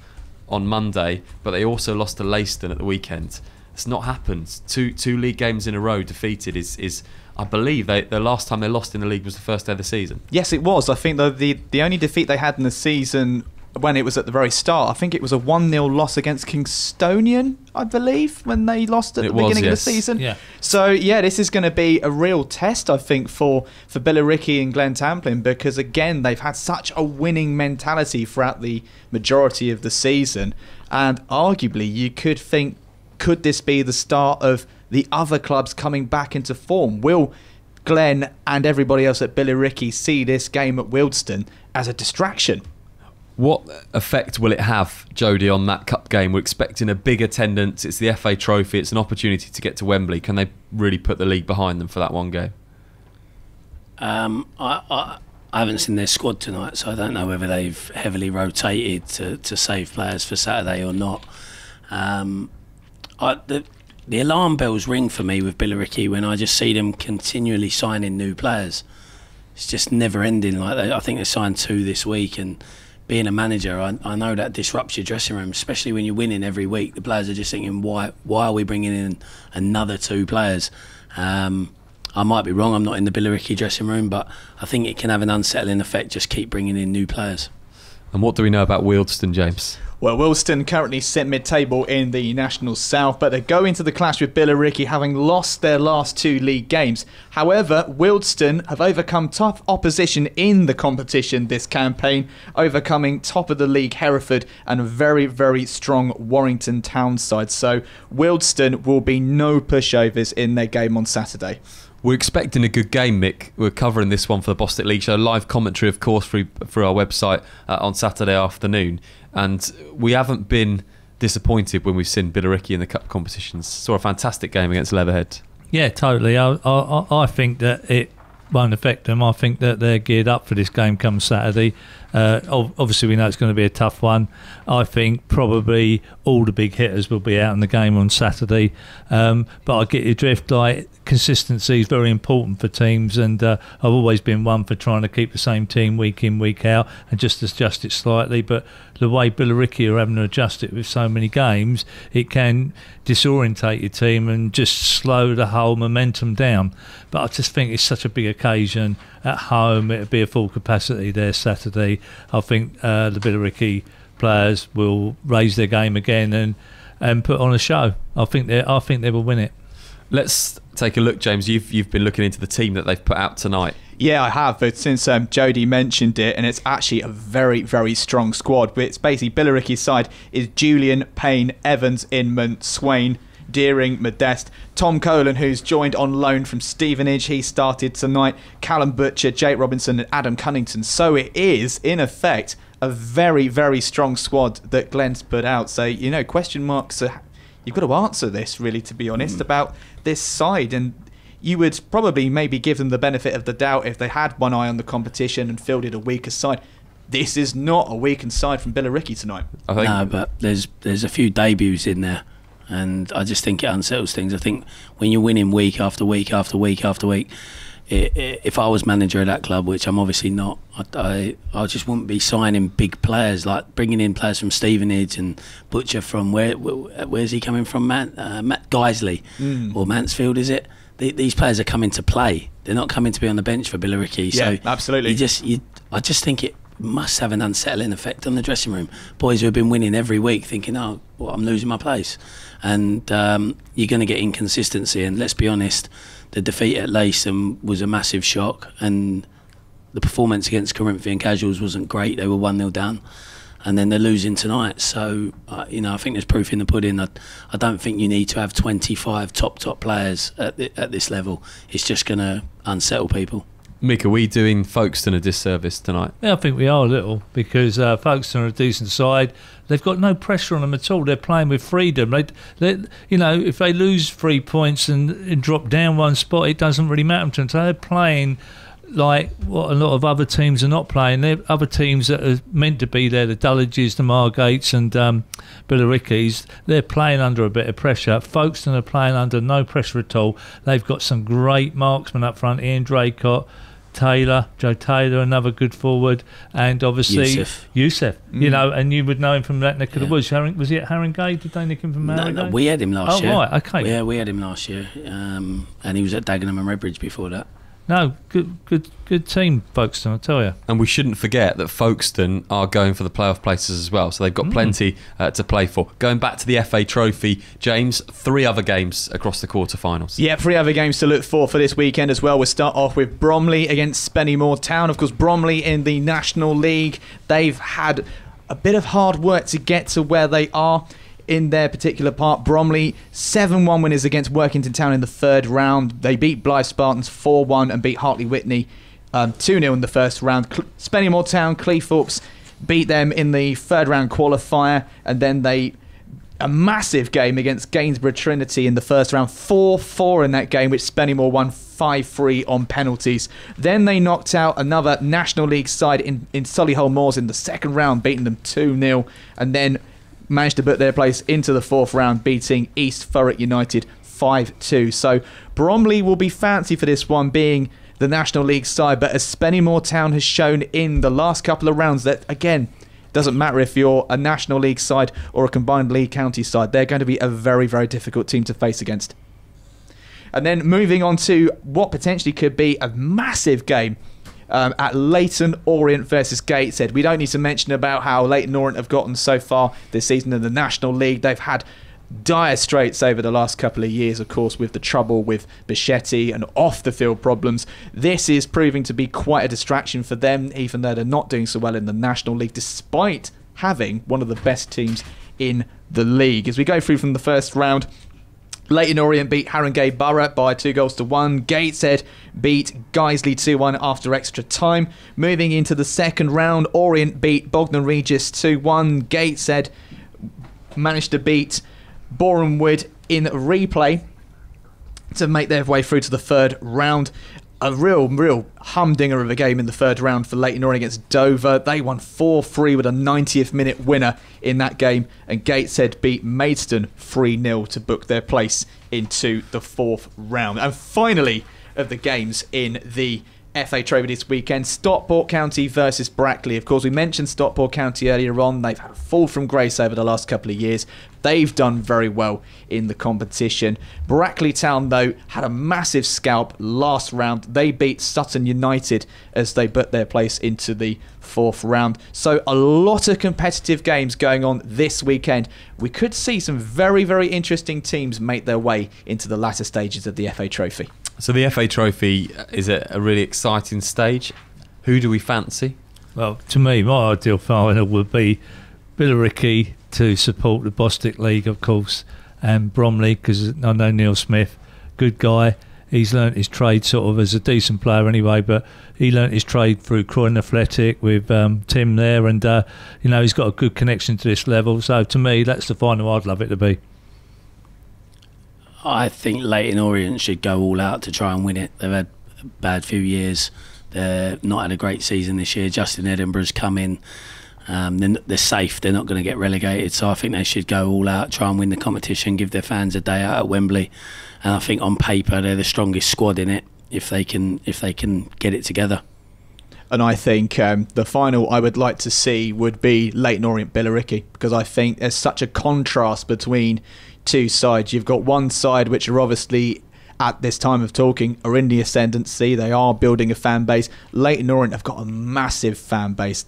on Monday, but they also lost to Leiston at the weekend. It's not happened. Two league games in a row defeated is I believe the last time they lost in the league was the first day of the season. Yes, it was. I think the only defeat they had in the season, when it was at the very start, I think it was a 1-0 loss against Kingstonian, I believe, when they lost at the beginning of the season. Yeah. So, yeah, this is going to be a real test, I think, for Billericay and Glen Tamplin, because, again, they've had such a winning mentality throughout the majority of the season. And arguably, you could think, could this be the start of the other clubs coming back into form? Will Glen and everybody else at Billericay see this game at Wealdstone as a distraction? What effect will it have, Jodie, on that Cup game? We're expecting a big attendance. It's the FA Trophy. It's an opportunity to get to Wembley. Can they really put the league behind them for that one game? I haven't seen their squad tonight, so I don't know whether they've heavily rotated to save players for Saturday or not. The alarm bells ring for me with Billericay when I just see them continually signing new players. It's just never ending. Like I think they signed 2 this week, and being a manager, I know that disrupts your dressing room, especially when you're winning every week. The players are just thinking, why are we bringing in another 2 players? I might be wrong, I'm not in the Billericay dressing room, but I think it can have an unsettling effect, just keep bringing in new players. And what do we know about Wealdstone, James? Well, Wealdstone currently sit mid-table in the National South, but they go into the clash with Billericay having lost their last 2 league games. However, Wealdstone have overcome tough opposition in the competition this campaign, overcoming top of the league Hereford and a very, very strong Warrington Town side. So Wealdstone will be no pushovers in their game on Saturday. We're expecting a good game, Mick. We're covering this one for the Bostik League Show. Live commentary, of course, through our website on Saturday afternoon. And we haven't been disappointed when we've seen Billericay in the Cup competitions. Saw a fantastic game against Leatherhead. Yeah, totally. I think that it won't affect them. I think that they're geared up for this game come Saturday. Obviously, we know it's going to be a tough one. I think probably all the big hitters will be out in the game on Saturday. But I get your drift. Like, consistency is very important for teams, and I've always been one for trying to keep the same team week in, week out, and just adjust it slightly. But the way Billericay are having to adjust it with so many games, it can disorientate your team and just slow the whole momentum down. But I just think it's such a big occasion at home. It'll be a full capacity there Saturday. I think the Billericay players will raise their game again and put on a show. I think they will win it. Let's take a look, James. You've been looking into the team that they've put out tonight. Yeah, I have, but since Jodie mentioned it, and it's actually a very, very strong squad. But it's basically Billericay's side is Julian, Payne, Evans, Inman, Swain, Deering, Modeste, Tom Colan, who's joined on loan from Stevenage. He started tonight. Callum Butcher, Jake Robinson and Adam Cunnington. So it is, in effect, a very, very strong squad that Glenn's put out. So, question marks, you've got to answer this, really, to be honest, about this side. And, you would probably maybe give them the benefit of the doubt if they had one eye on the competition and fielded a weaker side. This is not a weakened side from Billericay tonight. No, but there's a few debuts in there, and I just think it unsettles things. I think when you're winning week after week after week after week, if I was manager of that club, which I'm obviously not, I just wouldn't be signing big players, like bringing in players from Stevenage and Butcher from where's he coming from, Matt Guiseley or Mansfield, is it? These players are coming to play. They're not coming to be on the bench for Billericay. Yeah, so absolutely. I just think it must have an unsettling effect on the dressing room. Boys who have been winning every week thinking, oh, well, I'm losing my place. And you're going to get inconsistency. And let's be honest, the defeat at Leyton was a massive shock. And the performance against Corinthian Casuals wasn't great. They were 1-0 down. And then they're losing tonight. So, I think there's proof in the pudding. I don't think you need to have 25 top players at this level. It's just going to unsettle people. Mick, are we doing Folkestone a disservice tonight? Yeah, I think we are a little, because Folkestone are a decent side. They've got no pressure on them at all. They're playing with freedom. If they lose 3 points and drop down one spot, it doesn't really matter to them. So they're playing like what a lot of other teams are not playing. They're other teams that are meant to be there, the Dulwiches, the Margates and Billericay's, they're playing under a bit of pressure. Folkestone are playing under no pressure at all. They've got some great marksmen up front, Ian Draycott, Joe Taylor, another good forward, and obviously Youssef. And you would know him from that neck of the woods. Was he at Haringey? Did they nick him from Haringey? No, we had him last year. Oh, right, okay. Yeah, we had him last year, and he was at Dagenham and Redbridge before that. No, good team, Folkestone, I tell you. And we shouldn't forget that Folkestone are going for the playoff places as well, so they've got plenty to play for. Going back to the FA Trophy, James, 3 other games across the quarterfinals. Yeah, 3 other games to look for this weekend as well. We'll start off with Bromley against Spennymoor Town. Of course, Bromley in the National League. They've had a bit of hard work to get to where they are in their particular part. Bromley 7-1 winners against Workington Town in the 3rd round. They beat Blythe Spartans 4-1 and beat Hartley Whitney 2-0 in the 1st round. Spennymoor Town, Cleethorpes beat them in the 3rd round qualifier, and then a massive game against Gainsborough Trinity in the 1st round, 4-4 in that game, which Spennymoor won 5-3 on penalties. Then they knocked out another National League side in Solihull Moors in the 2nd round, beating them 2-0, and then managed to put their place into the 4th round, beating East Thurrock United 5-2. So Bromley will be fancy for this one, being the National League side, but as Spennymoor Town has shown in the last couple of rounds, that again, doesn't matter if you're a National League side or a combined league county side, they're going to be a very, very difficult team to face against. And then moving on to what potentially could be a massive game at Leyton Orient versus Gateshead. We don't need to mention about how Leyton Orient have gotten so far this season in the National League. They've had dire straits over the last couple of years, of course, with the trouble with Bichetti and off-the-field problems. This is proving to be quite a distraction for them, even though they're not doing so well in the National League, despite having one of the best teams in the league. As we go through from the 1st round, Leyton Orient beat Haringey Borough by 2-1. Gateshead beat Guiseley 2-1 after extra time. Moving into the 2nd round, Orient beat Bognor Regis 2-1. Gateshead managed to beat Boreham Wood in replay to make their way through to the 3rd round. A real humdinger of a game in the 3rd round for Leyton Orient against Dover. They won 4-3 with a 90th minute winner in that game, and Gateshead beat Maidstone 3-0 to book their place into the 4th round. And finally, of the games in the FA Trophy this weekend, Stockport County versus Brackley. Of course, we mentioned Stockport County earlier on. They've had a fall from grace over the last couple of years. They've done very well in the competition. Brackley Town, though, had a massive scalp last round. They beat Sutton United as they put their place into the 4th round. So a lot of competitive games going on this weekend. We could see some very, very interesting teams make their way into the latter stages of the FA Trophy. So the FA Trophy is a really exciting stage. Who do we fancy? Well, to me, my ideal final would be Billericay to support the Bostik League, of course, and Bromley, because I know Neil Smith, good guy. He's learnt his trade sort of as a decent player anyway, but he learnt his trade through Croydon Athletic with Tim there, and he's got a good connection to this level. So to me, that's the final I'd love it to be. I think Leyton Orient should go all out to try and win it. They've had a bad few years. They're not had a great season this year. Justin Edinburgh's come in. They're safe. They're not going to get relegated. So I think they should go all out, try and win the competition, give their fans a day out at Wembley. And I think on paper they're the strongest squad in it if they can get it together. And I think the final I would like to see would be Leyton Orient Billericay, because I think there's such a contrast between two sides. You've got one side which are obviously, at this time of talking, are in the ascendancy. They are building a fan base. Leyton Orient have got a massive fan base.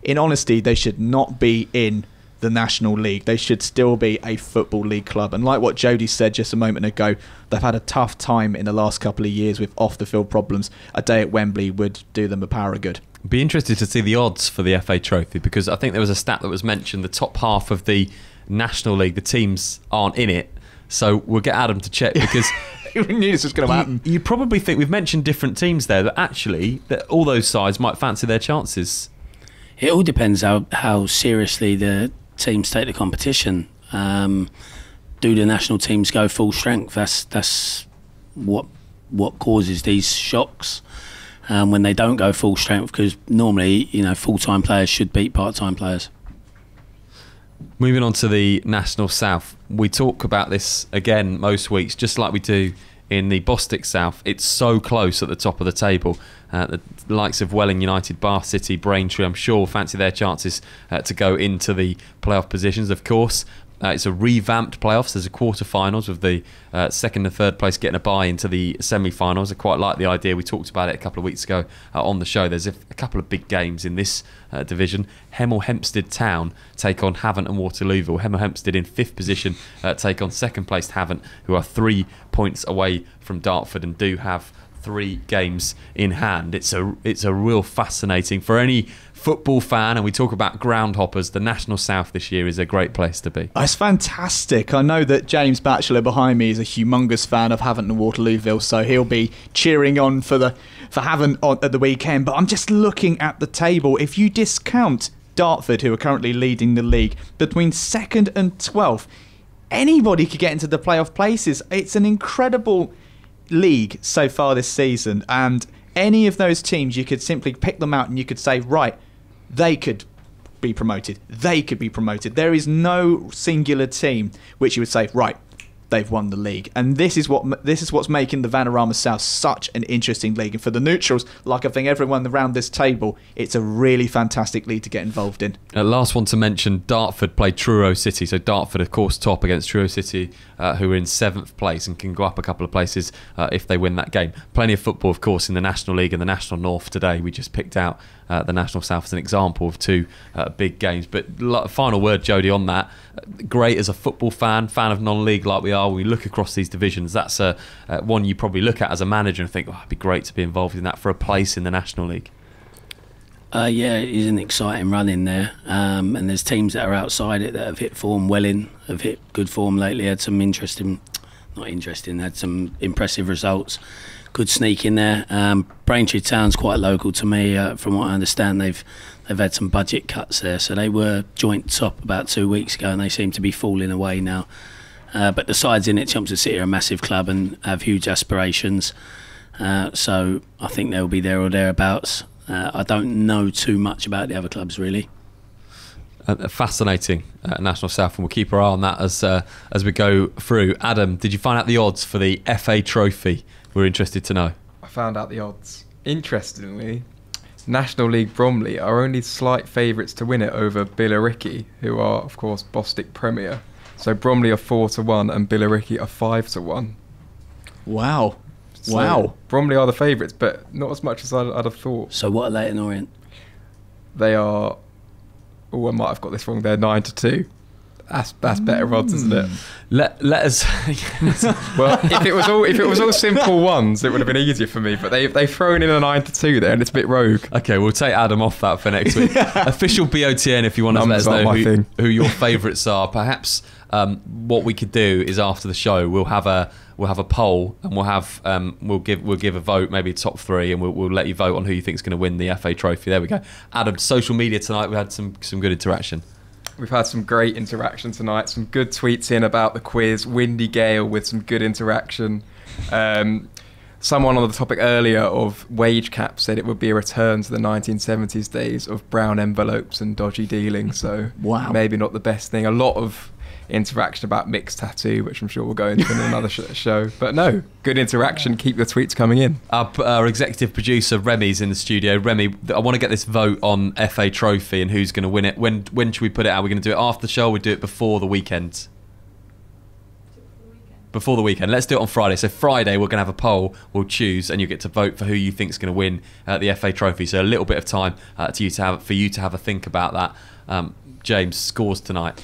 In honesty, they should not be in the National League. They should still be a Football League club. And like what Jody said just a moment ago, they've had a tough time in the last couple of years with off-the-field problems. A day at Wembley would do them a power of good. Be interested to see the odds for the FA Trophy, because I think there was a stat that was mentioned, the top half of the National League, the teams aren't in it. So we'll get Adam to check, because we knew this was going to happen. You probably think we've mentioned different teams there, but actually that all those sides might fancy their chances. It all depends how seriously the teams take the competition. Do the national teams go full strength? That's what causes these shocks when they don't go full strength, because normally, full-time players should beat part-time players. Moving on to the National South, we talk about this again most weeks, just like we do in the Bostik South. It's so close at the top of the table. The likes of Welling United, Bath City, Braintree, I'm sure will fancy their chances to go into the playoff positions. Of course, it's a revamped playoffs. There's a quarter-finals with the second and third place getting a bye into the semi-finals. I quite like the idea. We talked about it a couple of weeks ago on the show. There's a couple of big games in this division. Hemel Hempstead Town take on Havant and Waterlooville. Hemel Hempstead in 5th position take on second-placed Havant, who are 3 points away from Dartford and do have 3 games in hand. It's a real fascinating, for any football fan, and we talk about ground hoppers, the National South this year is a great place to be. It's fantastic. I know that James Batchelor behind me is a humongous fan of Havant and Waterlooville, so he'll be cheering on for Havant at the weekend. But I'm just looking at the table. If you discount Dartford, who are currently leading the league, between 2nd and 12th, anybody could get into the playoff places. It's an incredible league so far this season, and any of those teams, you could simply pick them out and you could say, right, they could be promoted. They could be promoted. There is no singular team which you would say, right, they've won the league. And this is what's making the Vanarama South such an interesting league. And for the neutrals, like I think everyone around this table, it's a really fantastic league to get involved in. Last one to mention, Dartford played Truro City. So Dartford, of course, top against Truro City, who are in 7th place and can go up a couple of places if they win that game. Plenty of football, of course, in the National League and the National North today. We just picked out the National South as an example of 2 big games. But final word, Jody, on that. Great as a football fan of non-league like we are. When we look across these divisions, that's one you probably look at as a manager and think, oh, it'd be great to be involved in that for a place in the National League. Yeah, it is an exciting run in there, and there's teams that are outside it that have hit form. Welling have hit good form lately, had some had some impressive results. Good sneak in there. Braintree Town's quite local to me. From what I understand, they've had some budget cuts there, so they were joint top about 2 weeks ago, and they seem to be falling away now. But the sides in it, Chelmsford City are a massive club and have huge aspirations, so I think they'll be there or thereabouts. I don't know too much about the other clubs really. Fascinating National South, and we'll keep our eye on that as we go through. Adam, did you find out the odds for the FA Trophy? We're interested to know. I found out the odds. Interestingly, National League Bromley are only slight favourites to win it over Billericay, who are, of course, Bostik Premier. So Bromley are 4-1 and Billericay are 5-1. Wow. So wow. Bromley are the favourites, but not as much as I'd have thought. So what are Leyton Orient? They are... Oh, I might have got this wrong. They're 9-2. That's better odds, isn't it? Let us. Well, if it was all simple ones, it would have been easier for me. But they've thrown in a 9-2 there, and it's a bit rogue. Okay, we'll take Adam off that for next week. Official BOTN, if you want to let us know who your favourites are. Perhaps what we could do is after the show we'll have a poll, and we'll give a vote, maybe top 3, and we'll let you vote on who you think is going to win the FA Trophy. There we go. Adam, social media tonight, we had some good interaction. We've had some great interaction tonight. Some good tweets in about the quiz. Windy Gale with some good interaction. Someone on the topic earlier of wage caps said it would be a return to the 1970s days of brown envelopes and dodgy dealing. So wow, maybe not the best thing. A lot of interaction about mixed tattoo, which I'm sure we'll go into in another show. But no, good interaction. Keep the tweets coming in. Our executive producer Remy's in the studio. Remy, I want to get this vote on FA Trophy and who's going to win it. When should we put it out? We're going to do it after the show. We do it before the weekend. Before the weekend. Let's do it on Friday. So Friday we're going to have a poll. We'll choose, and you get to vote for who you think is going to win the FA Trophy. So a little bit of time for you to have a think about that. James, scores tonight.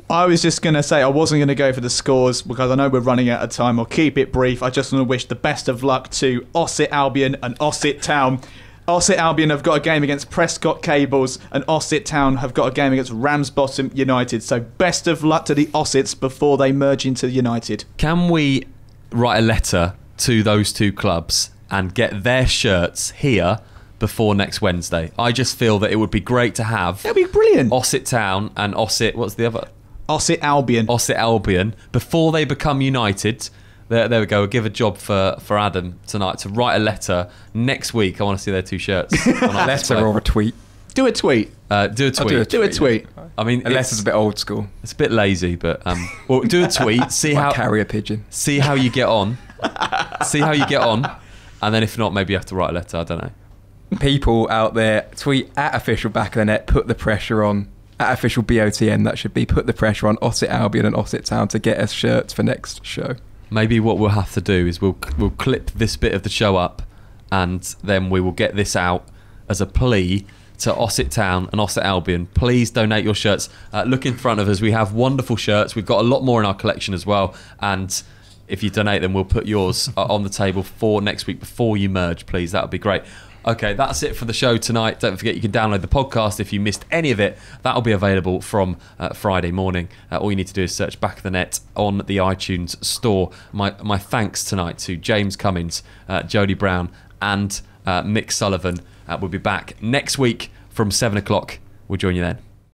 I was just going to say I wasn't going to go for the scores because I know we're running out of time. I'll keep it brief. I just want to wish the best of luck to Ossett Albion and Ossett Town. Ossett Albion have got a game against Prescott Cables, and Ossett Town have got a game against Ramsbottom United. So best of luck to the Ossets before they merge into United. Can we write a letter to those two clubs and get their shirts here before next Wednesday? I just feel that it would be great to have. That'd be brilliant. Ossett Town and Ossett, what's the other? Ossett Albion. Ossett Albion, before they become United. There we go. We'll give a job for Adam tonight to write a letter next week. I want to see their two shirts. A letter or a tweet. Do a tweet. Do a tweet. Do a tweet. I mean, unless it's a bit old school. It's a bit lazy, but well, do a tweet. See how carrier pigeon. See how you get on. See how you get on, and then if not, maybe you have to write a letter. I don't know. People out there, tweet at official back of the net. Put the pressure on. At official BOTN, that should be. Put the pressure on Ossett Albion and Ossett Town to get us shirts for next show. Maybe what we'll have to do is we'll clip this bit of the show up, and then we will get this out as a plea to Ossett Town and Ossett Albion. Please donate your shirts. Look in front of us. We have wonderful shirts. We've got a lot more in our collection as well. And if you donate them, we'll put yours on the table for next week before you merge, please. That would be great. Okay, that's it for the show tonight. Don't forget you can download the podcast if you missed any of it. That'll be available from Friday morning. All you need to do is search Back of the Net on the iTunes store. My thanks tonight to James Cummins, Jodie Brown and Mick Sullivan. We'll be back next week from 7 o'clock. We'll join you then.